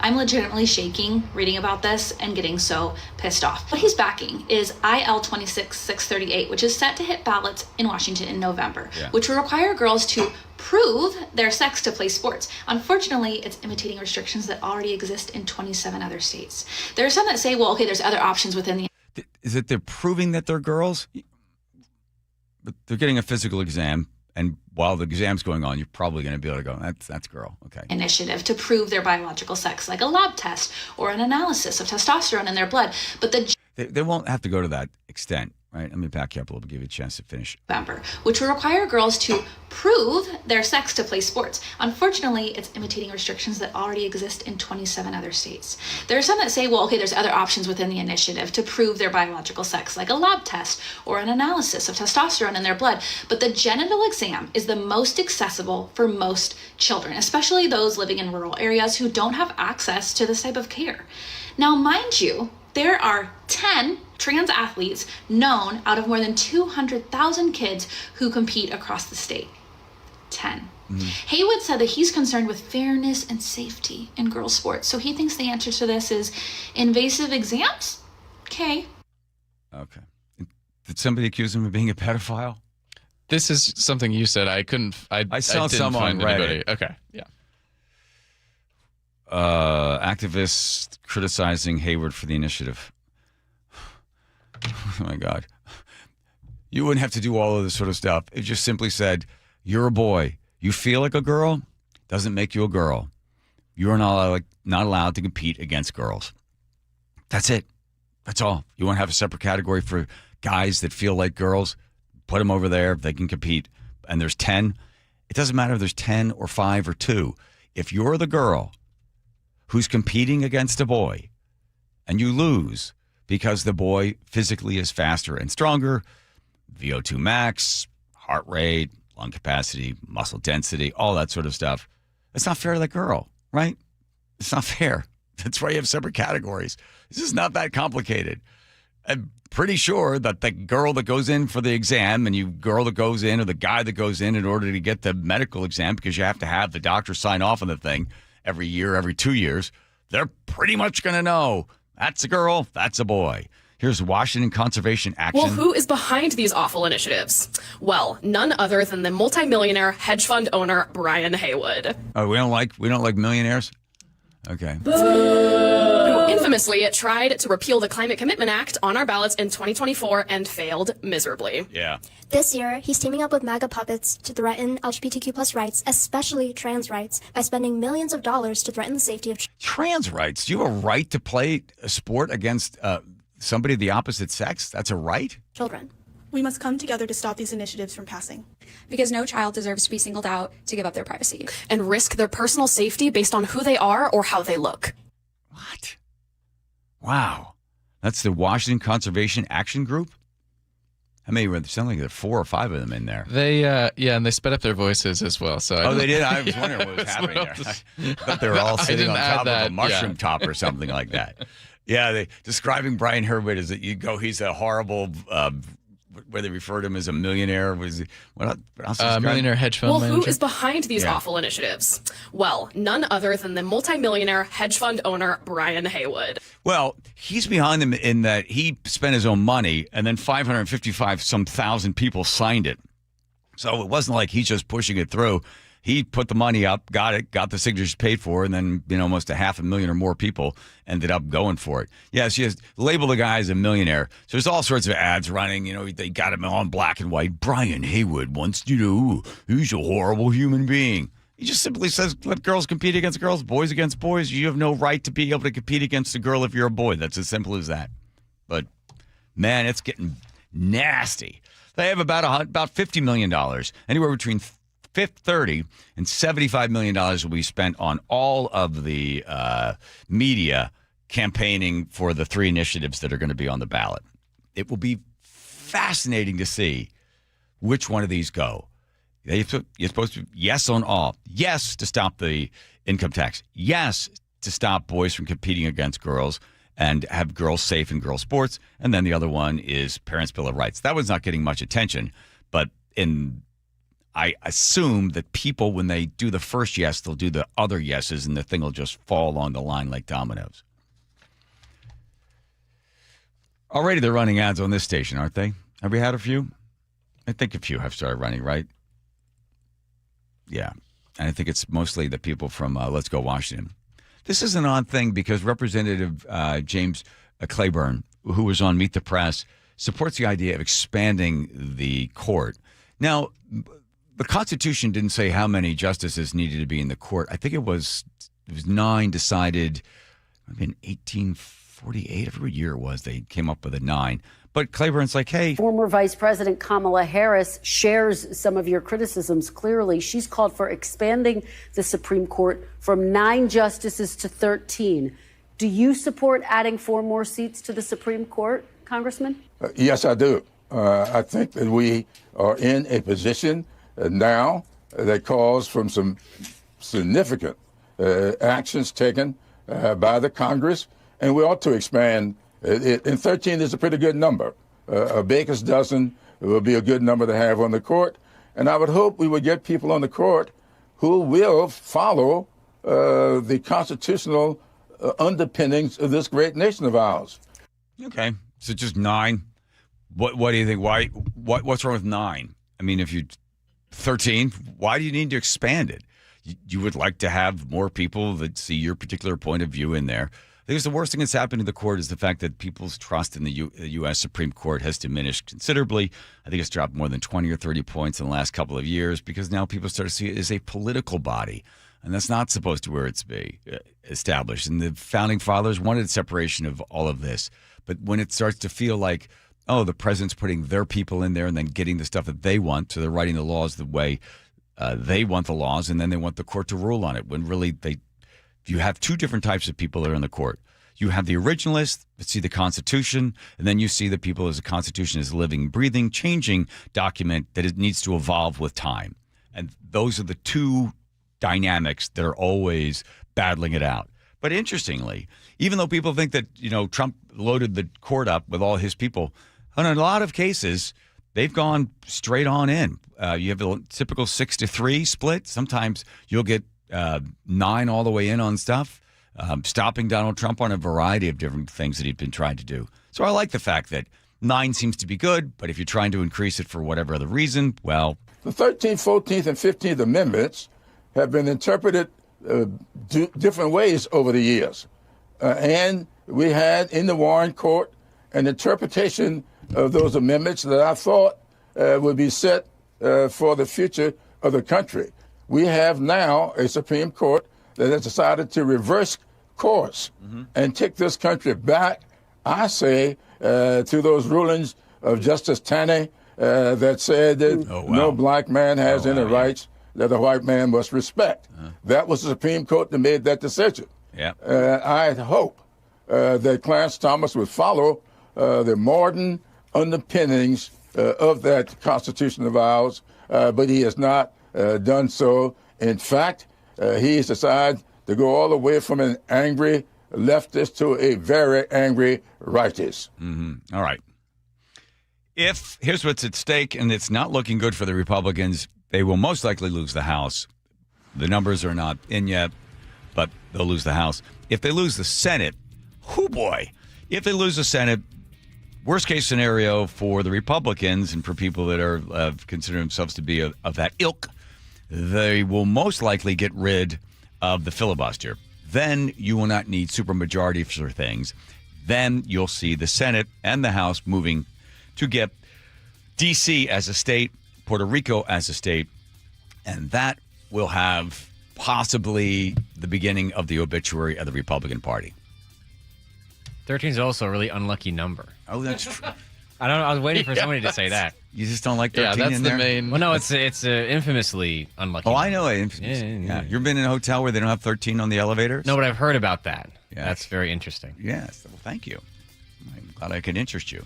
I'm legitimately shaking reading about this and getting so pissed off. What he's backing is IL 26-638, which is set to hit ballots in Washington in November, which will require girls to prove their sex to play sports. Unfortunately, it's imitating restrictions that already exist in 27 other states. There are some that say, well, okay, there's other options within the... Is it they're proving that they're girls? But they're getting a physical exam, and while the exam's going on, you're probably going to be able to go, that's girl. Okay. Initiative to prove their biological sex, like a lab test or an analysis of testosterone in their blood. But they won't have to go to that extent, right? Let me back you up a little bit, give you a chance to finish. November, which will require girls to prove their sex to play sports. Unfortunately, it's imitating restrictions that already exist in 27 other states. There are some that say, well, okay, there's other options within the initiative to prove their biological sex, like a lab test or an analysis of testosterone in their blood. But the genital exam is the most accessible for most children, especially those living in rural areas who don't have access to this type of care. Now, mind you, there are 10 trans athletes known out of more than 200,000 kids who compete across the state. 10. Haywood said that he's concerned with fairness and safety in girls' sports. So he thinks the answer to this is invasive exams? Okay. Did somebody accuse him of being a pedophile? This is something you said. I saw didn't find anybody. Okay. Yeah. Activists criticizing Hayward for the initiative. Oh my God. You wouldn't have to do all of this sort of stuff. It just simply said, you're a boy. You feel like a girl, doesn't make you a girl. You're not allowed to compete against girls. That's it. That's all. You want to have a separate category for guys that feel like girls? Put them over there. They can compete. And there's 10. It doesn't matter if there's 10 or 5 or 2. If you're the girl who's competing against a boy and you lose because the boy physically is faster and stronger, VO2 max, heart rate, lung capacity, muscle density, all that sort of stuff, it's not fair to that girl, right? It's not fair. That's why you have separate categories. This is not that complicated. I'm pretty sure that the girl that goes in for the exam and you girl that goes in or the guy that goes in order to get the medical exam, because you have to have the doctor sign off on the thing every year, every 2 years, they're pretty much going to know that's a girl, that's a boy. Here's Washington Conservation Action. Well, who is behind these awful initiatives? Well, none other than the multimillionaire hedge fund owner Brian Haywood. Oh, we don't like millionaires? Okay. Who infamously tried to repeal the Climate Commitment Act on our ballots in 2024 and failed miserably. Yeah. This year, he's teaming up with MAGA puppets to threaten LGBTQ+ rights, especially trans rights, by spending millions of dollars to threaten the safety of trans rights. Do you have a right to play a sport against somebody of the opposite sex? That's a right? children. We must come together to stop these initiatives from passing. Because no child deserves to be singled out to give up their privacy. And risk their personal safety based on who they are or how they look. What? Wow. That's the Washington Conservation Action Group? How many were there? Sound like there are 4 or 5 of them in there. They, and they sped up their voices as well. So they did? I was wondering what was happening there. I thought they were all sitting on top of a mushroom top or something like that. Yeah, describing Brian Haywood as that he's a horrible, where they refer to him as a millionaire. What else? Millionaire hedge fund manager. Who is behind these awful initiatives? Well, none other than the multimillionaire hedge fund owner, Brian Haywood. Well, he's behind them in that he spent his own money and then 555,000 people signed it. So it wasn't like he's just pushing it through. He put the money up, got the signatures paid for, and then almost 500,000 or more people ended up going for it. Yeah, she has labeled the guy as a millionaire. So there's all sorts of ads running. They got him on black and white. Brian Haywood wants he's a horrible human being. He just simply says, let girls compete against girls, boys against boys. You have no right to be able to compete against a girl if you're a boy. That's as simple as that. But, man, it's getting nasty. They have about $50 million, anywhere between $30 and $75 million will be spent on all of the media campaigning for the 3 initiatives that are going to be on the ballot. It will be fascinating to see which one of these go. You're supposed to yes on all. Yes to stop the income tax. Yes to stop boys from competing against girls and have girls safe in girls' sports. And then the other one is Parents' Bill of Rights. That one's not getting much attention, but in I assume that people, when they do the first yes, they'll do the other yeses, and the thing will just fall along the line like dominoes. Already they're running ads on this station, aren't they? Have we had a few? I think a few have started running, right? Yeah. And I think it's mostly the people from Let's Go Washington. This is an odd thing because Representative James Clyburn, who was on Meet the Press, supports the idea of expanding the court. Now, the Constitution didn't say how many justices needed to be in the court. I think it was 9 decided in 1848, every year it was, they came up with a 9. But Clyburn's like, hey. Former Vice President Kamala Harris shares some of your criticisms clearly. She's called for expanding the Supreme Court from 9 justices to 13. Do you support adding 4 more seats to the Supreme Court, Congressman? Yes, I do. I think that we are in a position now that calls from some significant actions taken by the Congress, and we ought to expand it. And 13 is a pretty good number. A baker's dozen will be a good number to have on the court, and I would hope we would get people on the court who will follow the constitutional underpinnings of this great nation of ours. Okay, so just 9. What do you think? Why? What's wrong with 9? I mean, if you 13, why do you need to expand it? You would like to have more people that see your particular point of view in there. I think the worst thing that's happened to the court is the fact that people's trust in the U.S. Supreme Court has diminished considerably. I think it's dropped more than 20 or 30 points in the last couple of years because now people start to see it as a political body, and that's not supposed to where it's be established. And the founding fathers wanted separation of all of this, but when it starts to feel like, oh, the president's putting their people in there and then getting the stuff that they want, so they're writing the laws the way they want the laws, and then they want the court to rule on it, when really you have 2 different types of people that are in the court. You have the originalists that see the Constitution, and then you see the people as the Constitution is a living, breathing, changing document that it needs to evolve with time. And those are the 2 dynamics that are always battling it out. But interestingly, even though people think that, Trump loaded the court up with all his people, in a lot of cases, they've gone straight on in. You have the typical 6-3 split. Sometimes you'll get 9 all the way in on stuff, stopping Donald Trump on a variety of different things that he'd been trying to do. So I like the fact that 9 seems to be good, but if you're trying to increase it for whatever other reason, well. The 13th, 14th, and 15th Amendments have been interpreted different ways over the years. And we had in the Warren Court an interpretation of those amendments that I thought would be set for the future of the country. We have now a Supreme Court that has decided to reverse course and take this country back, I say, to those rulings of Justice Taney that said that no black man has any rights that a white man must respect. That was the Supreme Court that made that decision. Yeah. I hope that Clarence Thomas would follow the modern underpinnings of that Constitution of ours, but he has not done so. In fact, he has decided to go all the way from an angry leftist to a very angry rightist. Mm-hmm. All right. Here's what's at stake, and it's not looking good for the Republicans. They will most likely lose the House. The numbers are not in yet, but they'll lose the House. If they lose the Senate, if they lose the Senate, worst case scenario for the Republicans and for people that are consider themselves to be of that ilk, they will most likely get rid of the filibuster. Then you will not need supermajority for things. Then you'll see the Senate and the House moving to get D.C. as a state, Puerto Rico as a state, and that will have possibly the beginning of the obituary of the Republican Party. 13 is also a really unlucky number. Oh, that's true. I don't know. I was waiting for somebody to say that. You just don't like 13 yeah, that's in the there? main. Well, no, it's infamously unlucky. Oh, I know it. Yeah. You've been in a hotel where they don't have 13 on the elevators? No, but I've heard about that. Yes. That's very interesting. Yes. Well, thank you. I'm glad I could interest you.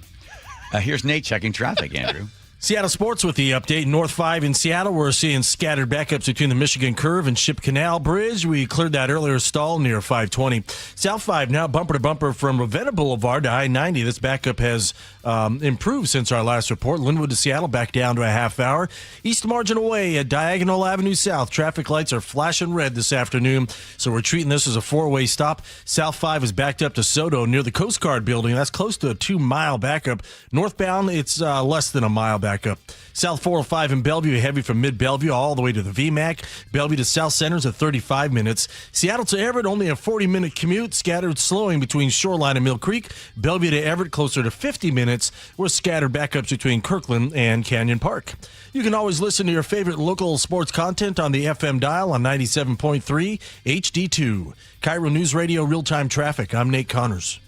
Here's Nate checking traffic, Andrew. Seattle Sports with the update. North 5 in Seattle, we're seeing scattered backups between the Michigan Curve and Ship Canal Bridge. We cleared that earlier stall near 520. South 5 now bumper to bumper from Ravenna Boulevard to I-90. This backup has improved since our last report. Linwood to Seattle back down to a half hour. East Marginal Way at Diagonal Avenue South. Traffic lights are flashing red this afternoon, so we're treating this as a four-way stop. South 5 is backed up to Soto near the Coast Guard building. That's close to a 2-mile backup. Northbound, it's less than a mile backup. South 405 in Bellevue, heavy from mid-Bellevue all the way to the VMAC. Bellevue to South Center is at 35 minutes. Seattle to Everett, only a 40-minute commute, scattered slowing between Shoreline and Mill Creek. Bellevue to Everett, closer to 50 minutes, with scattered backups between Kirkland and Canyon Park. You can always listen to your favorite local sports content on the FM dial on 97.3 HD2. KIRO Newsradio Real-Time Traffic. I'm Nate Connors.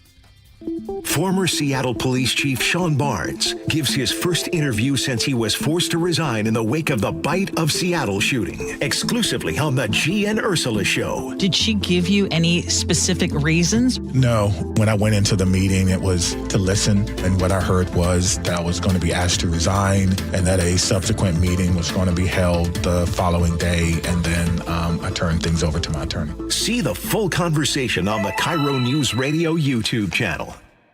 Former Seattle Police Chief Sean Barnes gives his first interview since he was forced to resign in the wake of the Bite of Seattle shooting, exclusively on the G and Ursula Show. Did she give you any specific reasons? No. When I went into the meeting, it was to listen, and what I heard was that I was going to be asked to resign and that a subsequent meeting was going to be held the following day, and then I turned things over to my attorney. See the full conversation on the KIRO Newsradio YouTube channel.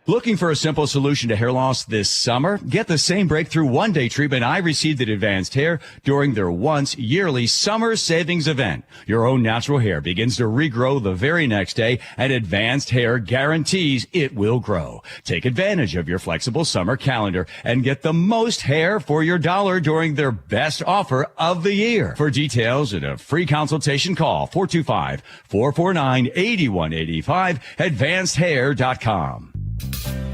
Looking for a simple solution to hair loss this summer? Get the same breakthrough one-day treatment I received at Advanced Hair during their once-yearly summer savings event. Your own natural hair begins to regrow the very next day, and Advanced Hair guarantees it will grow. Take advantage of your flexible summer calendar and get the most hair for your dollar during their best offer of the year. For details and a free consultation, call 425-449-8185, advancedhair.com.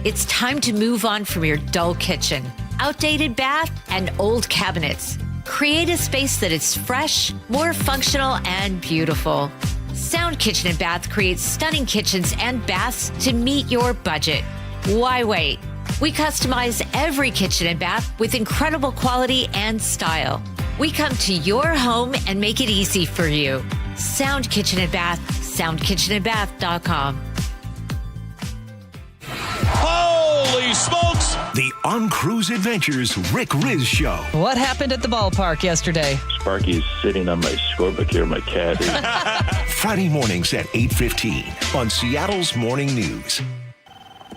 It's time to move on from your dull kitchen, outdated bath, and old cabinets. Create a space that is fresh, more functional, and beautiful. Sound Kitchen and Bath creates stunning kitchens and baths to meet your budget. Why wait? We customize every kitchen and bath with incredible quality and style. We come to your home and make it easy for you. Sound Kitchen and Bath, soundkitchenandbath.com. Holy smokes! The On Cruise Adventures Rick Riz Show. What happened at the ballpark yesterday? Sparky's sitting on my scorebook here, my cat. Friday mornings at 8:15 on Seattle's Morning News.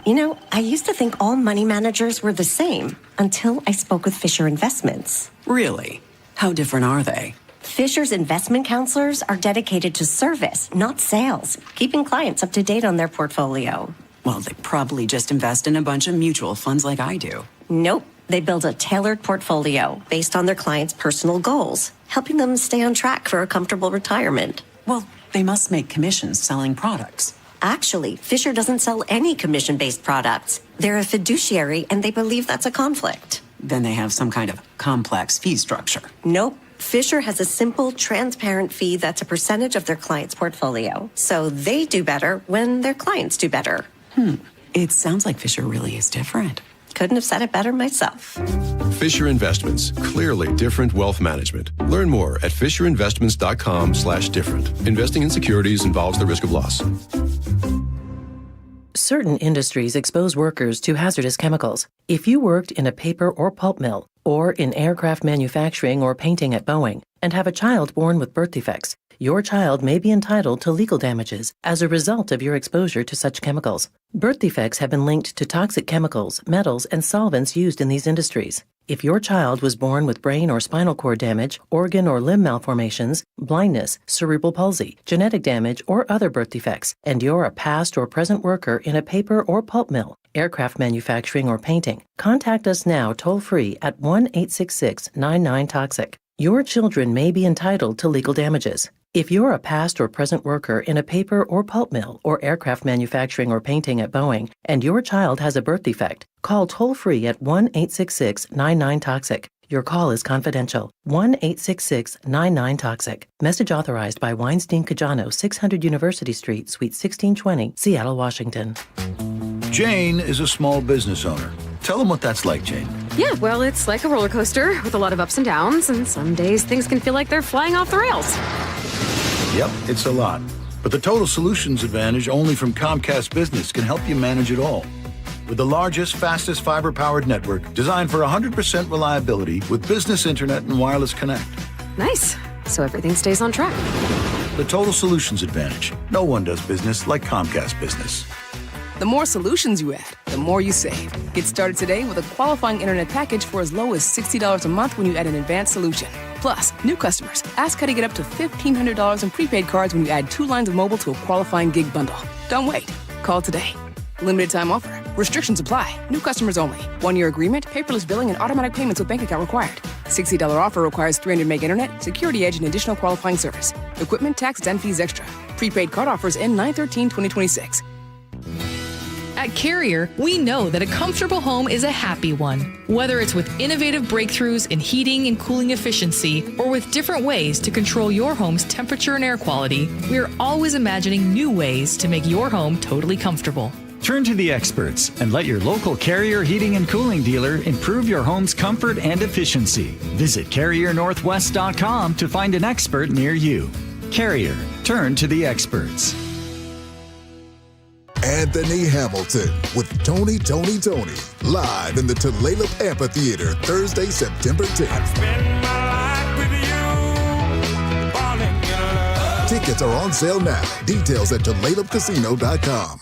You know, I used to think all money managers were the same until I spoke with Fisher Investments. Really? How different are they? Fisher's investment counselors are dedicated to service, not sales, keeping clients up to date on their portfolio. Well, they probably just invest in a bunch of mutual funds like I do. Nope. They build a tailored portfolio based on their clients' personal goals, helping them stay on track for a comfortable retirement. Well, they must make commissions selling products. Actually, Fisher doesn't sell any commission-based products. They're a fiduciary, and they believe that's a conflict. Then they have some kind of complex fee structure. Nope. Fisher has a simple, transparent fee that's a percentage of their client's portfolio. So they do better when their clients do better. It sounds like Fisher really is different. Couldn't have said it better myself. Fisher Investments, clearly different wealth management. Learn more at fisherinvestments.com/different. Investing in securities involves the risk of loss. Certain industries expose workers to hazardous chemicals. If you worked in a paper or pulp mill, or in aircraft manufacturing or painting at Boeing, and have a child born with birth defects, your child may be entitled to legal damages as a result of your exposure to such chemicals. Birth defects have been linked to toxic chemicals, metals, and solvents used in these industries. If your child was born with brain or spinal cord damage, organ or limb malformations, blindness, cerebral palsy, genetic damage, or other birth defects, and you're a past or present worker in a paper or pulp mill, aircraft manufacturing, or painting, contact us now toll-free at 1-866-99-TOXIC. Your children may be entitled to legal damages. If you're a past or present worker in a paper or pulp mill or aircraft manufacturing or painting at Boeing, and your child has a birth defect, call toll-free at 1-866-99-TOXIC. Your call is confidential. 1-866-99-TOXIC. Message authorized by Weinstein Cajano, 600 University Street, Suite 1620, Seattle, Washington. Jane is a small business owner. Tell them what that's like, Jane. Yeah, well, it's like a roller coaster with a lot of ups and downs, and some days things can feel like they're flying off the rails. Yep, it's a lot. But the Total Solutions Advantage only from Comcast Business can help you manage it all. with the largest, fastest fiber-powered network designed for 100% reliability with business internet and wireless connect. Nice. So everything stays on track. The Total Solutions Advantage. No one does business like Comcast Business. The more solutions you add, the more you save. Get started today with a qualifying internet package for as low as $60 a month when you add an advanced solution. Plus, new customers, ask how to get up to $1,500 in prepaid cards when you add 2 lines of mobile to a qualifying gig bundle. Don't wait. Call today. Limited time offer. Restrictions apply. New customers only. 1-year agreement, paperless billing, and automatic payments with bank account required. $60 offer requires 300 meg internet, security edge, and additional qualifying service. Equipment, tax, and fees extra. Prepaid card offers end 9/13/2026. At Carrier, we know that a comfortable home is a happy one. Whether it's with innovative breakthroughs in heating and cooling efficiency, or with different ways to control your home's temperature and air quality, we're always imagining new ways to make your home totally comfortable. Turn to the experts and let your local Carrier heating and cooling dealer improve your home's comfort and efficiency. Visit CarrierNorthwest.com to find an expert near you. Carrier, turn to the experts. Anthony Hamilton with Tony, live in the Tulalip Amphitheater, Thursday, September 10th. Tickets are on sale now. Details at TulalipCasino.com.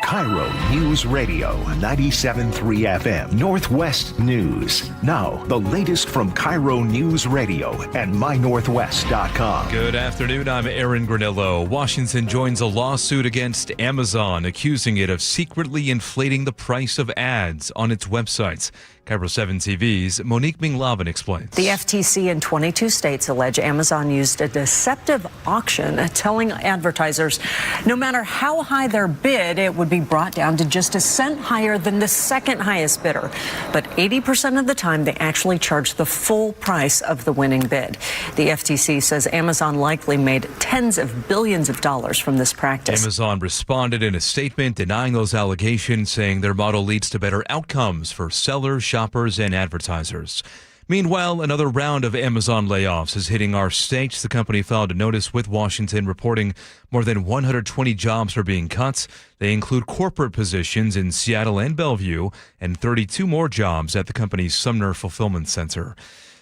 KIRO News Radio 97.3 FM Northwest News. Now, the latest from KIRO News Radio and mynorthwest.com. Good afternoon. I'm Aaron Granillo. Washington joins a lawsuit against Amazon, accusing it of secretly inflating the price of ads on its websites. KIRO 7 TV's Monique Minglavin explains. The FTC in 22 states allege Amazon used a deceptive auction, telling advertisers no matter how high their bid, it would be brought down to just a cent higher than the second highest bidder. But 80% of the time, they actually charged the full price of the winning bid. The FTC says Amazon likely made tens of billions of dollars from this practice. Amazon responded in a statement denying those allegations, saying their model leads to better outcomes for sellers, shoppers, and advertisers. Meanwhile, another round of Amazon layoffs is hitting our states. The company filed a notice with Washington reporting more than 120 jobs are being cut. They include corporate positions in Seattle and Bellevue and 32 more jobs at the company's Sumner Fulfillment Center.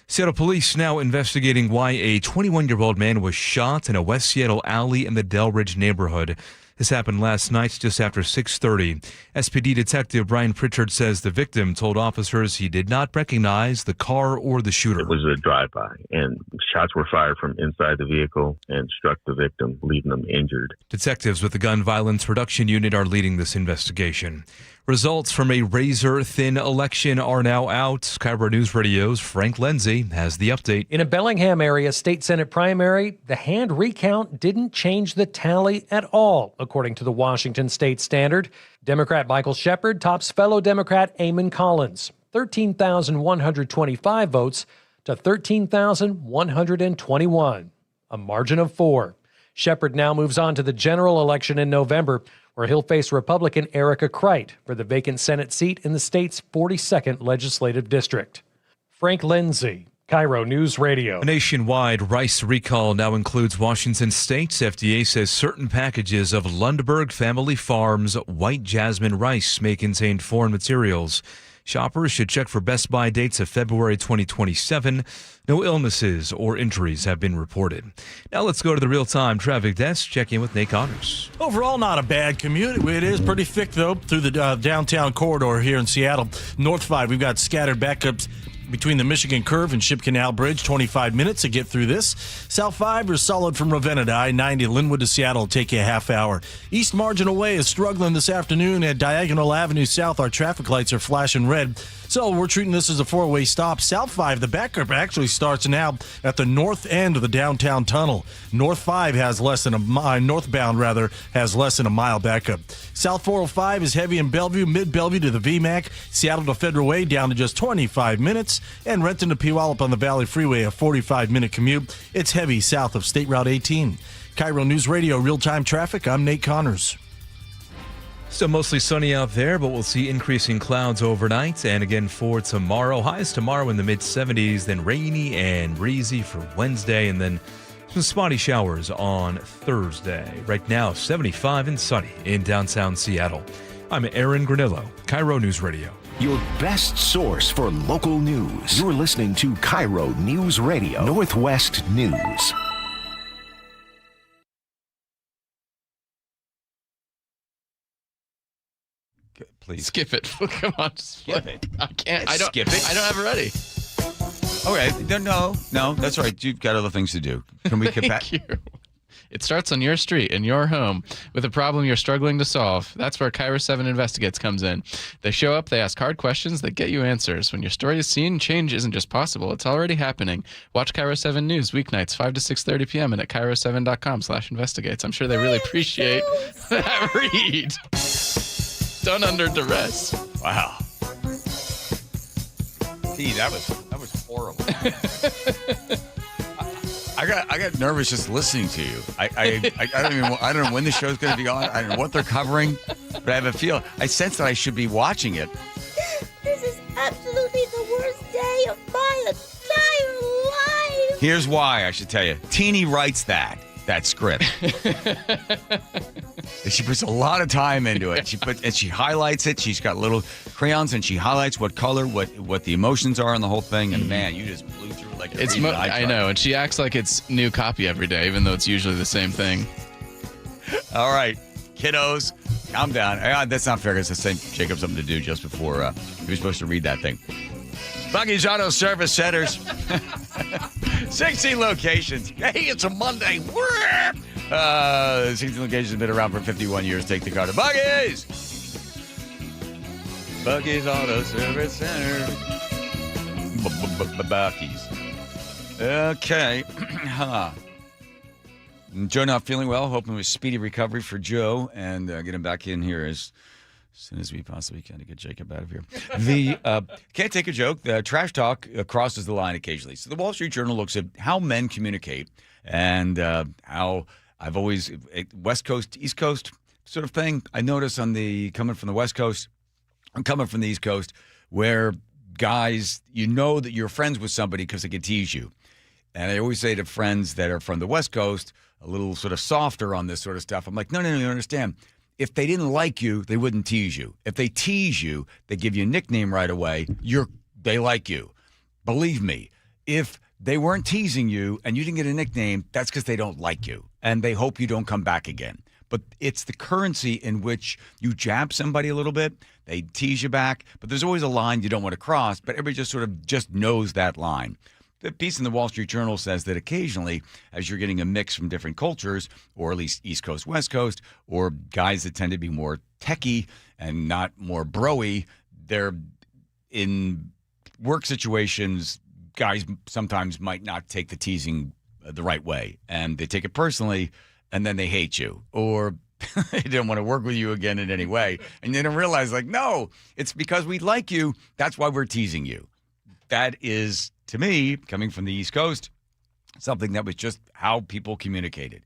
Seattle police now investigating why a 21-year-old man was shot in a West Seattle alley in the Delridge neighborhood. This happened last night just after 6:30. SPD Detective Brian Pritchard says the victim told officers he did not recognize the car or the shooter. It was a drive-by, and shots were fired from inside the vehicle and struck the victim, leaving them injured. Detectives with the Gun Violence Reduction Unit are leading this investigation. Results from a razor-thin election are now out. KIRO News Radio's Frank Lindsay has the update. In a Bellingham area state Senate primary, the hand recount didn't change the tally at all, according to the Washington State Standard. Democrat Michael Shepard tops fellow Democrat Eamon Collins, 13,125 votes to 13,121, a margin of 4. Shepard now moves on to the general election in November, where he'll face Republican Erica Kreit for the vacant Senate seat in the state's 42nd legislative district. Frank Lindsay, KIRO News Radio. A nationwide rice recall now includes Washington State's FDA says certain packages of Lundberg Family Farms white jasmine rice may contain foreign materials. Shoppers should check for Best Buy dates of February 2027. No illnesses or injuries have been reported. Now let's go to the real-time traffic desk. Check in with Nate Connors. Overall, not a bad commute. It is pretty thick, though, through the downtown corridor here in Seattle. North 5, we've got scattered backups between the Michigan Curve and Ship Canal Bridge, 25 minutes to get through this. South 5 is solid from Ravenna to I-90. Linwood to Seattle will take you a half hour. East Marginal Way is struggling this afternoon at Diagonal Avenue South. Our traffic lights are flashing red, so we're treating this as a four-way stop. South 5, the backup actually starts now at the north end of the downtown tunnel. North 5 has less than northbound has less than a mile backup. South 405 is heavy in Bellevue, mid-Bellevue to the VMAC. Seattle to Federal Way down to just 25 minutes. And Renton to Puyallup on the Valley Freeway, a 45-minute commute. It's heavy south of State Route 18. KIRO News Radio, real-time traffic. I'm Nate Connors. Still mostly sunny out there, but we'll see increasing clouds overnight. And again for tomorrow, highs tomorrow in the mid-70s, then rainy and breezy for Wednesday, and then some spotty showers on Thursday. Right now, 75 and sunny in downtown Seattle. I'm Aaron Granillo, KIRO News Radio. Your best source for local news. You're listening to KIRO News Radio, Northwest News. Please skip it. Come on, just skip it. I can't. I don't skip it. I don't have it ready. Okay, no, that's all right. You've got other things to do. Can we get back? Thank you. It starts on your street, in your home, with a problem you're struggling to solve. That's where KIRO 7 Investigates comes in. They show up, they ask hard questions, they get you answers. When your story is seen, change isn't just possible, it's already happening. Watch KIRO 7 News weeknights, 5 to 6:30 p.m. and at KIRO7.com/investigates. I'm sure they really appreciate that read. Done under duress. Wow. Gee, that was horrible. I got nervous just listening to you. I don't know when the show's going to be on. I don't know what they're covering, but I have a feel. I sense that I should be watching it. This is absolutely the worst day of my entire life. Here's why, I should tell you. Teeny writes that script. She puts a lot of time into it. She highlights it. She's got little crayons and she highlights what color, what the emotions are in the whole thing. And man, you just blew through like it's. I know, and she acts like it's new copy every day, even though it's usually the same thing. All right, kiddos, calm down. That's not fair because I sent Jacob something to do just before he was supposed to read that thing. Buggy's Auto Service Centers. 16 locations. Hey, it's a Monday. 16 locations have been around for 51 years. Take the car to Buggy's. Buggy's Auto Service Center. Bucky's. Okay. Joe not feeling well. Hoping with speedy recovery for Joe and get him back in here as soon as we possibly can to get Jacob out of here. The can't take a joke. The trash talk crosses the line occasionally. So the Wall Street Journal looks at how men communicate and how I've always West Coast, East Coast sort of thing. I notice coming from the West Coast, I'm coming from the East Coast, where guys, you know that you're friends with somebody because they can tease you. And I always say to friends that are from the West Coast, a little sort of softer on this sort of stuff. I'm like, no, you understand. If they didn't like you, they wouldn't tease you. If they tease you, they give you a nickname right away. They like you. Believe me, if they weren't teasing you and you didn't get a nickname, that's because they don't like you. And they hope you don't come back again. But it's the currency in which you jab somebody a little bit, they tease you back, but there's always a line you don't want to cross, but everybody just knows that line. The piece in the Wall Street Journal says that occasionally, as you're getting a mix from different cultures, or at least East Coast, West Coast, or guys that tend to be more techie and not more bro-y, they're in work situations, guys sometimes might not take the teasing the right way, and they take it personally, and then they hate you, or they don't want to work with you again in any way, and they don't realize, like, no, it's because we like you, that's why we're teasing you. That is, to me, coming from the East Coast, something that was just how people communicated.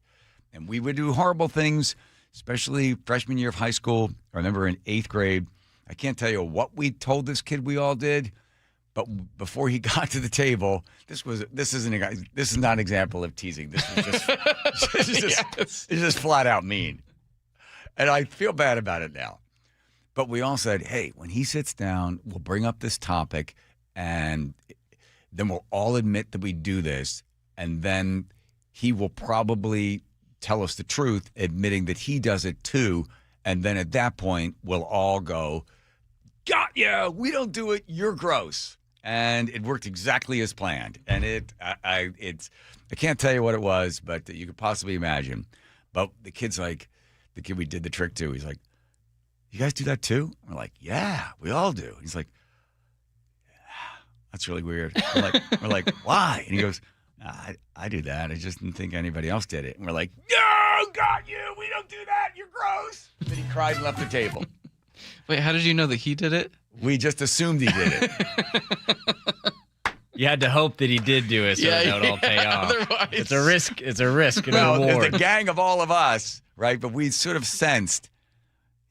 And we would do horrible things, especially freshman year of high school. I remember in 8th grade, I can't tell you what we told this kid we all did, but before he got to the table, this is not an example of teasing. This was just it's just flat out mean. And I feel bad about it now. But we all said, hey, when he sits down, we'll bring up this topic, and then we'll all admit that we do this, and then he will probably tell us the truth, admitting that he does it too, and then at that point, we'll all go, got ya, we don't do it, you're gross. And it worked exactly as planned. And I can't tell you what it was, but you could possibly imagine. But the kid we did the trick to, he's like, you guys do that too? We're like, yeah, we all do. He's like, that's really weird. We're like, why? And he goes, I do that. I just didn't think anybody else did it. And we're like, no, got you. We don't do that. You're gross. And then he cried and left the table. Wait, how did you know that he did it? We just assumed he did it. You had to hope that he did do it so that it would all pay off. Otherwise. It's a risk and a reward. There's a gang of all of us, right? But we sort of sensed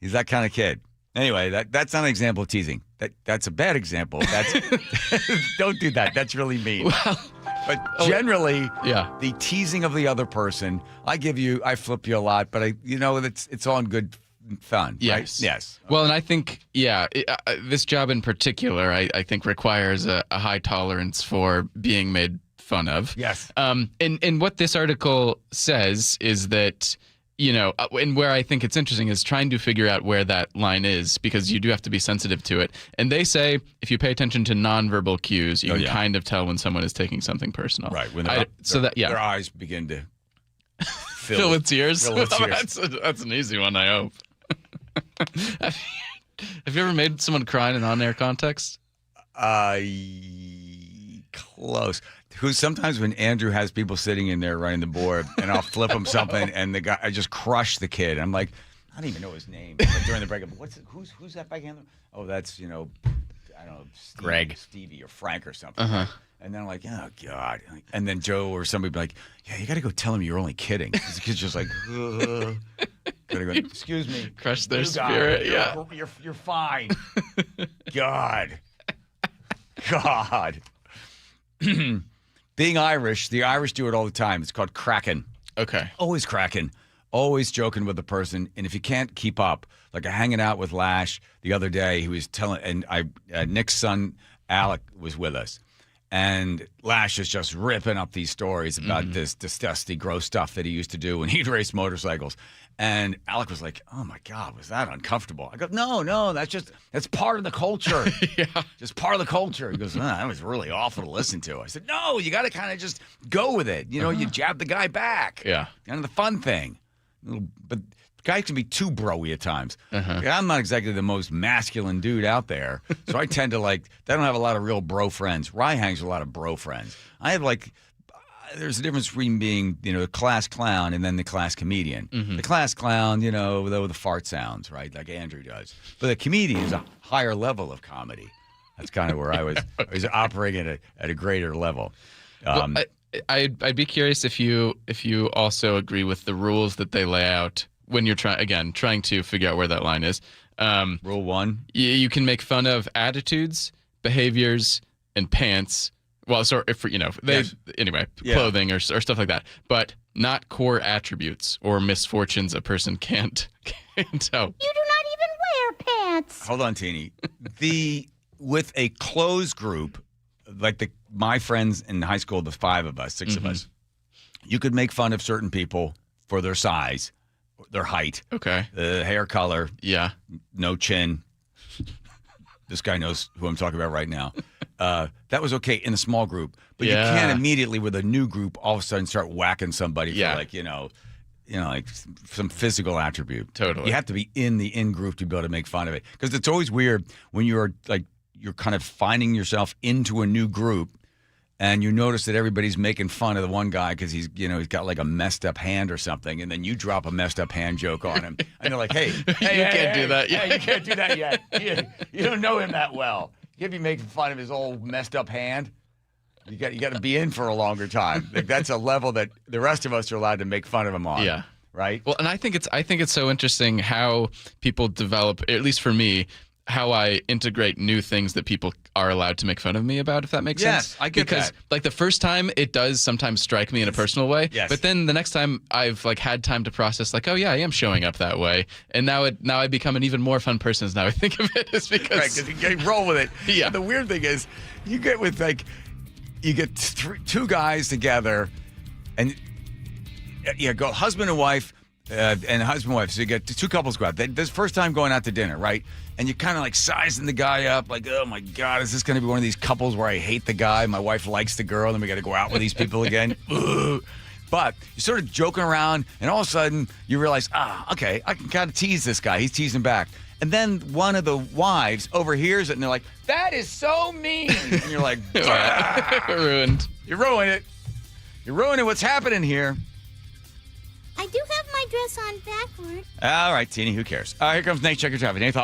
he's that kind of kid. Anyway, that's not an example of teasing. That's a bad example. Don't do that. That's really mean. But generally, the teasing of the other person, I flip you a lot, but it's all in good fun. Yes. Right? Yes. Well, and I think, this job in particular, I think requires a high tolerance for being made fun of. Yes. And what this article says is that, and where I think it's interesting is trying to figure out where that line is, because you do have to be sensitive to it. And they say if you pay attention to nonverbal cues, you can kind of tell when someone is taking something personal. Right. When their eyes begin to fill its ears. Fill its ears. That's an easy one, I hope. Have you ever made someone cry in an on-air context? Close. Sometimes when Andrew has people sitting in there running the board, and I'll flip him something, and I just crush the kid. I'm like, I don't even know his name. Like during the break, I'm like, who's that backhander? Oh, that's I don't know, Stevie or Frank or something. Uh-huh. And then I'm like, oh God. And then Joe or somebody be like, yeah, you got to go tell him you're only kidding. The kid's just like, gotta go, excuse me, crush their spirit. You're fine. God. Being Irish, the Irish do it all the time. It's called cracking. Okay. Always cracking. Always joking with the person. And if you can't keep up, like hanging out with Lash the other day, he was telling, and Nick's son, Alec, was with us. And Lash is just ripping up these stories about this disgusting, gross stuff that he used to do when he'd race motorcycles. And Alec was like, oh, my God, was that uncomfortable? I go, no, that's part of the culture. Just part of the culture. He goes, that was really awful to listen to. I said, no, you got to kind of just go with it. You jab the guy back. Yeah. Kind of the fun thing. But guys can be too bro-y at times. I'm not exactly the most masculine dude out there. So I tend to they don't have a lot of real bro friends. Rye hangs with a lot of bro friends. I have there's a difference between being, the class clown and then the class comedian. The class clown, with the fart sounds, right? Like Andrew does. But the comedian is a higher level of comedy. That's kind of where I was operating at a greater level. I'd be curious if you also agree with the rules that they lay out when you're trying to figure out where that line is. Rule 1. You can make fun of attitudes, behaviors, and pants. Well, clothing or stuff like that, but not core attributes or misfortunes a person can't help. You do not even wear pants. Hold on, Teeny. With a closed group, like my friends in high school, the 5 of us, 6 of us, you could make fun of certain people for their size, their height, hair color, no chin. This guy knows who I'm talking about right now. That was okay in a small group, but you can't immediately with a new group all of a sudden start whacking somebody for some physical attribute. Totally. You have to be in the in-group to be able to make fun of it, because it's always weird when you're kind of finding yourself into a new group and you notice that everybody's making fun of the one guy because he's got like a messed up hand or something, and then you drop a messed up hand joke on him, and they're like, hey, you can't do that yet. You can't do that yet. You don't know him that well. You can't be making fun of his old messed up hand. You got to be in for a longer time. That's a level that the rest of us are allowed to make fun of him on. Yeah. Right. Well, and I think it's so interesting how people develop, at least for me, how I integrate new things that people are allowed to make fun of me about, if that makes sense. Yes, I get that. Because the first time it does sometimes strike me in a personal way. Yes. But then the next time I've had time to process oh yeah, I am showing up that way. And now I become an even more fun person as now I think of it, is because right, because you roll with it. Yeah. The weird thing is you get with two guys together and go husband and wife and husband and wife. So you get two couples go out. This first time going out to dinner, right? And you're kind of sizing the guy up, oh my God, is this going to be one of these couples where I hate the guy, my wife likes the girl, and then we got to go out with these people again? But you're sort of joking around, and all of a sudden you realize, okay, I can kind of tease this guy. He's teasing back. And then one of the wives overhears it, and they're like, that is so mean. And you're like, ruined. You ruined it. You're ruining what's happening here. I do have my dress on backward. All right, Teeny, who cares? Here comes Nate. Check your traffic. Nathan.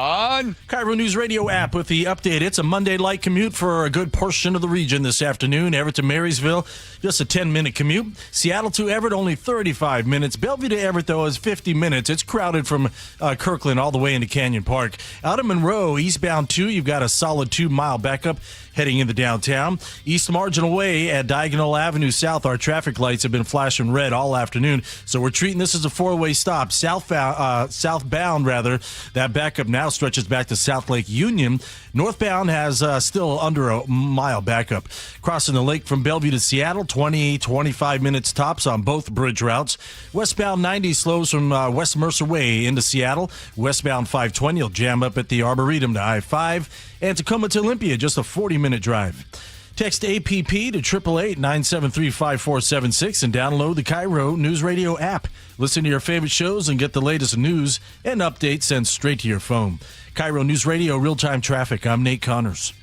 KIRO Newsradio App with the update. It's a Monday light commute for a good portion of the region this afternoon. Everett to Marysville, just a 10-minute commute. Seattle to Everett, only 35 minutes. Bellevue to Everett, though, is 50 minutes. It's crowded from Kirkland all the way into Canyon Park. Out of Monroe, eastbound 2, you've got a solid 2-mile backup heading into downtown. East Marginal Way at Diagonal Avenue South, our traffic lights have been flashing red all afternoon, so we're treating this as a 4 four-way stop. Southbound, that backup now stretches back to South Lake Union. Northbound has still under a mile backup. Crossing the lake from Bellevue to Seattle, 25 minutes tops on both bridge routes. Westbound 90 slows from West Mercer Way into Seattle. Westbound 520 will jam up at the Arboretum to I-5. And Tacoma to Olympia, just a 40-minute drive. Text APP to 888-973-5476 and download the KIRO Newsradio app. Listen to your favorite shows and get the latest news and updates sent straight to your phone. KIRO News Radio, real-time traffic. I'm Nate Connors.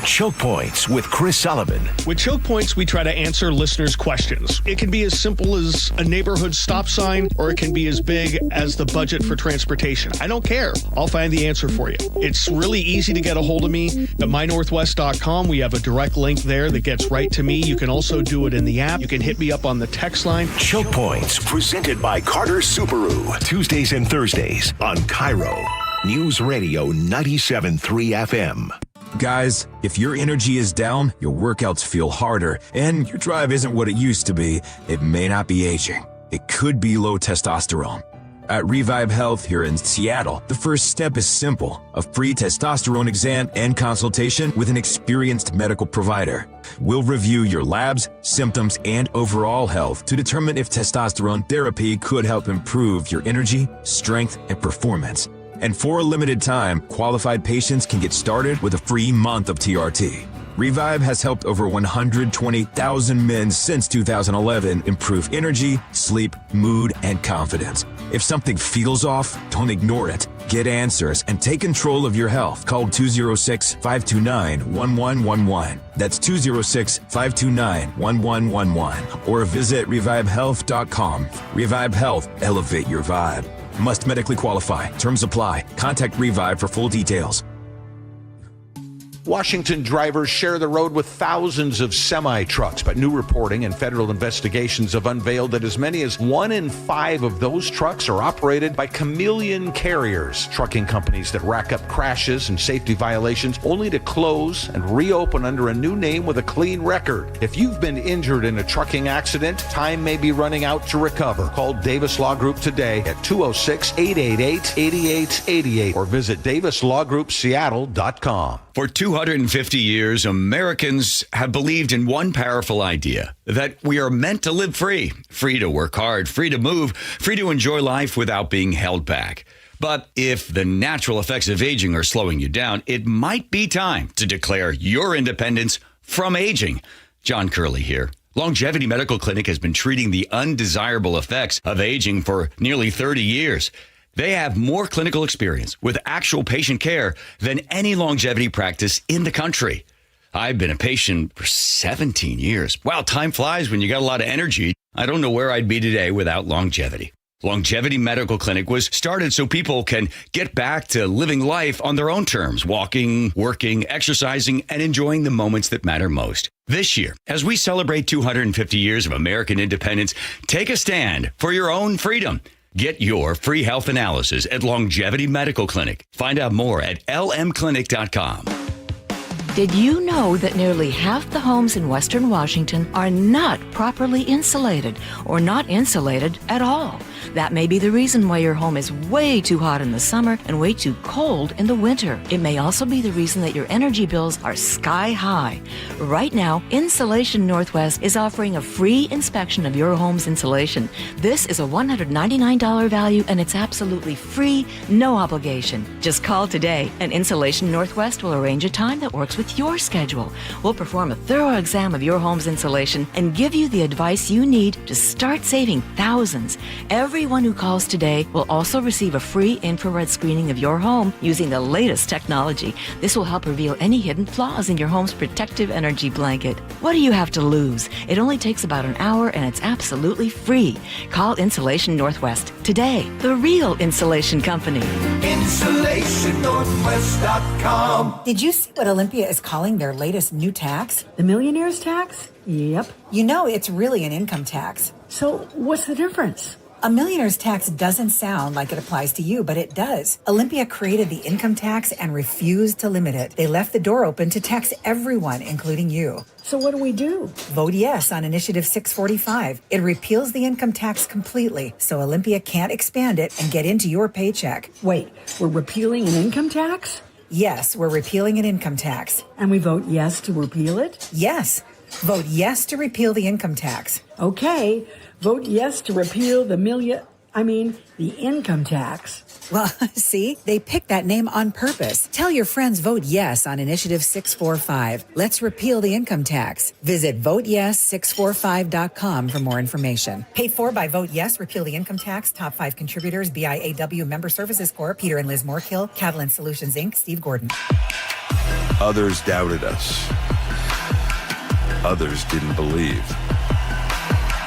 Choke Points with Chris Sullivan. With Choke Points, we try to answer listeners' questions. It can be as simple as a neighborhood stop sign, or it can be as big as the budget for transportation. I don't care. I'll find the answer for you. It's really easy to get a hold of me at mynorthwest.com. We have a direct link there that gets right to me. You can also do it in the app. You can hit me up on the text line. Choke Points, presented by Carter Subaru. Tuesdays and Thursdays on KIRO News Radio 97.3 FM. Guys, if your energy is down, your workouts feel harder, and your drive isn't what it used to be, it may not be aging. It could be low testosterone. At Revive Health here in Seattle, the first step is simple: a free testosterone exam and consultation with an experienced medical provider. We'll review your labs, symptoms, and overall health to determine if testosterone therapy could help improve your energy, strength, and performance. And for a limited time, qualified patients can get started with a free month of TRT. Revive has helped over 120,000 men since 2011 improve energy, sleep, mood, and confidence. If something feels off, don't ignore it. Get answers and take control of your health. Call 206-529-1111. That's 206-529-1111. Or visit revivehealth.com. Revive Health. Elevate your vibe. Must medically qualify. Terms apply. Contact Revive for full details. Washington drivers share the road with thousands of semi-trucks, but new reporting and federal investigations have unveiled that as many as 1 in 5 of those trucks are operated by chameleon carriers, trucking companies that rack up crashes and safety violations only to close and reopen under a new name with a clean record. If you've been injured in a trucking accident, time may be running out to recover. Call Davis Law Group today at 206-888-8888 or visit davislawgroupseattle.com. For 250 years, Americans have believed in one powerful idea: that we are meant to live free. Free to work hard, free to move, free to enjoy life without being held back. But if the natural effects of aging are slowing you down, it might be time to declare your independence from aging. John Curley here. Longevity Medical Clinic has been treating the undesirable effects of aging for nearly 30 years. They have more clinical experience with actual patient care than any longevity practice in the country. I've been a patient for 17 years. Wow, time flies when you got a lot of energy. I don't know where I'd be today without longevity. Longevity Medical Clinic was started so people can get back to living life on their own terms, walking, working, exercising, and enjoying the moments that matter most. This year, as we celebrate 250 years of American independence, take a stand for your own freedom. Get your free health analysis at Longevity Medical Clinic. Find out more at lmclinic.com. Did you know that nearly half the homes in Western Washington are not properly insulated or not insulated at all? That may be the reason why your home is way too hot in the summer and way too cold in the winter. It may also be the reason that your energy bills are sky high. Right now, Insulation Northwest is offering a free inspection of your home's insulation. This is a $199 value and it's absolutely free, no obligation. Just call today and Insulation Northwest will arrange a time that works with your schedule. We'll perform a thorough exam of your home's insulation and give you the advice you need to start saving thousands. Everyone who calls today will also receive a free infrared screening of your home using the latest technology. This will help reveal any hidden flaws in your home's protective energy blanket. What do you have to lose? It only takes about an hour and it's absolutely free. Call Insulation Northwest today, the real insulation company. InsulationNorthwest.com. Did you see what Olympia is calling their latest new tax? The millionaire's tax? Yep. You know, it's really an income tax. So what's the difference? A millionaire's tax doesn't sound like it applies to you, but it does. Olympia created the income tax and refused to limit it. They left the door open to tax everyone, including you. So what do we do? Vote yes on Initiative 645. It repeals the income tax completely, so Olympia can't expand it and get into your paycheck. Wait, we're repealing an income tax? Yes, we're repealing an income tax. And we vote yes to repeal it? Yes. Vote yes to repeal the income tax. Okay. Vote yes to repeal the income tax. Well, see, they picked that name on purpose. Tell your friends vote yes on Initiative 645. Let's repeal the income tax. Visit voteyes645.com for more information. Paid for by Vote Yes, Repeal the Income Tax. Top 5 contributors, BIAW Member Services Corp., Peter and Liz Moorkill, Cavalin Solutions, Inc., Steve Gordon. Others doubted us. Others didn't believe.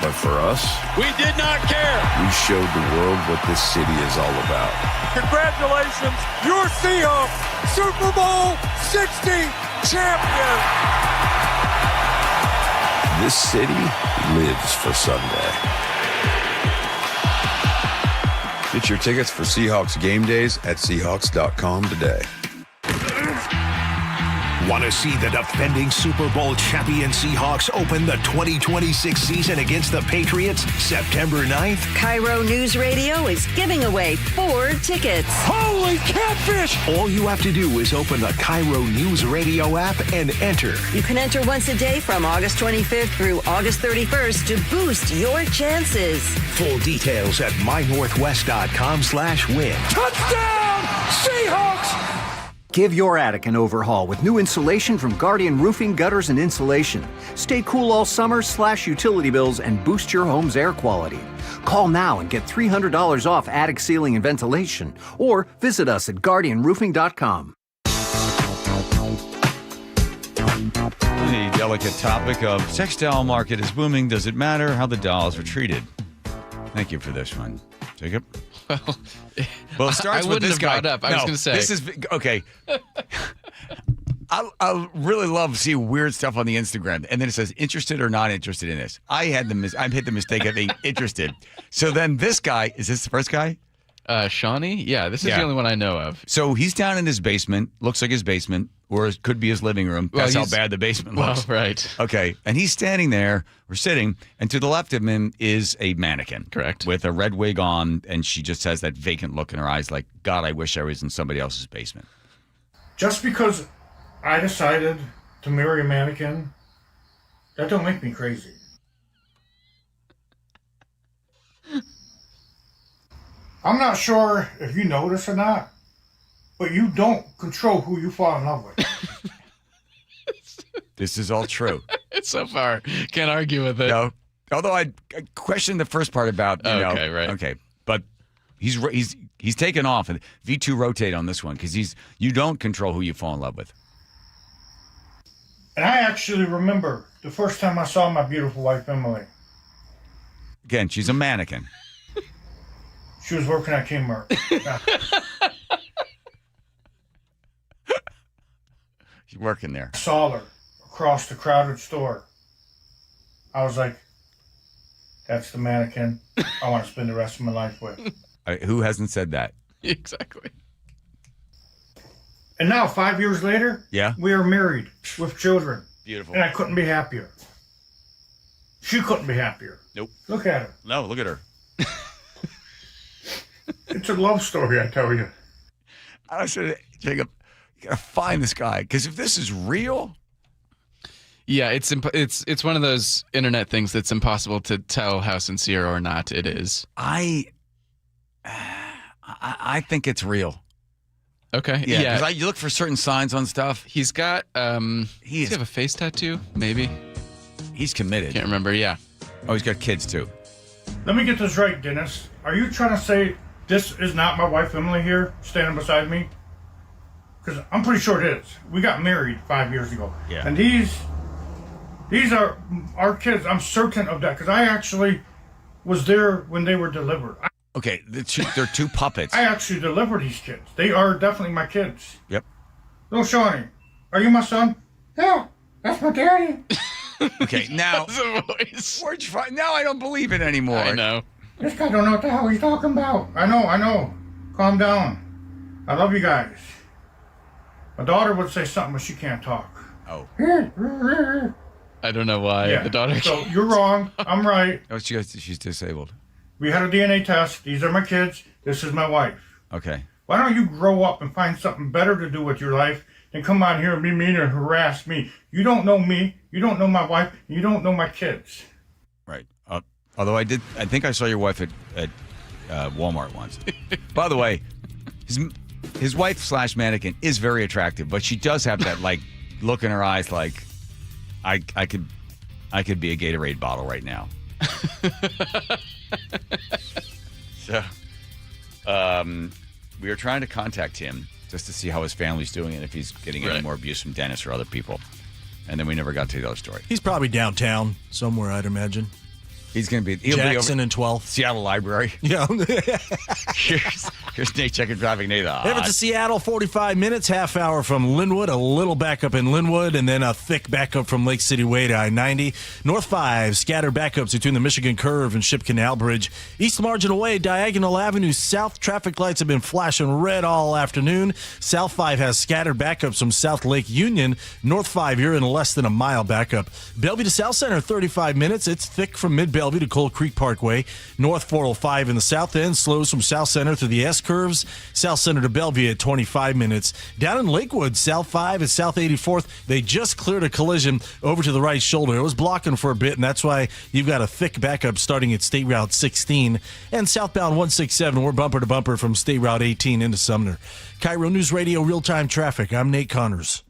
But for us, we did not care. We showed the world what this city is all about. Congratulations, your Seahawks, Super Bowl 60 champion. This city lives for Sunday. Get your tickets for Seahawks game days at Seahawks.com today. Want to see the defending Super Bowl champion Seahawks open the 2026 season against the Patriots September 9th? KIRO Newsradio is giving away 4 tickets. Holy catfish! All you have to do is open the KIRO Newsradio app and enter. You can enter once a day from August 25th through August 31st to boost your chances. Full details at mynorthwest.com/win. Touchdown, Seahawks! Give your attic an overhaul with new insulation from Guardian Roofing, Gutters, and Insulation. Stay cool all summer, slash utility bills, and boost your home's air quality. Call now and get $300 off attic ceiling and ventilation. Or visit us at guardianroofing.com. The delicate topic of textile market is booming. Does it matter how the dolls are treated? Thank you for this one. Jacob? Well, it starts with this guy. Up. I was going to say. This is, okay. I really love seeing weird stuff on the Instagram. And then it says, interested or not interested in this. I hit the mistake of being interested. So then this guy, is this the first guy? Shawnee? Yeah, this is the only one I know of. So he's down in his basement, looks like his basement, or it could be his living room. That's how bad the basement looks. Well, right. Okay. And he's standing there, or sitting, and to the left of him is a mannequin. Correct. With a red wig on, and she just has that vacant look in her eyes like, God, I wish I was in somebody else's basement. Just because I decided to marry a mannequin, that don't make me crazy. I'm not sure if you know this or not, but you don't control who you fall in love with. This is all true. It's so far. Can't argue with it. No. Although I questioned the first part about, okay, right. Okay. But he's taken off, and V2 rotate on this one, because you don't control who you fall in love with. And I actually remember the first time I saw my beautiful wife, Emily. Again, she's a mannequin. She was working at Kmart. She's working there. I saw her across the crowded store. I was like, that's the mannequin I want to spend the rest of my life with. Who hasn't said that? Exactly. And now, 5 years later, we are married with children. Beautiful. And I couldn't be happier. She couldn't be happier. Nope. Look at her. No, look at her. It's a love story, I tell you. I said, Jacob, you gotta find this guy, because if this is real, yeah, it's one of those internet things that's impossible to tell how sincere or not it is. I think it's real. Okay, yeah. Because you look for certain signs on stuff. He's got does he have a face tattoo? Maybe. He's committed. Can't remember. Yeah. Oh, he's got kids too. Let me get this right, Dennis. Are you trying to say this is not my wife Emily here, standing beside me? Because I'm pretty sure it is. We got married 5 years ago. Yeah. And these are our kids. I'm certain of that, because I actually was there when they were delivered. Okay, they're two puppets. I actually delivered these kids. They are definitely my kids. Yep. Little Shawnee, are you my son? No, that's my daddy. Okay, now That's a voice. where'd you find? Now I don't believe it anymore. I know. This guy don't know what the hell he's talking about. I know. Calm down. I love you guys. My daughter would say something, but she can't talk. Oh. I don't know why Yeah. the daughter. So you're wrong. I'm right. Oh, she's disabled. We had a DNA test. These are my kids. This is my wife. Okay. Why don't you grow up and find something better to do with your life than come out here and be mean and harass me? You don't know me. You don't know my wife. You don't know my kids. Right. Although I think I saw your wife at Walmart once. By the way, his wife / mannequin is very attractive, but she does have that like look in her eyes like I could be a Gatorade bottle right now. So we are trying to contact him just to see how his family's doing and if he's getting any more abuse from Dennis or other people. And then we never got to the other story. He's probably downtown somewhere, I'd imagine. He'll Jackson be over and 12th. Seattle Library. Yeah. Here's Nate checking traffic. Nate. Everett to Seattle, 45 minutes, half hour from Linwood, a little backup in Linwood, and then a thick backup from Lake City Way to I-90. North 5, scattered backups between the Michigan Curve and Ship Canal Bridge. East Marginal Way, Diagonal Avenue South, traffic lights have been flashing red all afternoon. South 5 has scattered backups from South Lake Union. North 5, you're in less than a mile backup. Bellevue to South Center, 35 minutes. It's thick from Mid-Bellevue to Cold Creek Parkway. North 405 in the south end slows from South Center through the S-curves. South Center to Bellevue at 25 minutes. Down in Lakewood, South 5 and South 84th, they just cleared a collision over to the right shoulder. It was blocking for a bit, and that's why you've got a thick backup starting at State Route 16. And southbound 167, we're bumper to bumper from State Route 18 into Sumner. KIRO News Radio real-time traffic. I'm Nate Connors.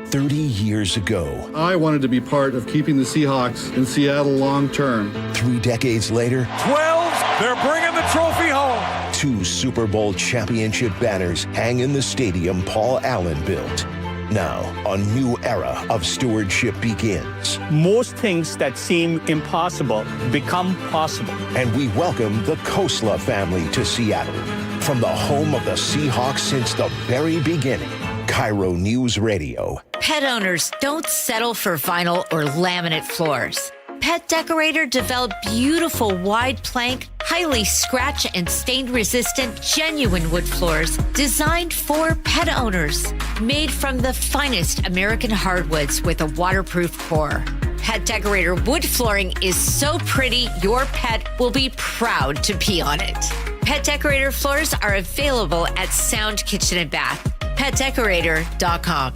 30 years ago. I wanted to be part of keeping the Seahawks in Seattle long term. 3 decades later. 12, they're bringing the trophy home. 2 Super Bowl championship banners hang in the stadium Paul Allen built. Now, a new era of stewardship begins. Most things that seem impossible become possible. And we welcome the Kosla family to Seattle. From the home of the Seahawks since the very beginning. KIRO News Radio. Pet owners, don't settle for vinyl or laminate floors. Pet Decorator developed beautiful wide plank, highly scratch and stain resistant, genuine wood floors designed for pet owners. Made from the finest American hardwoods with a waterproof core. Pet Decorator wood flooring is so pretty, your pet will be proud to pee on it. Pet Decorator floors are available at Sound Kitchen and Bath. PetDecorator.com.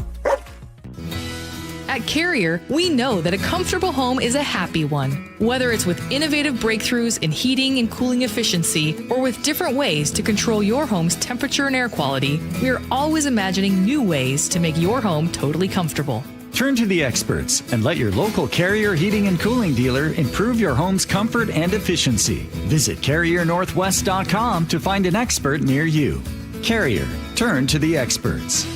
At Carrier, we know that a comfortable home is a happy one. Whether it's with innovative breakthroughs in heating and cooling efficiency, or with different ways to control your home's temperature and air quality, we are always imagining new ways to make your home totally comfortable. Turn to the experts and let your local Carrier heating and cooling dealer improve your home's comfort and efficiency. Visit CarrierNorthwest.com to find an expert near you. Carrier, turn to the experts.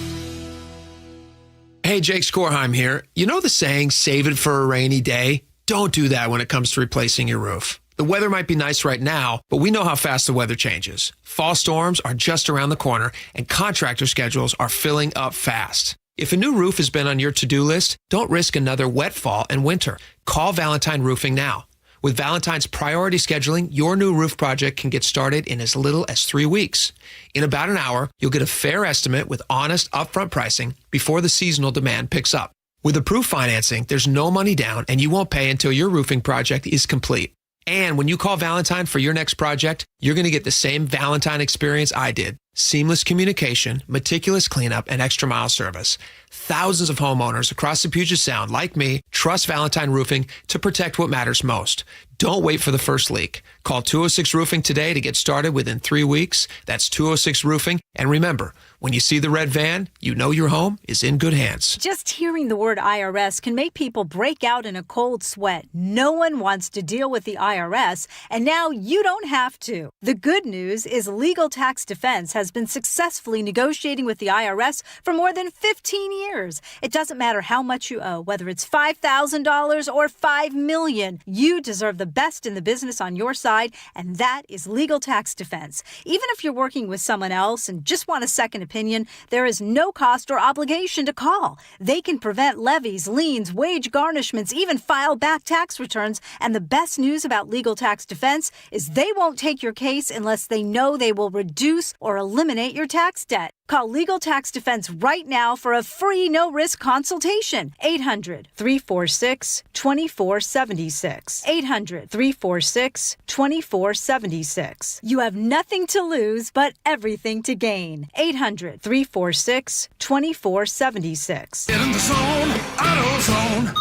Hey, Jake Skorheim here. You know the saying, save it for a rainy day? Don't do that when it comes to replacing your roof. The weather might be nice right now, but we know how fast the weather changes. Fall storms are just around the corner, and contractor schedules are filling up fast. If a new roof has been on your to-do list, don't risk another wet fall and winter. Call Valentine Roofing now. With Valentine's priority scheduling, your new roof project can get started in as little as 3 weeks. In about an hour, you'll get a fair estimate with honest, upfront pricing before the seasonal demand picks up. With approved financing, there's no money down, and you won't pay until your roofing project is complete. And when you call Valentine for your next project, you're going to get the same Valentine experience I did. Seamless communication, meticulous cleanup, and extra mile service. Thousands of homeowners across the Puget Sound, like me, trust Valentine Roofing to protect what matters most. Don't wait for the first leak. Call 206 Roofing today to get started within 3 weeks. That's 206 Roofing. And remember, when you see the red van, you know your home is in good hands. Just hearing the word IRS can make people break out in a cold sweat. No one wants to deal with the IRS, and now you don't have to. The good news is Legal Tax Defense has has been successfully negotiating with the IRS for more than 15 years. It doesn't matter how much you owe, whether it's $5,000 or $5 million. You deserve the best in the business on your side, and that is legal tax defense. Even if you're working with someone else and just want a second opinion, there is no cost or obligation to call. They can prevent levies, liens, wage garnishments, even file back tax returns. And the best news about legal tax defense is they won't take your case unless they know they will reduce or eliminate your tax debt. Call Legal Tax Defense right now for a free no-risk consultation. 800-346-2476. 800-346-2476. You have nothing to lose but everything to gain. 800-346-2476. Get in the zone, AutoZone.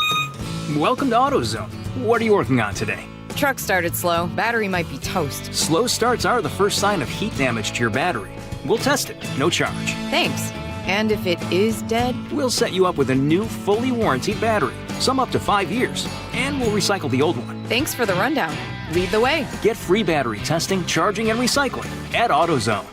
Welcome to AutoZone. What are you working on today? Truck started slow. Battery might be toast. Slow starts are the first sign of heat damage to your battery. We'll test it, no charge. Thanks. And if it is dead? We'll set you up with a new, fully warranted battery, some up to 5 years, and we'll recycle the old one. Thanks for the rundown. Lead the way. Get free battery testing, charging, and recycling at AutoZone.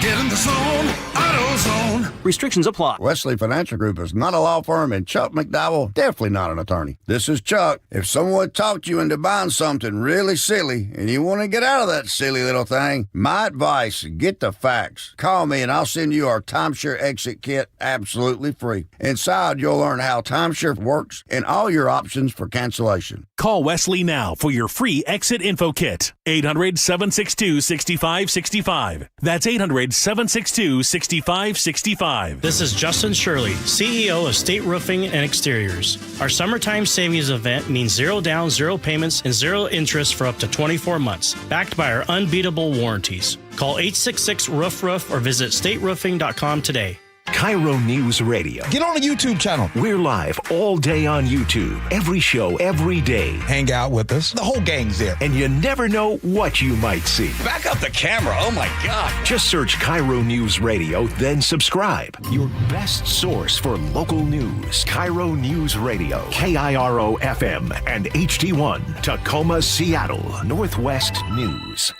Get in the zone, AutoZone. Restrictions apply. Wesley Financial Group is not a law firm, and Chuck McDowell definitely not an attorney. This is Chuck. If someone talked you into buying something really silly and you want to get out of that silly little thing, my advice, get the facts. Call me and I'll send you our timeshare exit kit absolutely free. Inside, you'll learn how timeshare works and all your options for cancellation. Call Wesley now for your free exit info kit. 800-762-6565. That's 800-762-6565. This is Justin Shirley, CEO of State Roofing and Exteriors. Our summertime savings event means zero down, zero payments, and zero interest for up to 24 months, backed by our unbeatable warranties. Call 866-ROOF-ROOF or visit stateroofing.com today. KIRO News Radio. Get on the YouTube channel. We're live all day on YouTube. Every show, every day. Hang out with us. The whole gang's there. And you never know what you might see. Back up the camera. Oh, my God. Just search KIRO News Radio, then subscribe. Your best source for local news. KIRO News Radio. KIRO FM and HD1. Tacoma, Seattle. Northwest News.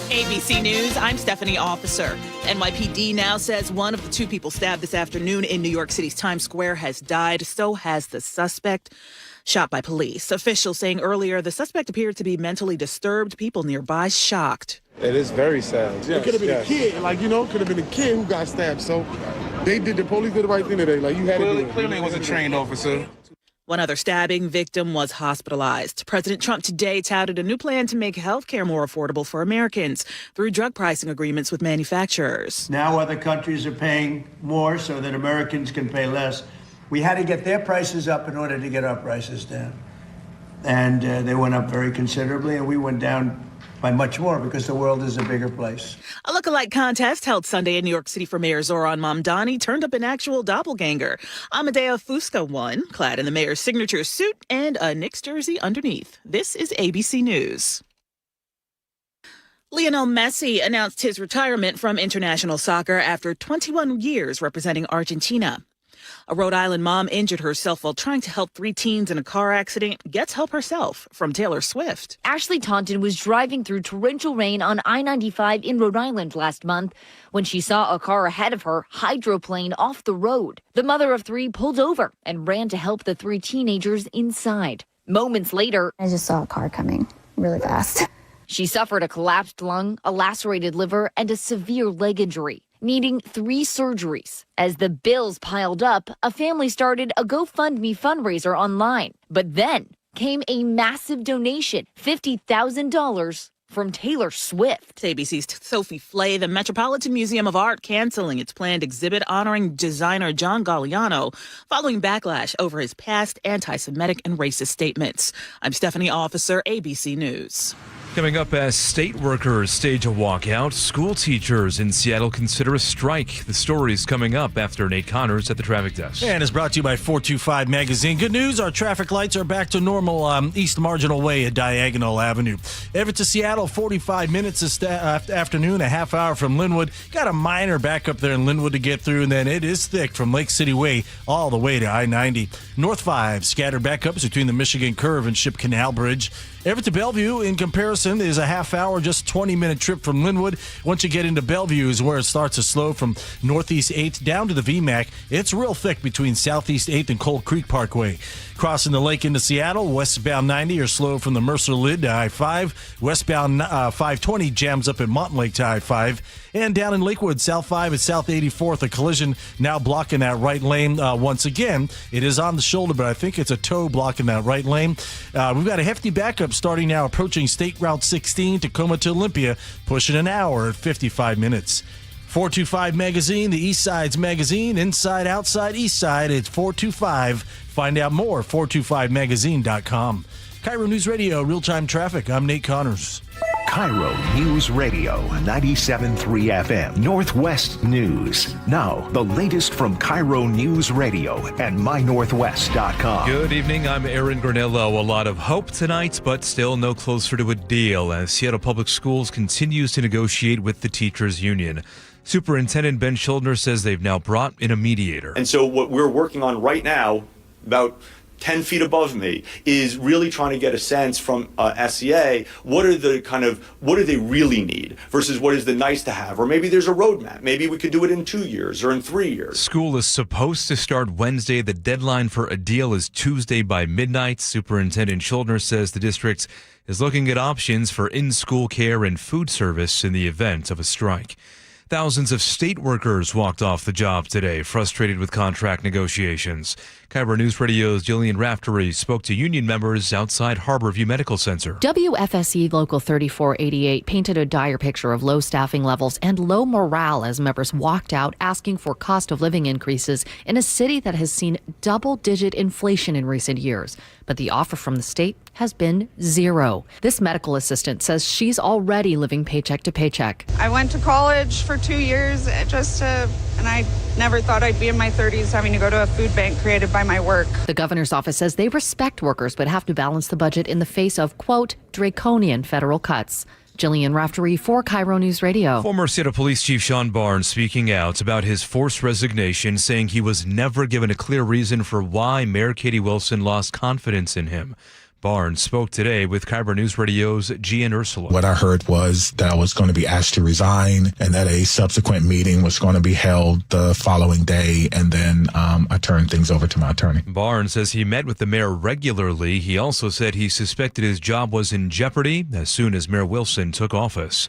ABC News, I'm Stephanie Officer. NYPD now says one of the two people stabbed this afternoon in New York City's Times Square has died. So has the suspect, shot by police. Officials saying earlier the suspect appeared to be mentally disturbed. People nearby shocked. It is very sad. Yes, it could have been a kid. It could have been a kid who got stabbed. So the police did the right thing today. You had to do it. Clearly it was a trained officer. One other stabbing victim was hospitalized. President Trump today touted a new plan to make health care more affordable for Americans through drug pricing agreements with manufacturers. Now other countries are paying more so that Americans can pay less. We had to get their prices up in order to get our prices down. And they went up very considerably, and we went down by much more because the world is a bigger place. A lookalike contest held Sunday in New York City for Mayor Zoran Mamdani turned up an actual doppelganger. Amadea Fusca won, clad in the mayor's signature suit and a Knicks jersey underneath. This is ABC News. Lionel Messi announced his retirement from international soccer after 21 years representing Argentina. A Rhode Island mom injured herself while trying to help 3 teens in a car accident gets help herself from Taylor Swift. Ashley Taunton was driving through torrential rain on I-95 in Rhode Island last month when she saw a car ahead of her hydroplane off the road. The mother of 3 pulled over and ran to help the 3 teenagers inside. Moments later, I just saw a car coming really fast. She suffered a collapsed lung, a lacerated liver, and a severe leg injury, needing 3 surgeries. As the bills piled up, a family started a GoFundMe fundraiser online. But then came a massive donation, $50,000 from Taylor Swift. ABC's Sophie Flay, the Metropolitan Museum of Art canceling its planned exhibit honoring designer John Galliano following backlash over his past anti-Semitic and racist statements. I'm Stephanie Officer, ABC News. Coming up, as state workers stage a walkout, school teachers in Seattle consider a strike. The story is coming up after Nate Connors at the traffic desk. And is brought to you by 425 Magazine. Good news, our traffic lights are back to normal East Marginal Way at Diagonal Avenue. Everett to Seattle, 45 minutes this afternoon, a half hour from Linwood. Got a minor backup there in Linwood to get through, and then it is thick from Lake City Way all the way to I-90. North 5, scattered backups between the Michigan Curve and Ship Canal Bridge. Everett to Bellevue, in comparison Wilson is a half hour, just 20-minute trip from Linwood. Once you get into Bellevue is where it starts to slow from Northeast 8th down to the VMAC. It's real thick between Southeast 8th and Cold Creek Parkway. Crossing the lake into Seattle, westbound 90 are slow from the Mercer Lid to I-5. Westbound 520 jams up at Montlake to I-5. And down in Lakewood, South 5 and South 84th, a collision now blocking that right lane. Once again, it is on the shoulder, but I think it's a tow blocking that right lane. We've got a hefty backup starting now, approaching State Route 16, Tacoma to Olympia, pushing an hour at 55 minutes. 425 Magazine, the East Side's magazine, inside, outside, East Side. It's 425. Find out more, 425magazine.com. KIRO News Radio, real-time traffic. I'm Nate Connors. KIRO News Radio, 97.3 FM, Northwest News. Now, the latest from KIRO News Radio and mynorthwest.com. Good evening, I'm Aaron Granello. A lot of hope tonight, but still no closer to a deal as Seattle Public Schools continues to negotiate with the teachers' union. Superintendent Ben Schuldner says they've now brought in a mediator. And so what we're working on right now, about 10 feet above me, is really trying to get a sense from SEA, what do they really need versus what is the nice to have? Or maybe there's a roadmap. Maybe we could do it in 2 years or in 3 years. School is supposed to start Wednesday. The deadline for a deal is Tuesday by midnight. Superintendent Schuldner says the district is looking at options for in-school care and food service in the event of a strike. Thousands of state workers walked off the job today, frustrated with contract negotiations. KIRO News Radio's Jillian Raftery spoke to union members outside Harborview Medical Center. WFSE Local 3488 painted a dire picture of low staffing levels and low morale as members walked out asking for cost of living increases in a city that has seen double-digit inflation in recent years. But the offer from the state has been zero. This medical assistant says she's already living paycheck to paycheck. I went to college for 2 years and I never thought I'd be in my 30s having to go to a food bank created by my work. The governor's office says they respect workers but have to balance the budget in the face of, quote, draconian federal cuts. Jillian Raftery for KIRO News Radio. Former Seattle Police Chief Sean Barnes speaking out about his forced resignation, saying he was never given a clear reason for why Mayor Katie Wilson lost confidence in him. Barnes spoke today with KIRO News Radio's Gian Ursula. What I heard was that I was going to be asked to resign and that a subsequent meeting was going to be held the following day, and then I turned things over to my attorney. Barnes says he met with the mayor regularly. He also said he suspected his job was in jeopardy as soon as Mayor Wilson took office.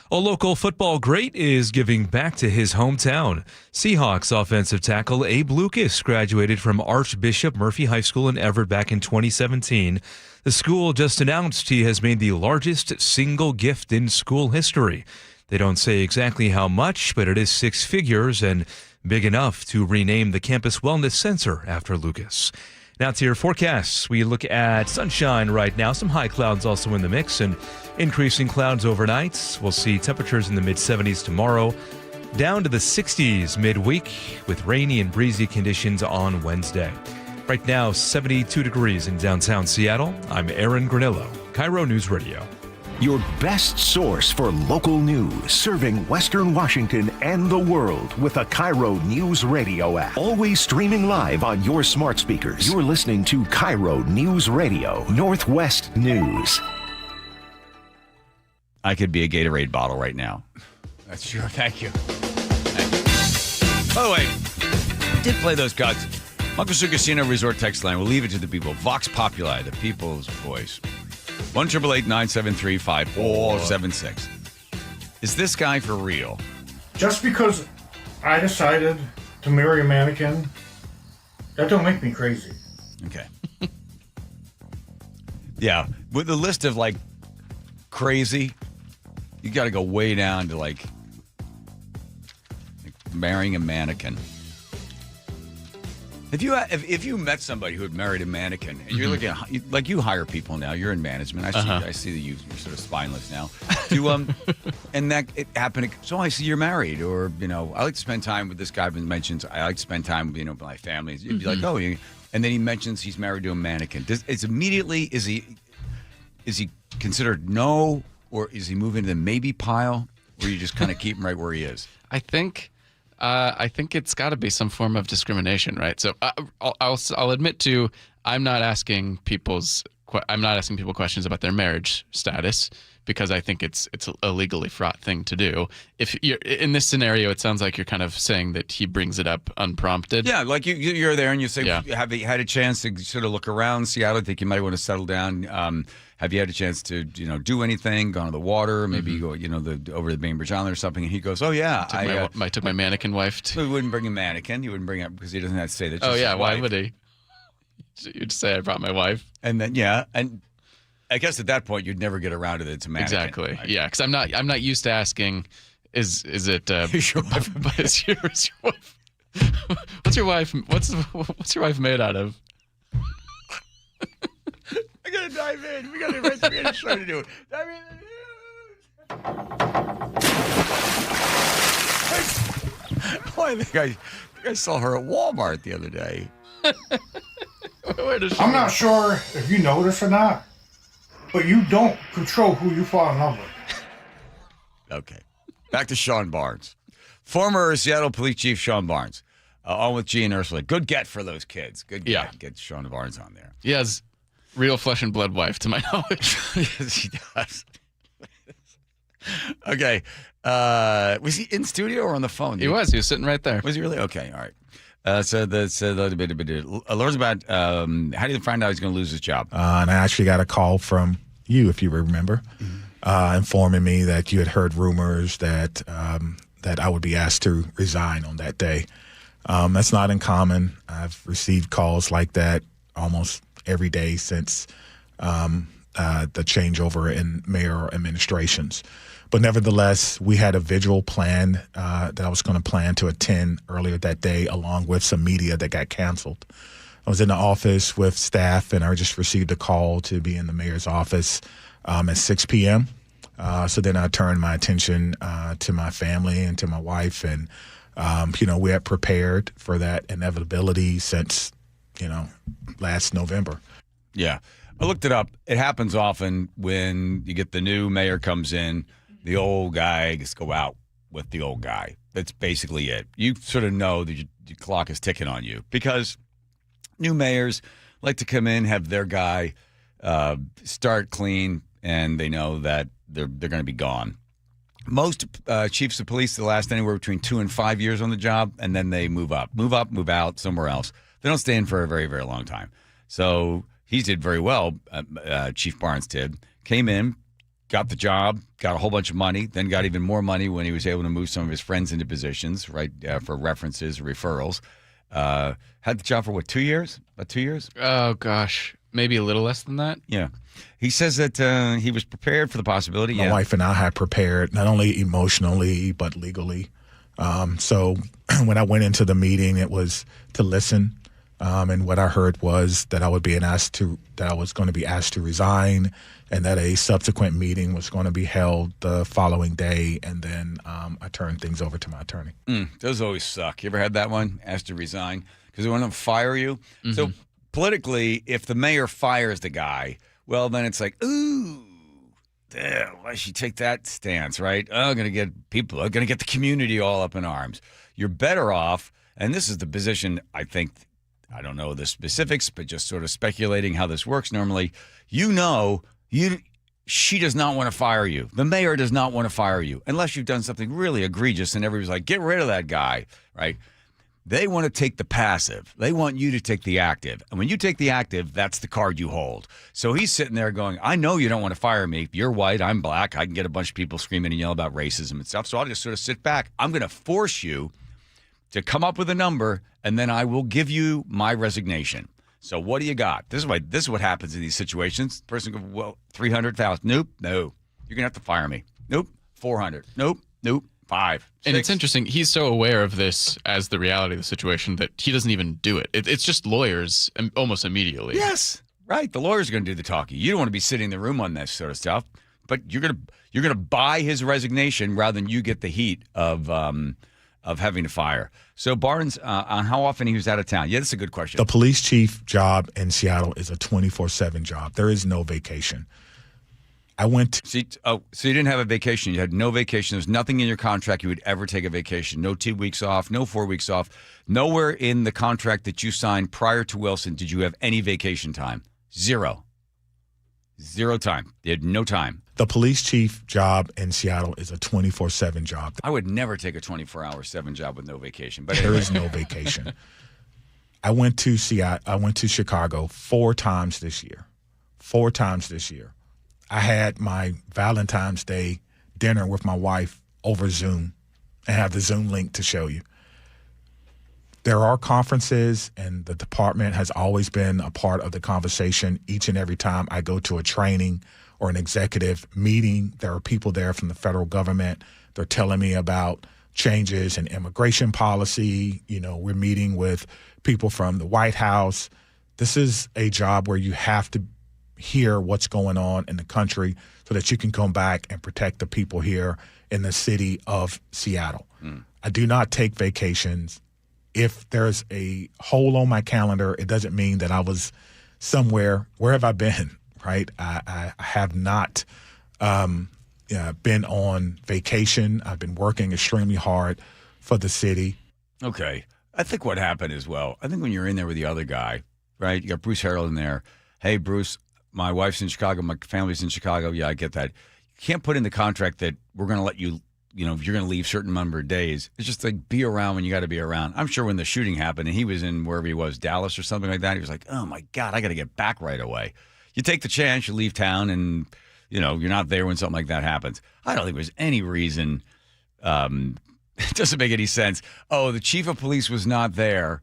A local football great is giving back to his hometown. Seahawks offensive tackle Abe Lucas graduated from Archbishop Murphy High School in Everett back in 2017. The school just announced he has made the largest single gift in school history. They don't say exactly how much, but it is six figures and big enough to rename the campus wellness center after Lucas. Now to your forecasts. We look at sunshine right now. Some high clouds also in the mix and increasing clouds overnight. We'll see temperatures in the mid-70s tomorrow, down to the 60s midweek with rainy and breezy conditions on Wednesday. Right now, 72 degrees in downtown Seattle. I'm Aaron Granillo, KIRO News Radio. Your best source for local news, serving Western Washington and the world with a KIRO News Radio app. Always streaming live on your smart speakers. You're listening to KIRO News Radio, Northwest News. I could be a Gatorade bottle right now. That's true. Thank you. By the way, did play those cards. Muckleshoot Casino Resort text line. We'll leave it to the people. Vox Populi, the people's voice. 1-888-973-5476. Is this guy for real? Just because I decided to marry a mannequin, that don't make me crazy. Okay. Yeah. With the list of, like, crazy, you got to go way down to, like marrying a mannequin. If you met somebody who had married a mannequin, and you're looking at, like, you hire people now, you're in management. I see that you're sort of spineless now. And that it happened. So I see you're married, or I like to spend time with this guy. Who mentions I like to spend time with my family. You'd be like, oh, and then he mentions he's married to a mannequin. Is he considered no, or is he moving to the maybe pile, or you just kind of keep him right where he is? I think it's got to be some form of discrimination, right? So I'll admit to I'm not asking people questions about their marriage status because I think it's a legally fraught thing to do. If you're in this scenario, it sounds like you're kind of saying that he brings it up unprompted. Yeah, like you're there and you say, Yeah. have you had a chance to sort of look around Seattle? Think you might want to settle down? Have you had a chance to do anything? Gone to the water? Maybe go over to the Bainbridge Island or something? And he goes, oh yeah, I took my mannequin wife. He wouldn't bring a mannequin. He wouldn't bring it because he doesn't have to say that. Oh yeah, why would he? You'd say I brought my wife, and then and I guess at that point you'd never get around to it. It's a mannequin. Exactly. Right? Yeah, because I'm not used to asking. Is it? Is your wife? Is your wife? What's your wife? What's your wife made out of? I gotta dive in. We gotta try to do it. Dive in. I think I saw her at Walmart the other day. Where does she I'm go? not sure if you know this or not, but you don't control who you fall in love with. Okay. Back to Sean Barnes. Former Seattle Police Chief Sean Barnes. On with G and Ursula. Good get for those kids. Good get. Yeah. Get Sean Barnes on there. He has real flesh and blood wife, to my knowledge. Yes, he does. Okay. Was he in studio or on the phone? He was sitting right there. Was he really? Okay. All right. Learns about how did he find out he's going to lose his job? And I actually got a call from you, if you remember, informing me that you had heard rumors that that I would be asked to resign on that day. That's not uncommon. I've received calls like that almost every day since the changeover in mayor administrations. But nevertheless, we had a visual plan that I was going to plan to attend earlier that day, along with some media that got canceled. I was in the office with staff, and I just received a call to be in the mayor's office at 6 p.m. So then I turned my attention to my family and to my wife, and we had prepared for that inevitability since last November. Yeah. I looked it up. It happens often when you get the new mayor comes in, the old guy gets to go out with the old guy. That's basically it. You sort of know that your clock is ticking on you because new mayors like to come in, have their guy start clean, and they know that they're going to be gone. Most chiefs of police last anywhere between 2 and 5 years on the job, and then they move up, move out somewhere else. They don't stay in for a very, very long time. So he did very well, Chief Barnes did. Came in, got the job, got a whole bunch of money, then got even more money when he was able to move some of his friends into positions, right, for references, referrals. Had the job for, 2 years? About 2 years? Oh, gosh. Maybe a little less than that? Yeah. He says that he was prepared for the possibility. My wife and I had prepared not only emotionally, but legally. So when I went into the meeting, it was to listen. And what I heard was that I was going to be asked to resign, and that a subsequent meeting was going to be held the following day. And then I turned things over to my attorney. Those always suck. You ever had that one? Asked to resign because they want to fire you. Mm-hmm. So politically, if the mayor fires the guy, well, then it's like, ooh, damn, why should you take that stance, right? Oh, I'm going to get the community all up in arms. You're better off, and this is the position I think. I don't know the specifics, but just sort of speculating how this works normally. She does not want to fire you. The mayor does not want to fire you unless you've done something really egregious and everybody's like, get rid of that guy, right? They want to take the passive. They want you to take the active. And when you take the active, that's the card you hold. So he's sitting there going, I know you don't want to fire me. You're white, I'm black. I can get a bunch of people screaming and yell about racism and stuff. So I'll just sort of sit back. I'm going to force you to come up with a number, and then I will give you my resignation. So what do you got? This is what happens in these situations. The person goes, well, 300,000. Nope, no. You're going to have to fire me. Nope, 400. Nope, 5. And 6. it's interesting. He's so aware of this as the reality of the situation that he doesn't even do it. It's just lawyers almost immediately. Yes, right. The lawyers are going to do the talking. You don't want to be sitting in the room on this sort of stuff, but you're going to buy his resignation rather than you get the heat of having to fire. So Barnes, on how often he was out of town? Yeah, that's a good question. The police chief job in Seattle is a 24/7 job. There is no vacation. I went. So you didn't have a vacation. You had no vacation. There's nothing in your contract you would ever take a vacation. No 2 weeks off. No 4 weeks off. Nowhere in the contract that you signed prior to Wilson did you have any vacation time. Zero time. You had no time. The police chief job in Seattle is a 24/7 job. I would never take a 24-hour/7 job with no vacation. But there is no vacation. I went to Chicago 4 times this year. 4 times this year. I had my Valentine's Day dinner with my wife over Zoom. I have the Zoom link to show you. There are conferences, and the department has always been a part of the conversation. Each and every time I go to a training or an executive meeting, there are people there from the federal government. They're telling me about changes in immigration policy. You know, we're meeting with people from the White House. This is a job where you have to hear what's going on in the country so that you can come back and protect the people here in the city of Seattle. I do not take vacations. If there's a hole on my calendar, it doesn't mean that I was somewhere. Where have I been, right? I have not been on vacation. I've been working extremely hard for the city. Okay. I think what happened as well, I think when you're in there with the other guy, right, you got Bruce Harrell in there. Hey, Bruce, my wife's in Chicago. My family's in Chicago. Yeah, I get that. You can't put in the contract that we're going to let you, you're going to leave certain number of days. It's just like be around when you got to be around. I'm sure when the shooting happened and he was in wherever he was, Dallas or something like that, he was like, oh, my God, I got to get back right away. You take the chance, you leave town, and, you're not there when something like that happens. I don't think there's any reason. It doesn't make any sense. Oh, the chief of police was not there,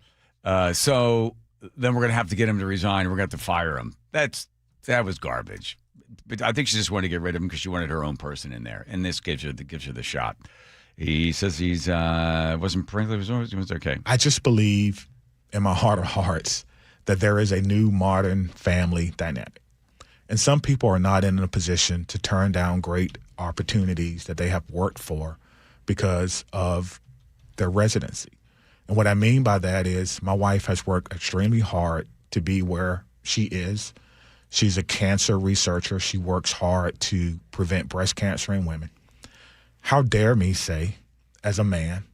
so then we're going to have to get him to resign. We're going to have to fire him. That was garbage. But I think she just wanted to get rid of him because she wanted her own person in there, and this gives her the shot. He says he's wasn't frankly it was okay. I just believe in my heart of hearts that there is a new modern family dynamic, and some people are not in a position to turn down great opportunities that they have worked for because of their residency. And what I mean by that is my wife has worked extremely hard to be where she is. She's a cancer researcher. She works hard to prevent breast cancer in women. How dare me say, as a man,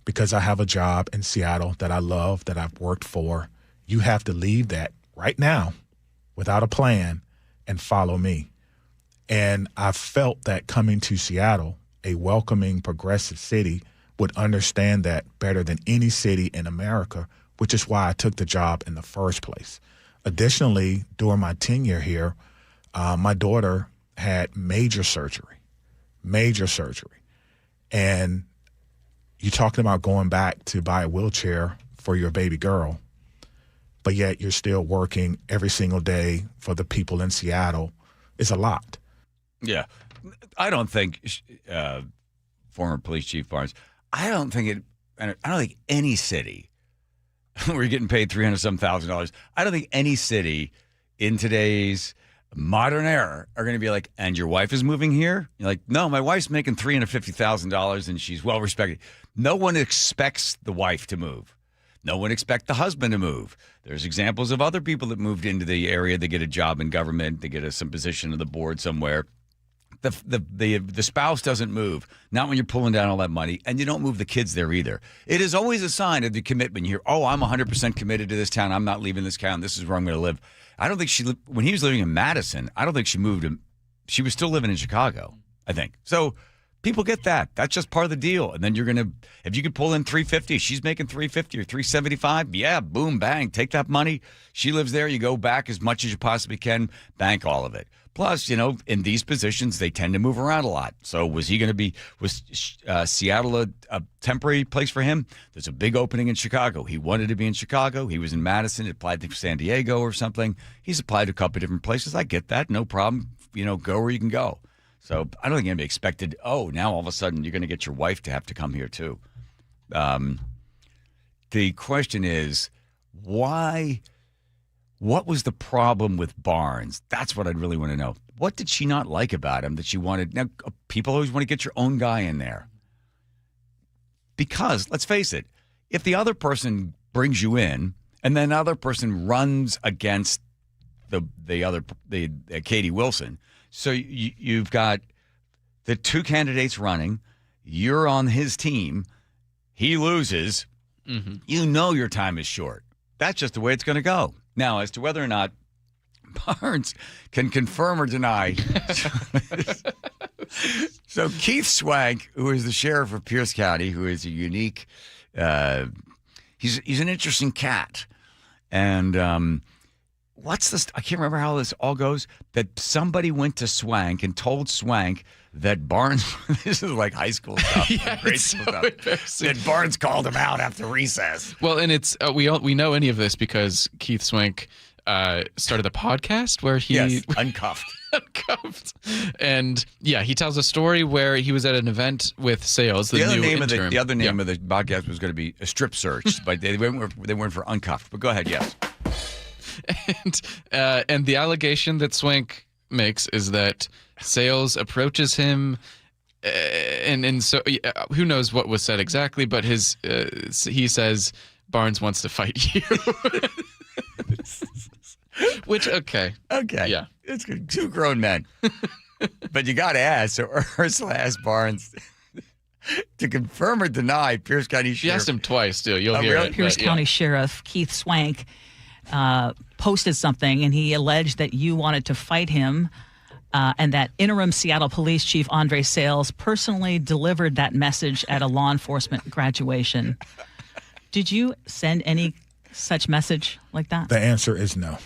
because I have a job in Seattle that I love, that I've worked for, you have to leave that right now without a plan and follow me. And I felt that coming to Seattle, a welcoming, progressive city, would understand that better than any city in America, which is why I took the job in the first place. Additionally, during my tenure here, my daughter had major surgery. And you're talking about going back to buy a wheelchair for your baby girl, but yet you're still working every single day for the people in Seattle. It's a lot. Yeah. I don't think, former police chief Barnes, I don't think any city where you're getting paid $300,000. I don't think any city in today's modern era are going to be like, and your wife is moving here? You're like, no, my wife's making $350,000 and she's well respected. No one expects the wife to move. No one expects the husband to move. There's examples of other people that moved into the area. They get a job in government. They get some position on the board somewhere. The spouse doesn't move, not when you're pulling down all that money, and you don't move the kids there either. It is always a sign of the commitment. You hear, oh, I'm 100% committed to this town. I'm not leaving this town. This is where I'm going to live. I don't think when he was living in Madison, I don't think she moved him. She was still living in Chicago, I think. So people get that. That's just part of the deal. And then you're going to, if you could pull in $350, she's making $350 or $375. Yeah, boom, bang, take that money. She lives there. You go back as much as you possibly can, bank all of it. Plus, in these positions, they tend to move around a lot. So was Seattle a temporary place for him? There's a big opening in Chicago. He wanted to be in Chicago. He was in Madison. He applied to San Diego or something. He's applied to a couple of different places. I get that. No problem. Go where you can go. So I don't think anybody expected, oh, now all of a sudden you're going to get your wife to have to come here too. The question is, why... What was the problem with Barnes? That's what I'd really want to know. What did she not like about him that she wanted? Now, people always want to get your own guy in there. Because, let's face it, if the other person brings you in and then other person runs against the Katie Wilson, so you've got the two candidates running, you're on his team, he loses, your time is short. That's just the way it's going to go. Now, as to whether or not Barnes can confirm or deny. So Keith Swank, who is the sheriff of Pierce County, who is a unique, he's an interesting cat. And what's this? I can't remember how this all goes. That somebody went to Swank and told Swank that Barnes, this is like high school stuff, grade school stuff, that Barnes called him out after recess. Well, and it's we know any of this because Keith Swank started a podcast where he uncuffed. And he tells a story where he was at an event with Sales. The other name of the podcast was going to be a strip search, but they went for uncuffed. But go ahead, yes. And the allegation that Swank makes is that Sales approaches him, and so who knows what was said exactly, but he says Barnes wants to fight you. Which okay, yeah, it's good. Two grown men, but you got to ask. So Ursula asked Barnes to confirm or deny Pierce County Sheriff. She asked him twice, too. You'll hear it. Pierce County Sheriff Keith Swank posted something, and he alleged that you wanted to fight him, and that interim Seattle Police Chief Andre Sales personally delivered that message at a law enforcement graduation. Did you send any such message like that? The answer is no.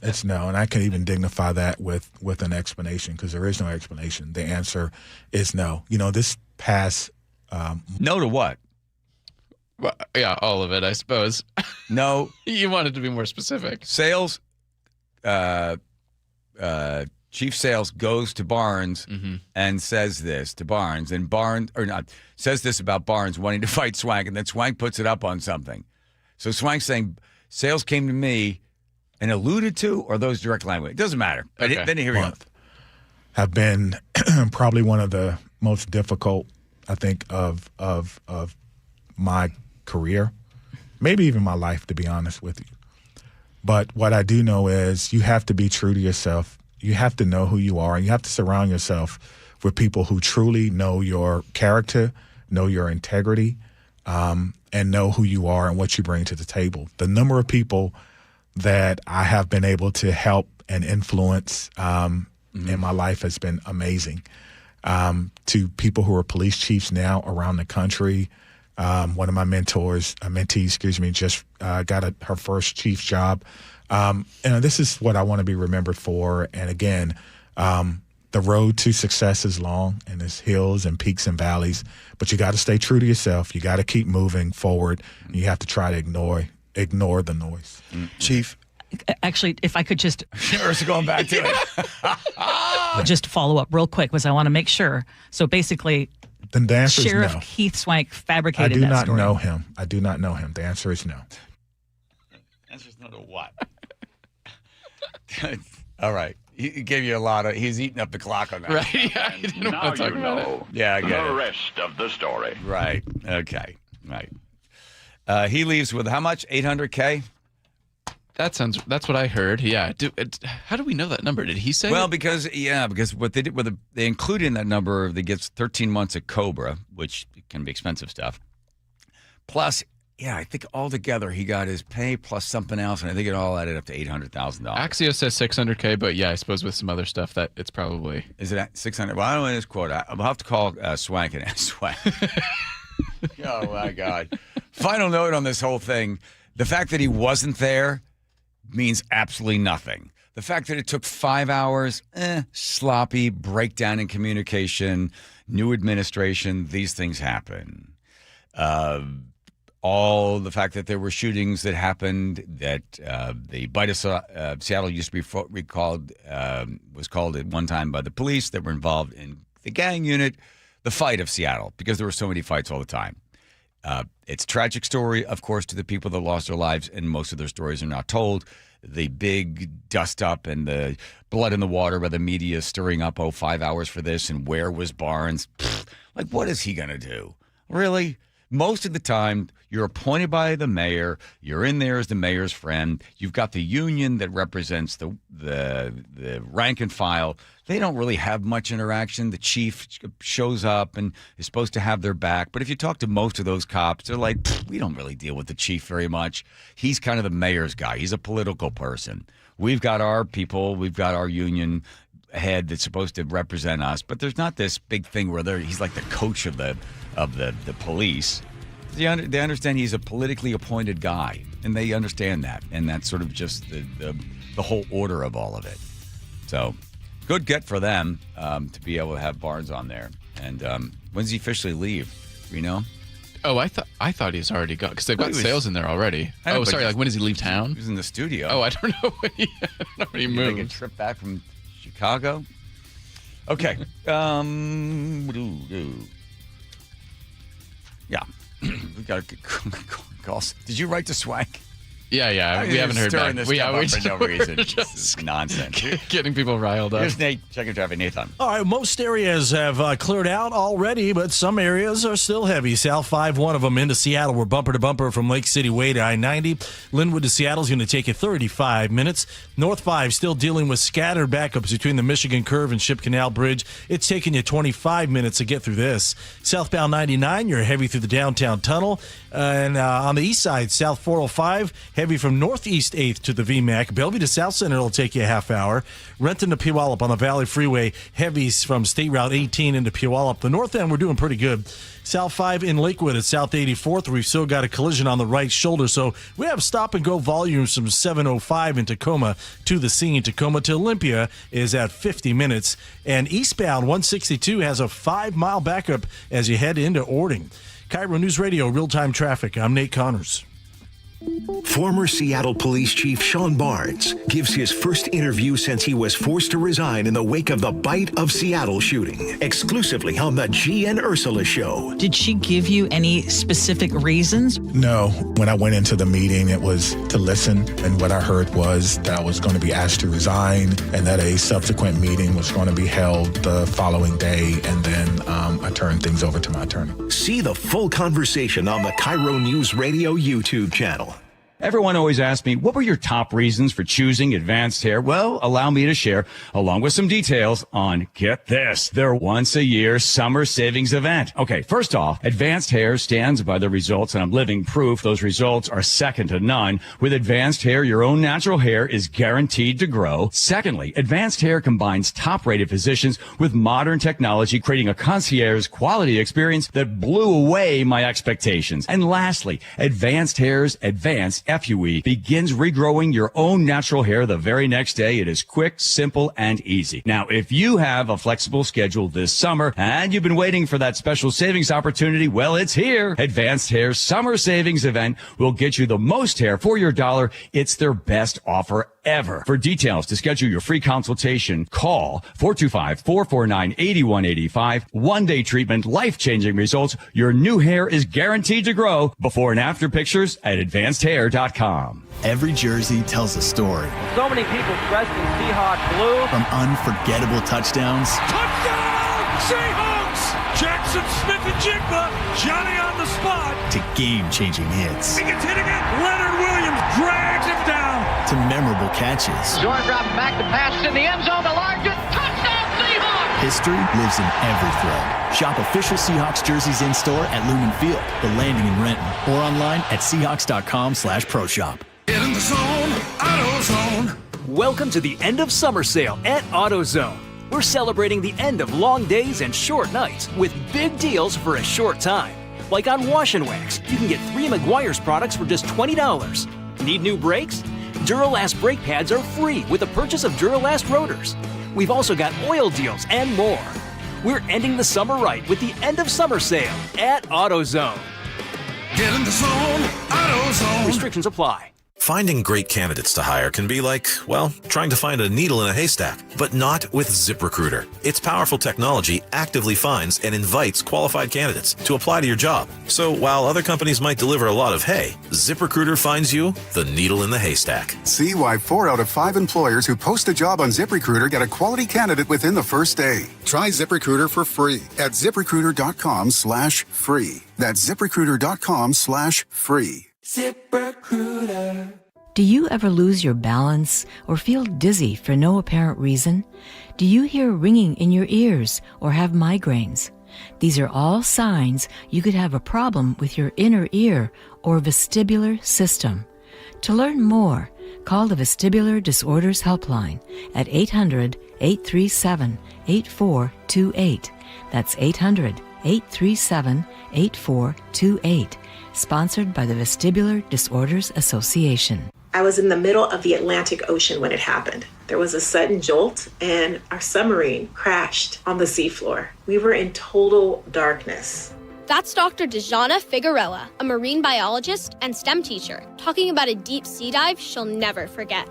It's no, and I can even dignify that with an explanation because there is no explanation. The answer is no. This past no to what? Well, all of it, I suppose. No, you wanted to be more specific. Sales, Chief Sales goes to Barnes and says this to Barnes, and says this about Barnes wanting to fight Swank, and then Swank puts it up on something. So Swank's saying Sales came to me and alluded to, or those direct language. It doesn't matter. Okay. Then here we go. Have been probably one of the most difficult, I think, of my career, maybe even my life, to be honest with you. But what I do know is you have to be true to yourself. You have to know who you are, and you have to surround yourself with people who truly know your character, know your integrity, and know who you are and what you bring to the table. The number of people that I have been able to help and influence in my life has been amazing. To people who are police chiefs now around the country. One of my mentees, just got her first chief's job. This is what I want to be remembered for. And again, the road to success is long, and there's hills and peaks and valleys, but you got to stay true to yourself. You got to keep moving forward. And you have to try to ignore the noise. Chief? Actually, if I could just... We're going back to it. Just follow up real quick, because I want to make sure. So basically, then the answer Sheriff is no. Keith Swank fabricated that story. I do not know him. The answer is no. The answer is no to what? All right. He gave you a lot of... He's eating up the clock on that. Right, yeah. He didn't want to talk about it. Yeah, I get the it. rest of the story. Right. Okay. Right. He leaves with how much? $800K? That's what I heard. Yeah. How do we know that number? Did he say? Well, because what they did they included in that number, they gets 13 months of Cobra, which can be expensive stuff. Plus, I think altogether he got his pay plus something else, and I think it all added up to $800,000. Axios says $600K, but I suppose with some other stuff that it's probably. Is it at $600? Well, I don't know his quote. I'll have to call Swank and ask Swank. Oh my God! Final note on this whole thing: the fact that he wasn't there means absolutely nothing. The fact that it took 5 hours, sloppy, breakdown in communication, new administration, these things happen. All the fact that there were shootings that happened, that the Bite of Seattle used to be was called at one time by the police that were involved in the gang unit, the fight of Seattle, because there were so many fights all the time. It's a tragic story, of course, to the people that lost their lives, and most of their stories are not told. The big dust up and the blood in the water by the media stirring up, 5 hours for this, and where was Barnes? Like, what is he going to do? Really? Most of the time, you're appointed by the mayor. You're in there as the mayor's friend. You've got the union that represents the rank and file. They don't really have much interaction. The chief shows up and is supposed to have their back. But if you talk to most of those cops, they're like, we don't really deal with the chief very much. He's kind of the mayor's guy. He's a political person. We've got our people. We've got our union head that's supposed to represent us. But there's not this big thing where he's like the coach of the police. They understand he's a politically appointed guy, and they understand that. And that's sort of just the whole order of all of it. So good get for them to be able to have Barnes on there. And when does he officially leave? Do you know? Oh, I thought he's already gone because they've got sales in there already. Oh, sorry. Like when does he leave town? He was in the studio. Oh, I don't know when he moved. Take a trip back from Chicago. Okay. Yeah. We got to call. Did you write to Swank? Yeah. We haven't heard back. We for no reason. This is nonsense. Getting people riled up. Here's Nate. Checking traffic. Nathan. All right, most areas have cleared out already, but some areas are still heavy. South 5, one of them into Seattle. We're bumper to bumper from Lake City Way to I-90. Linwood to Seattle is going to take you 35 minutes. North 5 still dealing with scattered backups between the Michigan Curve and Ship Canal Bridge. It's taking you 25 minutes to get through this. Southbound 99, you're heavy through the downtown tunnel. And on the east side, South 405, heavy from northeast 8th to the VMAC. Bellevue to South Center will take you a half hour. Renton to Puyallup on the Valley Freeway, heavies from State Route 18 into Puyallup. The north end, we're doing pretty good. South 5 in Lakewood at South 84th. We've still got a collision on the right shoulder, so we have stop-and-go volumes from 705 in Tacoma to the scene. Tacoma to Olympia is at 50 minutes. And eastbound 162 has a 5-mile backup as you head into Ording. KIRO News Radio, real-time traffic. I'm Nate Connors. Former Seattle Police Chief Sean Barnes gives his first interview since he was forced to resign in the wake of the Bite of Seattle shooting, exclusively on the G and Ursula Show. Did she give you any specific reasons? No. When I went into the meeting, it was to listen, and what I heard was that I was going to be asked to resign and that a subsequent meeting was going to be held the following day, and then I turned things over to my attorney. See the full conversation on the KIRO Newsradio YouTube channel. Everyone always asks me, what were your top reasons for choosing Advanced Hair? Well, allow me to share, along with some details on, get this, their once-a-year summer savings event. Okay, first off, Advanced Hair stands by the results, and I'm living proof those results are second to none. With Advanced Hair, your own natural hair is guaranteed to grow. Secondly, Advanced Hair combines top-rated physicians with modern technology, creating a concierge quality experience that blew away my expectations. And lastly, Advanced Hair's Advanced FUE begins regrowing your own natural hair the very next day. It is quick, simple, and easy. Now, if you have a flexible schedule this summer and you've been waiting for that special savings opportunity, well, it's here. Advanced Hair's Summer Savings Event will get you the most hair for your dollar. It's their best offer ever. For details to schedule your free consultation, call 425-449-8185. One-day treatment, life-changing results. Your new hair is guaranteed to grow. Before and after pictures at advancedhair.com. Every jersey tells a story. So many people dressed in Seahawks blue. From unforgettable touchdowns. Touchdown, Seahawks! Jackson Smith-Njigba, Johnny on the spot. To game-changing hits. He gets hit again. Leonard Williams drags him down. To memorable catches. Jordan dropping back to pass in the end zone to Largent. Touchdown, Seahawks! History lives in every throw. Shop official Seahawks jerseys in-store at Lumen Field, The Landing in Renton, or online at Seahawks.com/pro shop. Get in the zone, AutoZone. Welcome to the end of summer sale at AutoZone. We're celebrating the end of long days and short nights with big deals for a short time. Like on Wash and Wax, you can get 3 Meguiar's products for just $20. Need new brakes? Duralast brake pads are free with the purchase of Duralast rotors. We've also got oil deals and more. We're ending the summer right with the end of summer sale at AutoZone. Get in the zone, AutoZone. Restrictions apply. Finding great candidates to hire can be like, well, trying to find a needle in a haystack, but not with ZipRecruiter. Its powerful technology actively finds and invites qualified candidates to apply to your job. So while other companies might deliver a lot of hay, ZipRecruiter finds you the needle in the haystack. See why 4 out of 5 employers who post a job on ZipRecruiter get a quality candidate within the first day. Try ZipRecruiter for free at ZipRecruiter.com/free. That's ZipRecruiter.com/free. ZipRecruiter. Do you ever lose your balance or feel dizzy for no apparent reason? Do you hear ringing in your ears or have migraines? These are all signs you could have a problem with your inner ear or vestibular system. To learn more, call the Vestibular Disorders Helpline at 800-837-8428. That's 800-837-8428. Sponsored by the Vestibular Disorders Association. I was in the middle of the Atlantic Ocean when it happened. There was a sudden jolt and our submarine crashed on the seafloor. We were in total darkness. That's Dr. Dejana Figueroa, a marine biologist and STEM teacher, talking about a deep sea dive she'll never forget.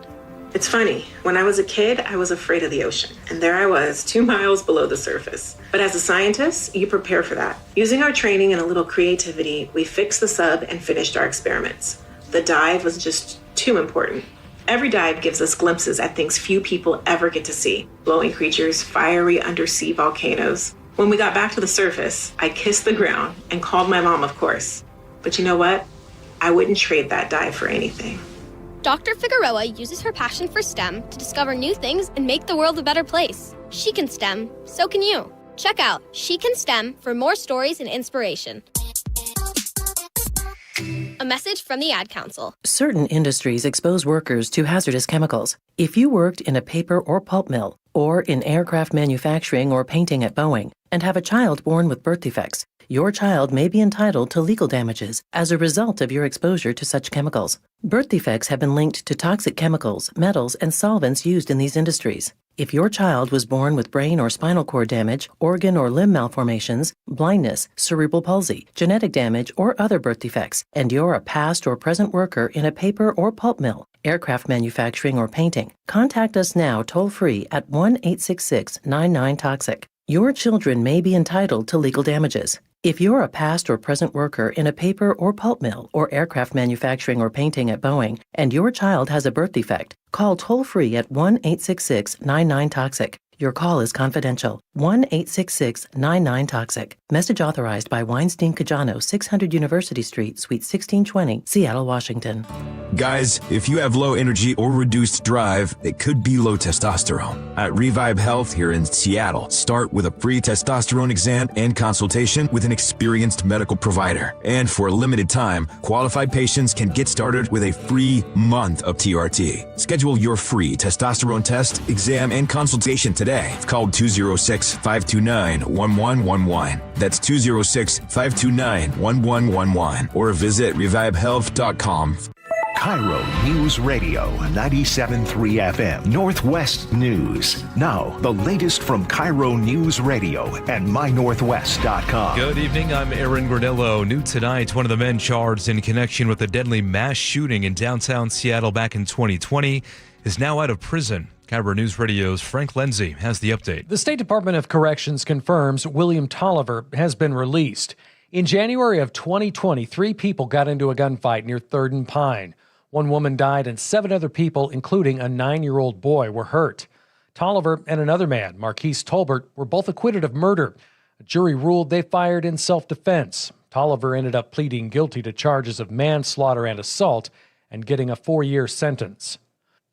It's funny, when I was a kid, I was afraid of the ocean. And there I was, 2 miles below the surface. But as a scientist, you prepare for that. Using our training and a little creativity, we fixed the sub and finished our experiments. The dive was just too important. Every dive gives us glimpses at things few people ever get to see. Glowing creatures, fiery undersea volcanoes. When we got back to the surface, I kissed the ground and called my mom, of course. But you know what? I wouldn't trade that dive for anything. Dr. Figueroa uses her passion for STEM to discover new things and make the world a better place. She can STEM, so can you. Check out She Can STEM for more stories and inspiration. A message from the Ad Council. Certain industries expose workers to hazardous chemicals. If you worked in a paper or pulp mill, or in aircraft manufacturing or painting at Boeing, and have a child born with birth defects, your child may be entitled to legal damages as a result of your exposure to such chemicals. Birth defects have been linked to toxic chemicals, metals, and solvents used in these industries. If your child was born with brain or spinal cord damage, organ or limb malformations, blindness, cerebral palsy, genetic damage, or other birth defects, and you're a past or present worker in a paper or pulp mill, aircraft manufacturing, or painting, contact us now toll-free at 1-866-99-TOXIC. Your children may be entitled to legal damages. If you're a past or present worker in a paper or pulp mill or aircraft manufacturing or painting at Boeing, and your child has a birth defect, call toll-free at 1-866-99-TOXIC. Your call is confidential. 1-866-99-TOXIC. Message authorized by Weinstein Cajano, 600 University Street, Suite 1620, Seattle, Washington. Guys, if you have low energy or reduced drive, it could be low testosterone. At Revive Health here in Seattle, start with a free testosterone exam and consultation with an experienced medical provider. And for a limited time, qualified patients can get started with a free month of TRT. Schedule your free testosterone test, exam, and consultation today. Call 206-529-1111. That's 206-529-1111. Or visit revivehealth.com. KIRO News Radio 97.3 FM, Northwest News. Now, the latest from KIRO News Radio and mynorthwest.com. Good evening, I'm Aaron Granillo. New tonight, one of the men charged in connection with a deadly mass shooting in downtown Seattle back in 2020 is now out of prison. KIRO News Radio's Frank Lindsay has the update. The State Department of Corrections confirms William Tolliver has been released. In January of 2020, 3 people got into a gunfight near 3rd and Pine. 1 woman died and 7 other people, including a 9-year-old boy, were hurt. Tolliver and another man, Marquise Tolbert, were both acquitted of murder. A jury ruled they fired in self-defense. Tolliver ended up pleading guilty to charges of manslaughter and assault and getting a 4-year sentence.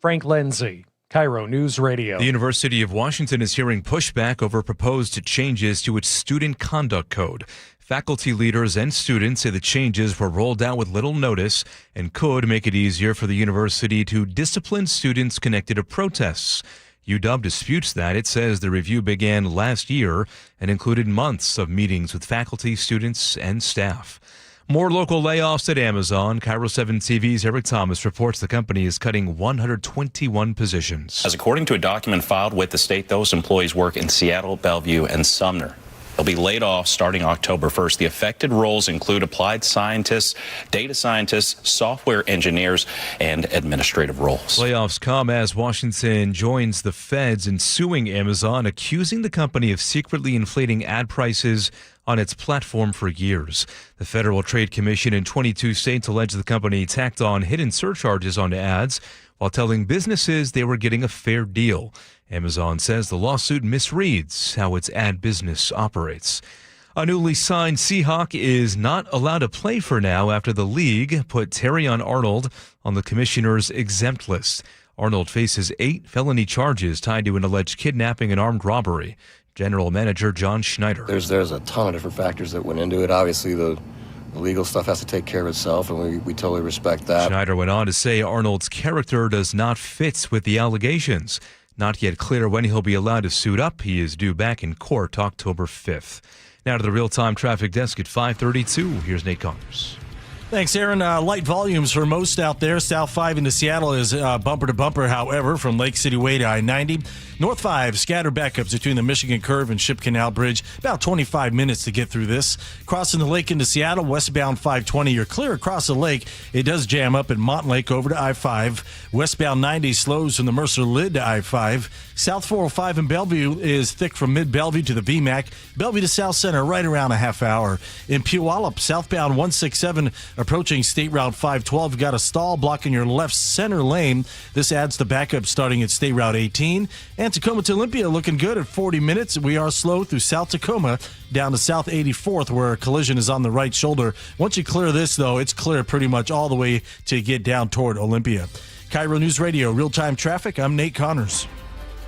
Frank Lindsay, KIRO News Radio. The University of Washington is hearing pushback over proposed changes to its student conduct code. Faculty leaders and students say the changes were rolled out with little notice and could make it easier for the university to discipline students connected to protests. UW disputes that. It says the review began last year and included months of meetings with faculty, students, and staff. More local layoffs at Amazon. KIRO 7 TV's Eric Thomas reports the company is cutting 121 positions. As according to a document filed with the state, those employees work in Seattle, Bellevue, and Sumner. They'll be laid off starting October 1st. The affected roles include applied scientists, data scientists, software engineers, and administrative roles. Layoffs come as Washington joins the feds in suing Amazon, accusing the company of secretly inflating ad prices on its platform for years. The Federal Trade Commission in 22 states allege the company tacked on hidden surcharges onto ads while telling businesses they were getting a fair deal. Amazon says the lawsuit misreads how its ad business operates. A newly signed Seahawk is not allowed to play for now after the league put Terrion Arnold on the commissioner's exempt list. Arnold faces 8 felony charges tied to an alleged kidnapping and armed robbery. General Manager John Schneider. There's a ton of different factors that went into it. Obviously, the legal stuff has to take care of itself, and we totally respect that. Schneider went on to say Arnold's character does not fit with the allegations. Not yet clear when he'll be allowed to suit up. He is due back in court October 5th. Now to the real-time traffic desk at 5:32. Here's Nate Connors. Thanks, Aaron. Light volumes for most out there. South 5 into Seattle is bumper to bumper, however, from Lake City Way to I-90. North 5, scattered backups between the Michigan Curve and Ship Canal Bridge. About 25 minutes to get through this. Crossing the lake into Seattle, westbound 520. You're clear across the lake. It does jam up at Montlake over to I-5. Westbound 90 slows from the Mercer Lid to I-5. South 405 in Bellevue is thick from mid-Bellevue to the VMAC. Bellevue to South Center, right around a half hour. In Puyallup, southbound 167 approaching State Route 512. Got a stall blocking your left center lane. This adds to backup starting at State Route 18. And Tacoma to Olympia looking good at 40 minutes. We are slow through South Tacoma down to South 84th where a collision is on the right shoulder. Once you clear this, though, it's clear pretty much all the way to get down toward Olympia. KIRO News Radio, real-time traffic. I'm Nate Connors.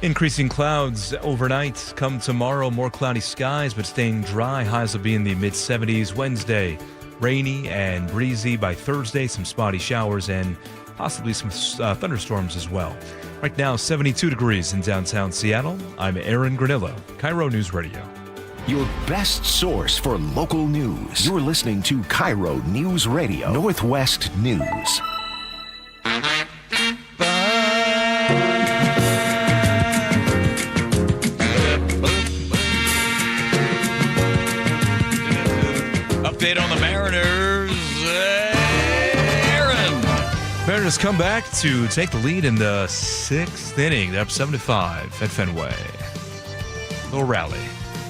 Increasing clouds overnight. Come tomorrow, more cloudy skies, but staying dry. Highs will be in the mid-70s. Wednesday, rainy and breezy. By Thursday, some spotty showers and possibly some thunderstorms as well. Right now, 72 degrees in downtown Seattle. I'm Aaron Granillo, KIRO News Radio. Your best source for local news. You're listening to KIRO News Radio, Northwest News. Update on the Mariners. Aaron. Mariners come back to take the lead in the 6th inning. They're up 7-5 at Fenway. Little rally.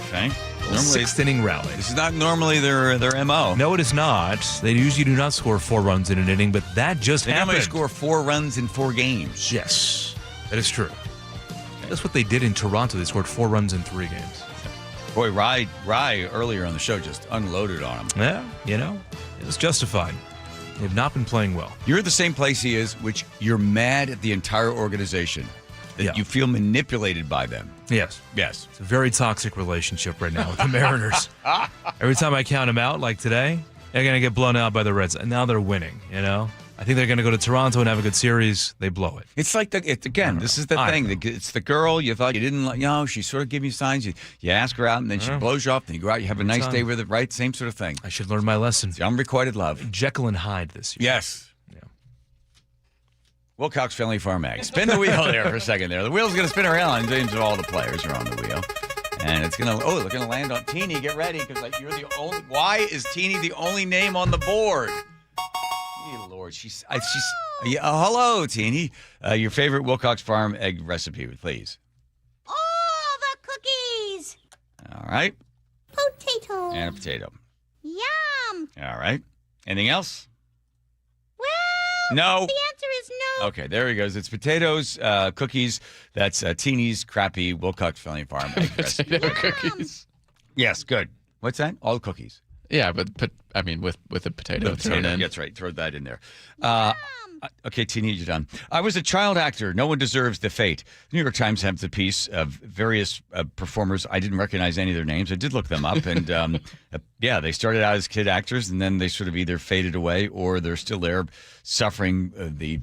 Okay. Normally, 6th inning rally. This is not normally their MO. No, it is not. They usually do not score 4 runs in an inning, but that just they happened. They score 4 runs in 4 games. Yes, that is true. That's what they did in Toronto. They scored 4 runs in 3 games. Boy, Rye earlier on the show just unloaded on him. Yeah, it was justified. They've not been playing well. You're at the same place he is, which you're mad at the entire organization. That you feel manipulated by them. Yes. Yes. It's a very toxic relationship right now with the Mariners. Every time I count them out, like today, they're going to get blown out by the Reds. And now they're winning, you know? I think they're going to go to Toronto and have a good series. They blow it. It's like, this is the thing. It's the girl you thought you didn't like. She sort of gave you signs. You ask her out, and then she blows you off. Then you go out, you have a nice day with her, right? Same sort of thing. I should learn my lesson. It's unrequited love. Jekyll and Hyde this year. Yes. Wilcox Family Farm Ag. Spin the wheel there for a second there. The wheel's going to spin around, and all the players are on the wheel. And it's going to, they're going to land on Teeny. Get ready, because you're the only, why is Teeny the only name on the board? Hey, Lord, she's hello, Teeny. Your favorite Wilcox Farm Egg recipe, please. Oh, the cookies. All right. Potato. And a potato. Yum. All right. Anything else? Well, no. The answer is no. Okay, there he goes. It's potatoes, cookies. That's Teeny's crappy Wilcox Family Farm egg recipe. Potato cookies. Yes, good. What's that? All cookies. Yeah, but I mean with a potato thrown in. That's right. Throw that in there. Okay, Teeny, you're done. I was a child actor. No one deserves the fate. The New York Times has a piece of various performers. I didn't recognize any of their names. I did look them up, and they started out as kid actors, and then they sort of either faded away or they're still there, suffering the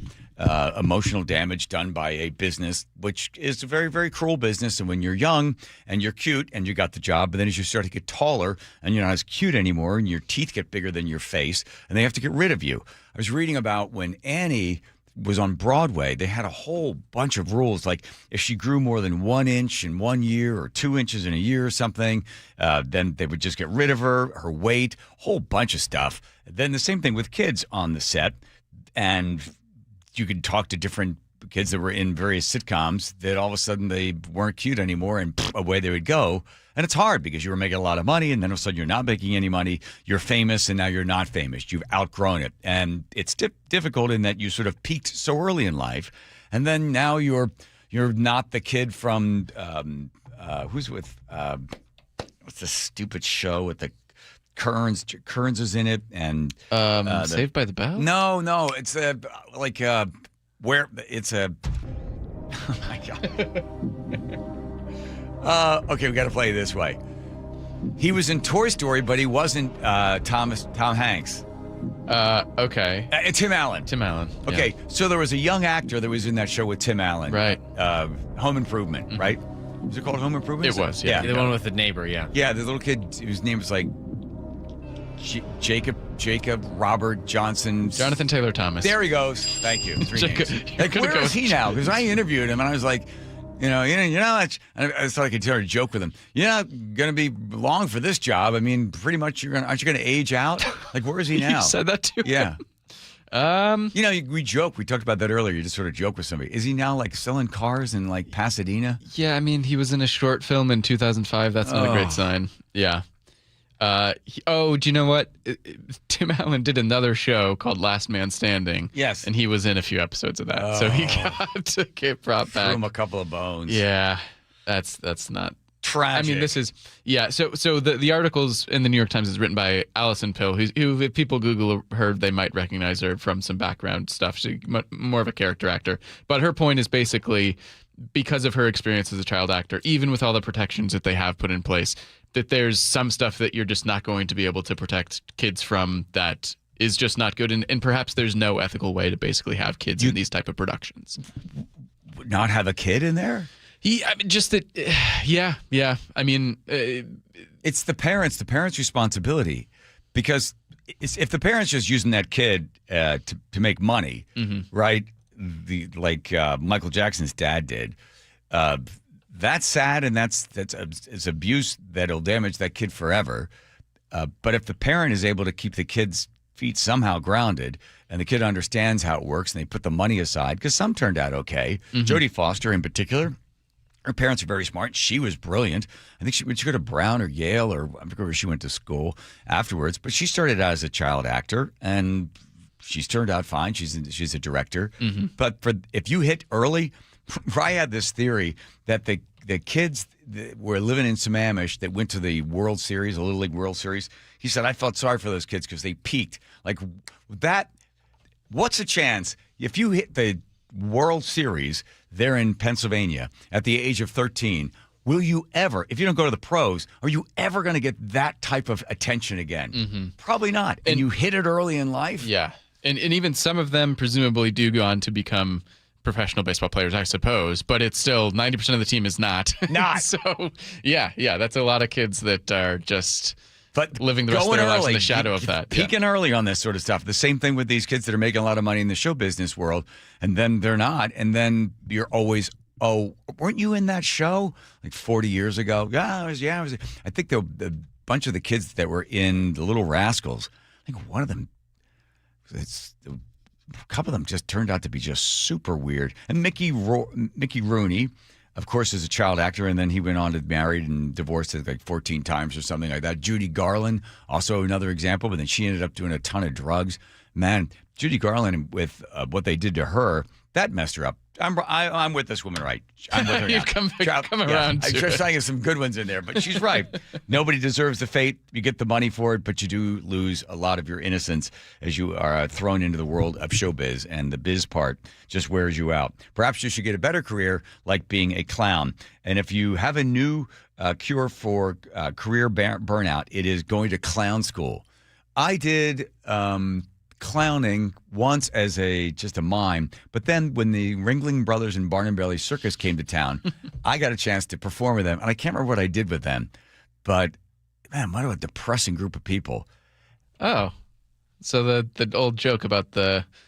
emotional damage done by a business, which is a very, very cruel business. And when you're young and you're cute and you got the job, but then as you start to get taller and you're not as cute anymore and your teeth get bigger than your face and they have to get rid of you. I was reading about when Annie was on Broadway, they had a whole bunch of rules. Like if she grew more than 1 inch in 1 year or 2 inches in a year or something, then they would just get rid of her weight, whole bunch of stuff. Then the same thing with kids on the set. And you could talk to different kids that were in various sitcoms that all of a sudden they weren't cute anymore and away they would go. And it's hard because you were making a lot of money and then all of a sudden you're not making any money. You're famous and now you're not famous. You've outgrown it. And it's difficult in that you sort of peaked so early in life. And then now you're not the kid from, who's with, what's the stupid show with the Kearns? Kearns is in it. And Saved by the Bell? No. It's where it's a, oh my God. Okay, we got to play it this way. He was in Toy Story, but he wasn't Tom Hanks. Okay. Tim Allen. Tim Allen. Okay, yeah. So there was a young actor that was in that show with Tim Allen. Right. Home Improvement, right? Was it called Home Improvement? It was, yeah. The one with the neighbor, yeah. Yeah, the little kid whose name was like Jacob Robert Johnson. Jonathan Taylor Thomas. There he goes. Thank you. Like, where is he now? Because I interviewed him and I was like, you're not. I thought I could tell a joke with him. You're not going to be long for this job. I mean, pretty much aren't you going to age out? Like, where is he now? You said that too. Yeah. We joke. We talked about that earlier. You just sort of joke with somebody. Is he now like selling cars in like Pasadena? Yeah, I mean, he was in a short film in 2005. That's not a great sign. Yeah. Do you know what? Tim Allen did another show called Last Man Standing. Yes. And he was in a few episodes of that. So he got to get brought back. Threw him a couple of bones. Yeah. That's not tragic. I mean, this is, yeah. So the articles in the New York Times is written by Allison Pill, who if people Google her, they might recognize her from some background stuff. She's more of a character actor. But her point is basically, because of her experience as a child actor, even with all the protections that they have put in place, that there's some stuff that you're just not going to be able to protect kids from that is just not good. And perhaps there's no ethical way to basically have kids in these type of productions. Not have a kid in there? Yeah. I mean, it's the parents' responsibility, because if the parents just using that kid to make money, right? Like Michael Jackson's dad did. That's sad, and it's abuse that'll damage that kid forever. But if the parent is able to keep the kid's feet somehow grounded, and the kid understands how it works, and they put the money aside, because some turned out okay. Jodie Foster, in particular, her parents are very smart. She was brilliant. I think she go to Brown or Yale, or I forget where she went to school afterwards. But she started out as a child actor, and she's turned out fine. She's a director. But if you hit early. I had this theory that the kids that were living in Sammamish that went to the World Series, the Little League World Series, he said, I felt sorry for those kids because they peaked. Like that, what's the chance if you hit the World Series there in Pennsylvania at the age of 13, will you ever, if you don't go to the pros, are you ever going to get that type of attention again? Probably not. And you hit it early in life? Yeah. And even some of them presumably do go on to become professional baseball players, I suppose, but it's still 90% of the team is not. So, yeah, that's a lot of kids that are just living the rest of their lives in the shadow of that. Peaking early on this sort of stuff. The same thing with these kids that are making a lot of money in the show business world, and then they're not, and then you're always, weren't you in that show like 40 years ago? I was. I think the bunch of the kids that were in The Little Rascals, I think one of them, a couple of them just turned out to be just super weird. And Mickey Rooney, of course, is a child actor, and then he went on to marry and divorced like 14 times or something like that. Judy Garland, also another example, but then she ended up doing a ton of drugs. Man, Judy Garland, with what they did to her, that messed her up. I'm with this woman, right? I'm with her. You've come around. I'm just saying some good ones in there, but she's right. Nobody deserves the fate. You get the money for it, but you do lose a lot of your innocence as you are thrown into the world of showbiz, and the biz part just wears you out. Perhaps you should get a better career, like being a clown. And if you have a new cure for career burnout, it is going to clown school. I did clowning once as just a mime, but then when the Ringling Brothers and Barnum Bailey Circus came to town, I got a chance to perform with them, and I can't remember what I did with them, but man, what a depressing group of people. Oh, So the old joke about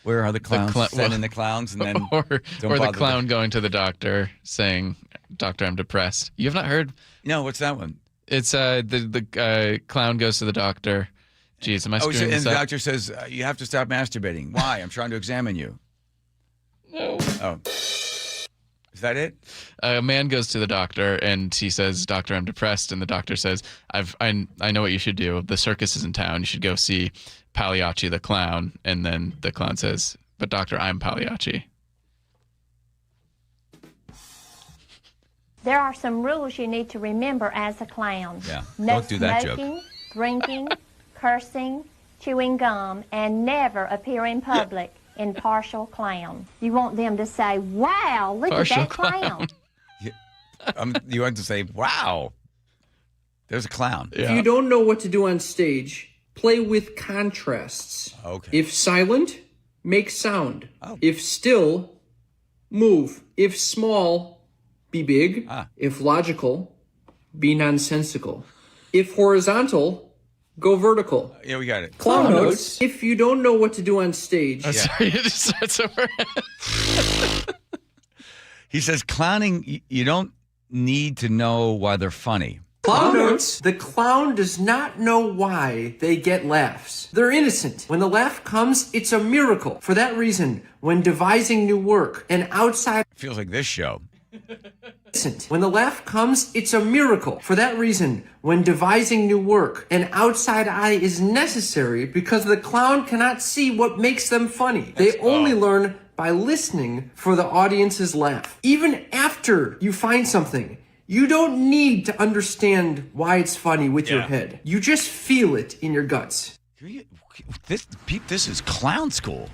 where are the clowns? Sending the clowns, and then or the clown going to the doctor saying, "Doctor, I'm depressed." You have not heard? No, what's that one? It's the clown goes to the doctor. Jeez, am I screwing this and the up? doctor says, "You have to stop masturbating." Why? I'm trying to examine you. No. Oh. Is that it? A man goes to the doctor and he says, "Doctor, I'm depressed." And the doctor says, I know what you should do. The circus is in town. You should go see Pagliacci the clown." And then the clown says, "But doctor, I'm Pagliacci." There are some rules you need to remember as a clown. Yeah, No don't do that smoking, joke. drinking, cursing, chewing gum, and never appear in public in partial clown. You want them to say, "Wow, look Partial at that clown." You want to say, "Wow, there's a clown." If you don't know what to do on stage, play with contrasts. Okay. If silent, make sound. If still, move. If small, be big. If logical, be nonsensical. If horizontal, go vertical. Yeah, we got it. Clown notes. If you don't know what to do on stage. Sorry, it just starts over. He says, clowning, you don't need to know why they're funny. Clown notes. The clown does not know why they get laughs. They're innocent. When the laugh comes, it's a miracle. For that reason, when devising new work, an outside... Feels like this show. When the laugh comes, it's a miracle. For that reason, when devising new work, an outside eye is necessary because the clown cannot see what makes them funny. They only learn by listening for the audience's laugh. Even after you find something, you don't need to understand why it's funny with your head. You just feel it in your guts. This is clown school.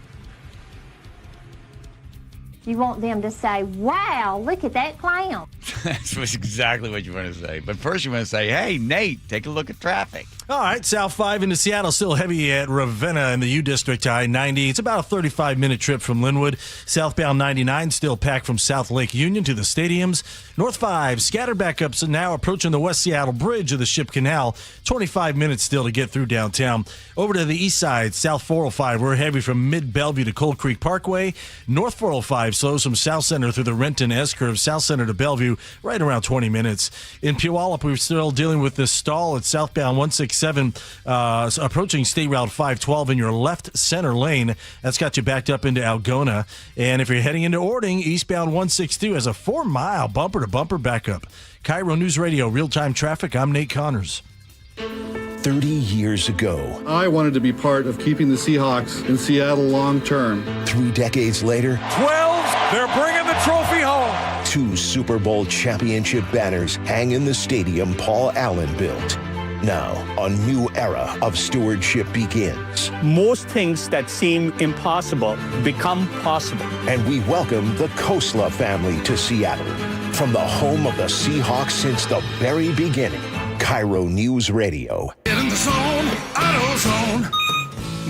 You want them to say, "Wow, look at that clown." That's exactly what you want to say. But first you want to say, "Hey, Nate, take a look at traffic." All right, South 5 into Seattle, still heavy at Ravenna in the U District, I-90. It's about a 35-minute trip from Linwood. Southbound 99 still packed from South Lake Union to the stadiums. North 5, scattered backups now approaching the West Seattle Bridge of the Ship Canal. 25 minutes still to get through downtown. Over to the east side, South 405, we're heavy from Mid-Bellevue to Cold Creek Parkway. North 405 slows from South Center through the Renton S-curve, South Center to Bellevue, right around 20 minutes. In Puyallup, we're still dealing with this stall at southbound 167, approaching State Route 512 in your left center lane. That's got you backed up into Algona. And if you're heading into Ording, eastbound 162 has a 4-mile bumper-to-bumper backup. KIRO News Radio, real-time traffic. I'm Nate Connors. 30 years ago, I wanted to be part of keeping the Seahawks in Seattle long term. 3 decades later, 12, they're bringing the trophy home. 2 Super Bowl championship banners hang in the stadium Paul Allen built. Now, a new era of stewardship begins. Most things that seem impossible become possible. And we welcome the Kosla family to Seattle. From the home of the Seahawks since the very beginning, KIRO News Radio. Get in the zone, AutoZone.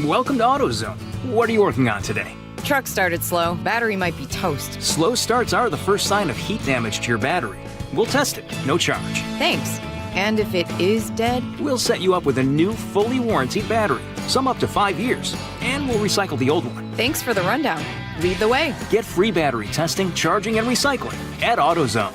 Welcome to AutoZone. What are you working on today? Truck started slow. Battery might be toast. Slow starts are the first sign of heat damage to your battery. We'll test it, no charge. Thanks. And if it is dead? We'll set you up with a new, fully warranted battery, some up to 5 years, and we'll recycle the old one. Thanks for the rundown. Lead the way. Get free battery testing, charging, and recycling at AutoZone.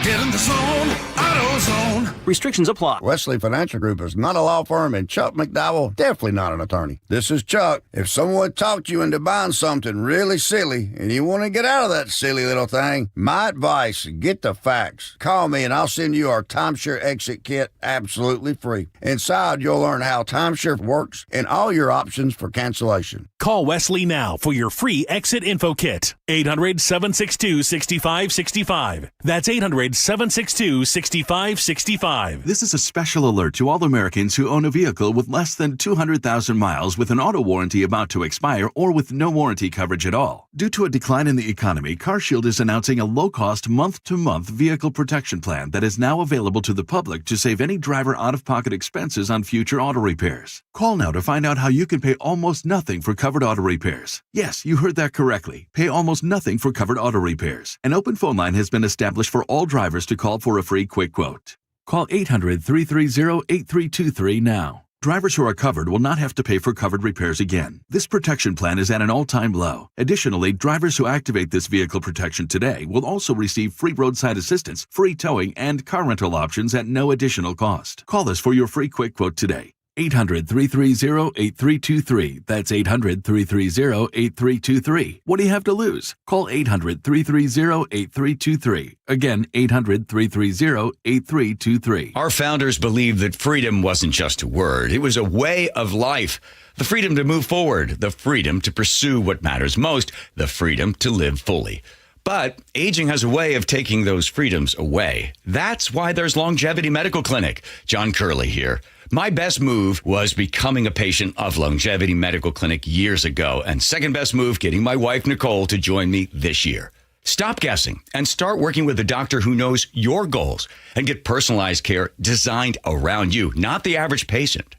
Get in the zone, AutoZone. Restrictions apply. Wesley Financial Group is not a law firm, and Chuck McDowell definitely not an attorney. This is Chuck. If someone talked you into buying something really silly and you want to get out of that silly little thing, my advice, get the facts. Call me and I'll send you our timeshare exit kit absolutely free. Inside, you'll learn how timeshare works and all your options for cancellation. Call Wesley now for your free exit info kit. 800-762-6565. That's 800-762-6565. This is a special alert to all Americans who own a vehicle with less than 200,000 miles with an auto warranty about to expire or with no warranty coverage at all. Due to a decline in the economy, CarShield is announcing a low-cost month-to-month vehicle protection plan that is now available to the public to save any driver out-of-pocket expenses on future auto repairs. Call now to find out how you can pay almost nothing for covered auto repairs. Yes, you heard that correctly. Pay almost nothing for covered auto repairs. An open phone line has been established for all drivers to call for a free quick quote. Call 800-330-8323 now. Drivers who are covered will not have to pay for covered repairs again. This protection plan is at an all-time low. Additionally, drivers who activate this vehicle protection today will also receive free roadside assistance, free towing, and car rental options at no additional cost. Call us for your free quick quote today. 800-330-8323. That's 800-330-8323. What do you have to lose? Call 800-330-8323. Again, 800-330-8323. Our founders believed that freedom wasn't just a word. It was a way of life. The freedom to move forward, the freedom to pursue what matters most, the freedom to live fully. But aging has a way of taking those freedoms away. That's why there's Longevity Medical Clinic. John Curley here. My best move was becoming a patient of Longevity Medical Clinic years ago, and second best move, getting my wife Nicole to join me this year. Stop guessing and start working with a doctor who knows your goals and get personalized care designed around you, not the average patient.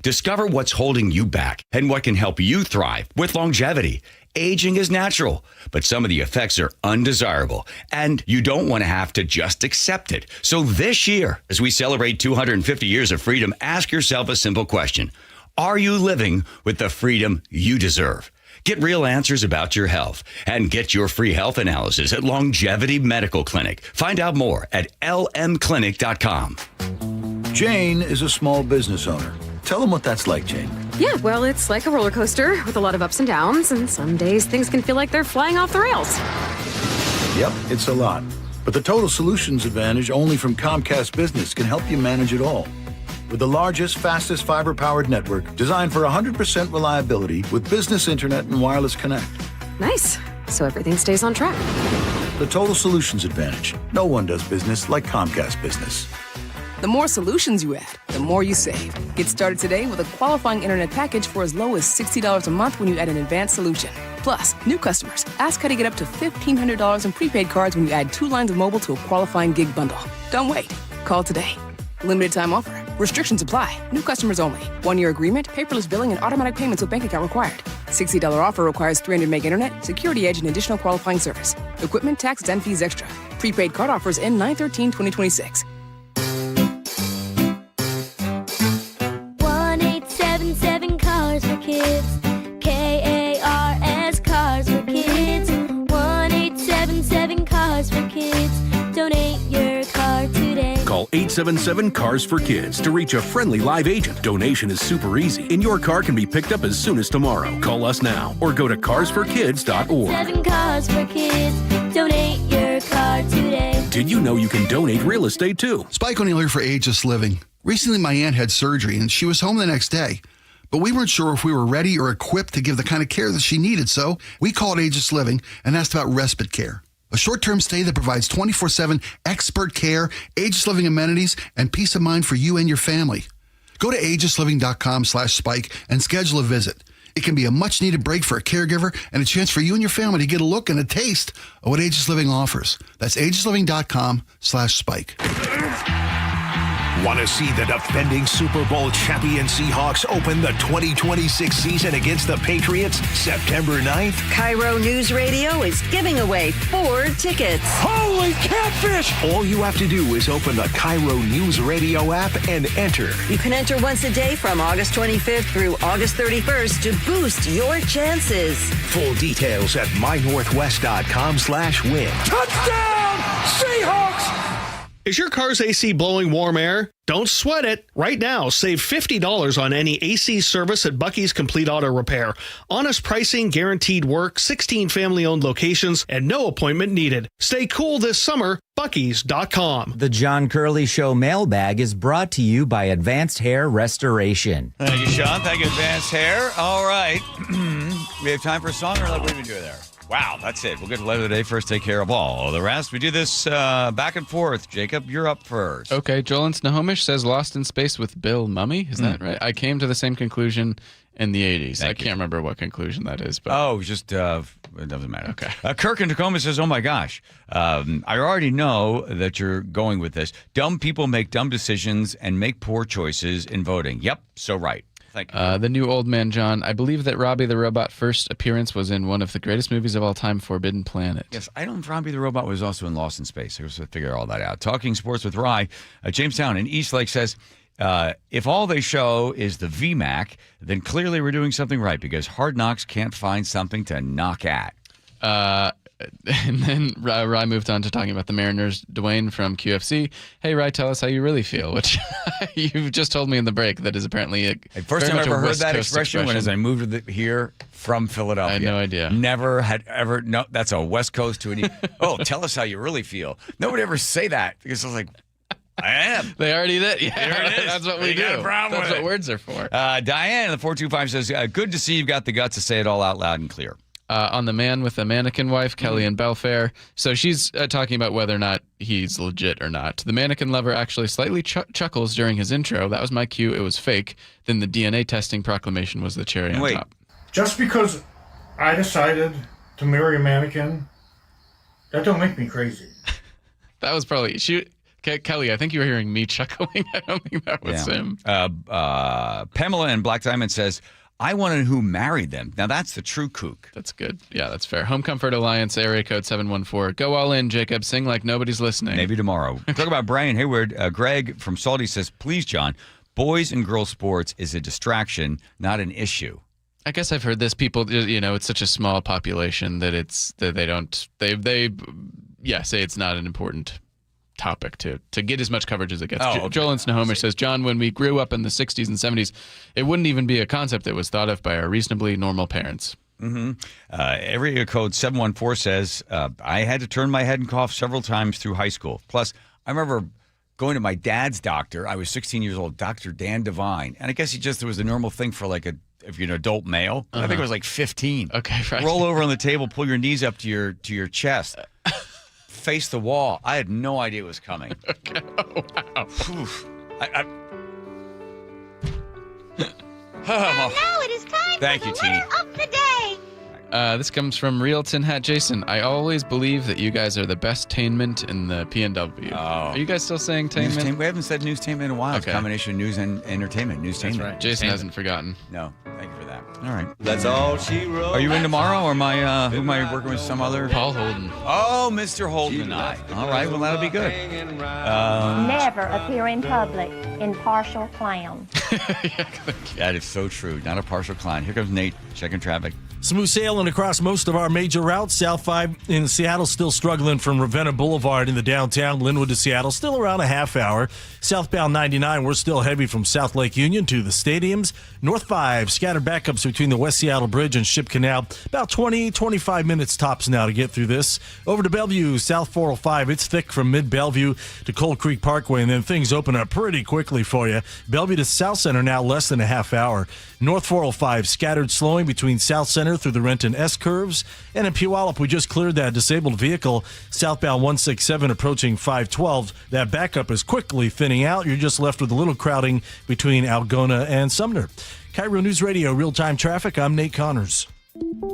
Discover what's holding you back and what can help you thrive with longevity. Aging is natural, but some of the effects are undesirable, and you don't want to have to just accept it. So this year, as we celebrate 250 years of freedom, ask yourself a simple question. Are you living with the freedom you deserve? Get real answers about your health and get your free health analysis at Longevity Medical Clinic. Find out more at lmclinic.com. Jane is a small business owner. Tell them what that's like, Jane. Yeah, well, it's like a roller coaster with a lot of ups and downs, and some days things can feel like they're flying off the rails. Yep, it's a lot. But the Total Solutions Advantage only from Comcast Business can help you manage it all. With the largest, fastest fiber-powered network designed for 100% reliability with business internet and wireless connect. Nice. So everything stays on track. The Total Solutions Advantage. No one does business like Comcast Business. The more solutions you add, the more you save. Get started today with a qualifying internet package for as low as $60 a month when you add an advanced solution. Plus, new customers, ask how to get up to $1,500 in prepaid cards when you add 2 lines of mobile to a qualifying gig bundle. Don't wait. Call today. Limited time offer. Restrictions apply. New customers only. 1-year agreement, paperless billing, and automatic payments with bank account required. $60 offer requires 300 meg internet, security edge, and additional qualifying service. Equipment, taxes, and fees extra. Prepaid card offers end 9/13/2026. 1-877 Cars for Kids. KARS Cars for Kids. 1-877 Cars for Kids. Donate your car today. Call 877-CARS-FOR-KIDS to reach a friendly live agent. Donation is super easy, and your car can be picked up as soon as tomorrow. Call us now or go to carsforkids.org. 7 Cars for Kids. Donate your car today. Did you know you can donate real estate too? Spike O'Neill here for Ageless Living. Recently, my aunt had surgery, and she was home the next day. But we weren't sure if we were ready or equipped to give the kind of care that she needed, so we called Ageless Living and asked about respite care. A short-term stay that provides 24/7 expert care, Ageless Living amenities, and peace of mind for you and your family. Go to agelessliving.com/spike and schedule a visit. It can be a much-needed break for a caregiver and a chance for you and your family to get a look and a taste of what Ageless Living offers. That's agelessliving.com/spike. Want to see the defending Super Bowl champion Seahawks open the 2026 season against the Patriots September 9th? KIRO Newsradio is giving away 4 tickets. Holy catfish! All you have to do is open the KIRO Newsradio app and enter. You can enter once a day from August 25th through August 31st to boost your chances. Full details at mynorthwest.com/win. Touchdown, Seahawks! Is your car's AC blowing warm air? Don't sweat it. Right now, save $50 on any AC service at Bucky's Complete Auto Repair. Honest pricing, guaranteed work, 16 family-owned locations, and no appointment needed. Stay cool this summer. Bucky's.com. The John Curley Show mailbag is brought to you by Advanced Hair Restoration. Thank you, Sean. Thank you, Advanced Hair. All right. We have time for a song, or what do we do there? Wow, that's it. We'll get to letter of the day first, take care of all the rest. We do this back and forth. Jacob, you're up first. Okay, Joel in Snohomish says Lost in Space with Bill Mummy. Is that right? I came to the same conclusion in the 80s. I can't remember what conclusion that is. But just, it doesn't matter. Okay. Kirk in Tacoma says, oh my gosh, I already know that you're going with this. Dumb people make dumb decisions and make poor choices in voting. Yep, so right. Thank you. The new old man, John. I believe that Robbie the Robot first appearance was in one of the greatest movies of all time, Forbidden Planet. Yes, I don't know if Robbie the Robot was also in Lost in Space. I was to figure all that out. Talking sports with Rye. Jamestown in Eastlake says, If all they show is the VMAC, then clearly we're doing something right because Hard Knocks can't find something to knock at. And then Rye moved on to talking about the Mariners. Dwayne from QFC. Hey, Rye, tell us how you really feel, which you've just told me in the break that is apparently a First time I ever heard that expression when was I moved here from Philadelphia. I had no idea. Never had ever. No, that's a West Coast to an. Oh, tell us how you really feel. Nobody ever say that because I was like, I am. They already did. Yeah, there it is. That's what we do. Got a problem That's with what words are for. Diane in the 425 says, good to see you've got the guts to say it all out loud and clear. On the man with the mannequin wife, Kelly and Belfair. So she's talking about whether or not he's legit or not. The mannequin lover actually slightly chuckles during his intro. That was my cue. It was fake. Then the DNA testing proclamation was the cherry on top. Just because I decided to marry a mannequin, that don't make me crazy. That was probably... Kelly, I think you were hearing me chuckling. I don't think that was him. Pamela in Black Diamond says, I want to know who married them. Now, that's the true kook. That's good. Yeah, that's fair. Home Comfort Alliance, area code 714. Go all in, Jacob. Sing like nobody's listening. Maybe tomorrow. Talk about Brian Hayward. Greg from Salty says, please, John, boys and girls sports is a distraction, not an issue. I guess I've heard this. People, it's such a small population that they say it's not an important topic to get as much coverage as it gets. Joel in Snohomish says, John, when we grew up in the 60s and 70s, it wouldn't even be a concept that was thought of by our reasonably normal parents. Mm-hmm. Area code 714 says, I had to turn my head and cough several times through high school. Plus, I remember going to my dad's doctor. I was 16 years old, Dr. Dan Devine. And I guess it was a normal thing for if you're an adult male. I think it was 15. Okay, right. Roll over on the table, pull your knees up to your chest. Face the wall. I had no idea it was coming. Okay. Oh, wow. Now it is time Thank for you, the Teeny. winner of the day. This comes from Real Tin Hat Jason. I always believe that you guys are the best tainment in the PNW. Are you guys still saying tainment? We haven't said newstainment in a while. Okay. It's a combination of news and entertainment. Newstainment. That's right. Jason hasn't forgotten. No. Thank you for that. All right. That's all she wrote. Are you in tomorrow, or who am I working with? Some other? Paul Holden. Oh, Mr. Holden and I. All right. Well, that'll be good. Never appear in public in partial clown. That is so true. Not a partial clown. Here comes Nate checking traffic. Smooth sailing across most of our major routes. South 5 in Seattle still struggling from Ravenna Boulevard in the downtown. Linwood to Seattle still around a half hour. Southbound 99, we're still heavy from South Lake Union to the stadiums. North 5, scattered backups between the West Seattle Bridge and Ship Canal. About 20-25 minutes tops now to get through this. Over to Bellevue, South 405. It's thick from mid-Bellevue to Cold Creek Parkway, and then things open up pretty quickly for you. Bellevue to South Center now less than a half hour. North 405, scattered slowing between South Center through the Renton S curves. And in Puyallup, we just cleared that disabled vehicle southbound 167 approaching 512. That backup is quickly thinning out. You're just left with a little crowding between Algona and Sumner. KIRO News Radio, real-time traffic. I'm Nate Connors.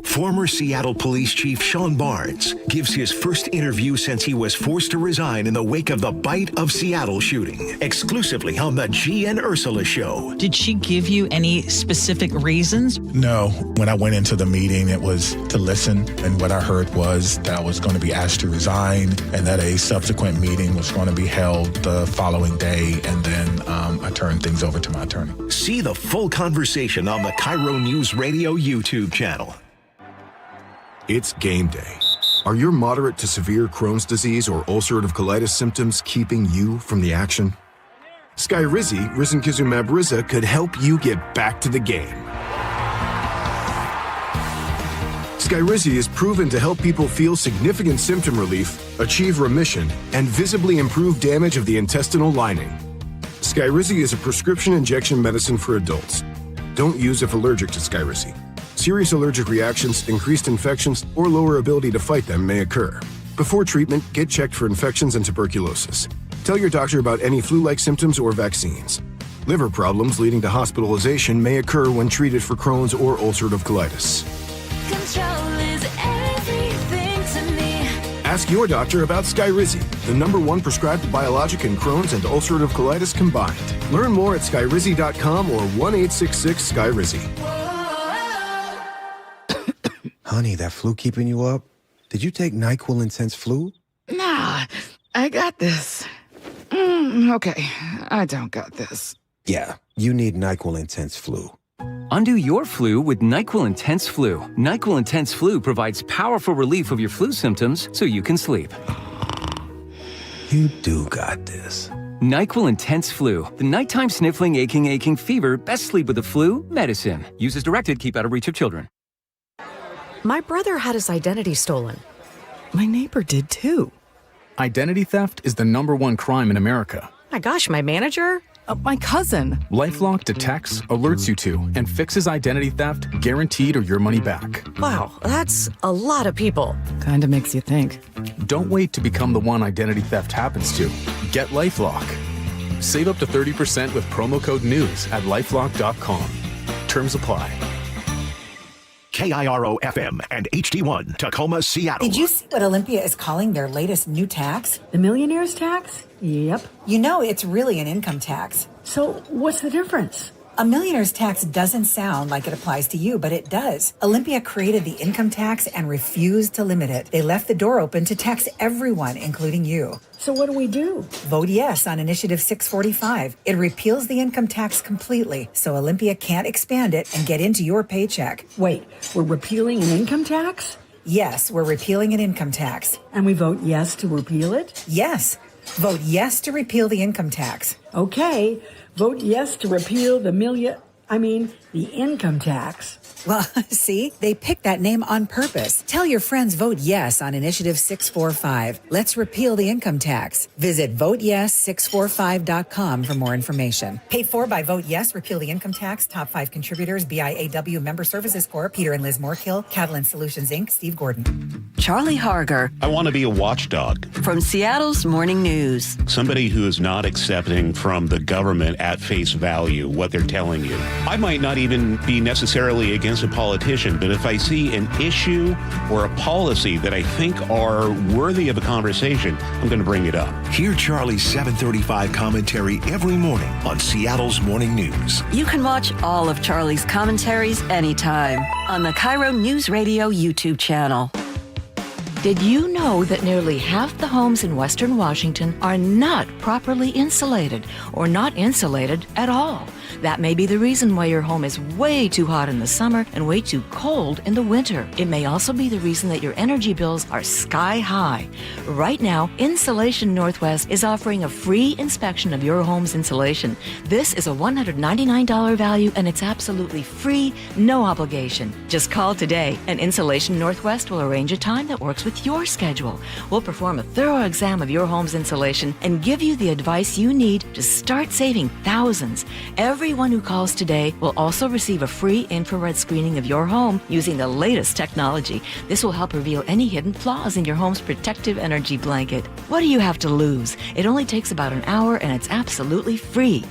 Former Seattle Police Chief Sean Barnes gives his first interview since he was forced to resign in the wake of the Bite of Seattle shooting, exclusively on the G and Ursula Show. Did she give you any specific reasons? No. When I went into the meeting, it was to listen, and what I heard was that I was going to be asked to resign and that a subsequent meeting was going to be held the following day, and then I turned things over to my attorney. See the full conversation on the KIRO Newsradio YouTube channel. It's game day. Are your moderate to severe Crohn's disease or ulcerative colitis symptoms keeping you from the action? Skyrizi, risankizumab Riza, could help you get back to the game. Skyrizi is proven to help people feel significant symptom relief, achieve remission, and visibly improve damage of the intestinal lining. Skyrizi is a prescription injection medicine for adults. Don't use if allergic to Skyrizi. Serious allergic reactions, increased infections, or lower ability to fight them may occur. Before treatment, get checked for infections and tuberculosis. Tell your doctor about any flu-like symptoms or vaccines. Liver problems leading to hospitalization may occur when treated for Crohn's or ulcerative colitis. Control is everything to me. Ask your doctor about Skyrizi, the #1 prescribed biologic in Crohn's and ulcerative colitis combined. Learn more at skyrizi.com or 1-866-SKYRIZI. Honey, that flu keeping you up? Did you take NyQuil Intense Flu? Nah, I got this. Okay, I don't got this. Yeah, you need NyQuil Intense Flu. Undo your flu with NyQuil Intense Flu. NyQuil Intense Flu provides powerful relief of your flu symptoms so you can sleep. You do got this. NyQuil Intense Flu. The nighttime sniffling, aching fever. Best sleep with the flu medicine. Use as directed. Keep out of reach of children. My brother had his identity stolen. My neighbor did too. Identity theft is the #1 crime in America. My gosh, my manager? My cousin. LifeLock detects, alerts you to, and fixes identity theft guaranteed or your money back. Wow, that's a lot of people. Kinda makes you think. Don't wait to become the one identity theft happens to. Get LifeLock. Save up to 30% with promo code NEWS at lifelock.com. Terms apply. KIRO FM and HD1 Tacoma, Seattle. Did you see what Olympia is calling their latest new tax? The millionaire's tax? Yep. You know, it's really an income tax. So what's the difference? A millionaire's tax doesn't sound like it applies to you, but it does. Olympia created the income tax and refused to limit it. They left the door open to tax everyone, including you. So what do we do? Vote yes on Initiative 645. It repeals the income tax completely, so Olympia can't expand it and get into your paycheck. Wait, we're repealing an income tax? Yes, we're repealing an income tax. And we vote yes to repeal it? Yes. Vote yes to repeal the income tax. Okay. Vote yes to repeal the income tax. Well, see, they picked that name on purpose. Tell your friends vote yes on Initiative 645. Let's repeal the income tax. Visit voteyes645.com for more information. Paid for by Vote Yes, Repeal the Income Tax. Top 5 contributors, BIAW Member Services Corp., Peter and Liz Moorkill, Catalan Solutions, Inc., Steve Gordon. Charlie Harger. I want to be a watchdog. From Seattle's Morning News. Somebody who is not accepting from the government at face value what they're telling you. I might not even be necessarily against a politician, but if I see an issue or a policy that I think are worthy of a conversation, I'm going to bring it up. Hear Charlie's 7:35 commentary every morning on Seattle's Morning News. You can watch all of Charlie's commentaries anytime on the KIRO Newsradio YouTube channel. Did you know that nearly half the homes in Western Washington are not properly insulated or not insulated at all? That may be the reason why your home is way too hot in the summer and way too cold in the winter. It may also be the reason that your energy bills are sky high. Right now, Insulation Northwest is offering a free inspection of your home's insulation. This is a $199 value and it's absolutely free, no obligation. Just call today and Insulation Northwest will arrange a time that works with your schedule. We'll perform a thorough exam of your home's insulation and give you the advice you need to start saving thousands. Everyone who calls today will also receive a free infrared screening of your home using the latest technology. This will help reveal any hidden flaws in your home's protective energy blanket. What do you have to lose? It only takes about an hour and it's absolutely free.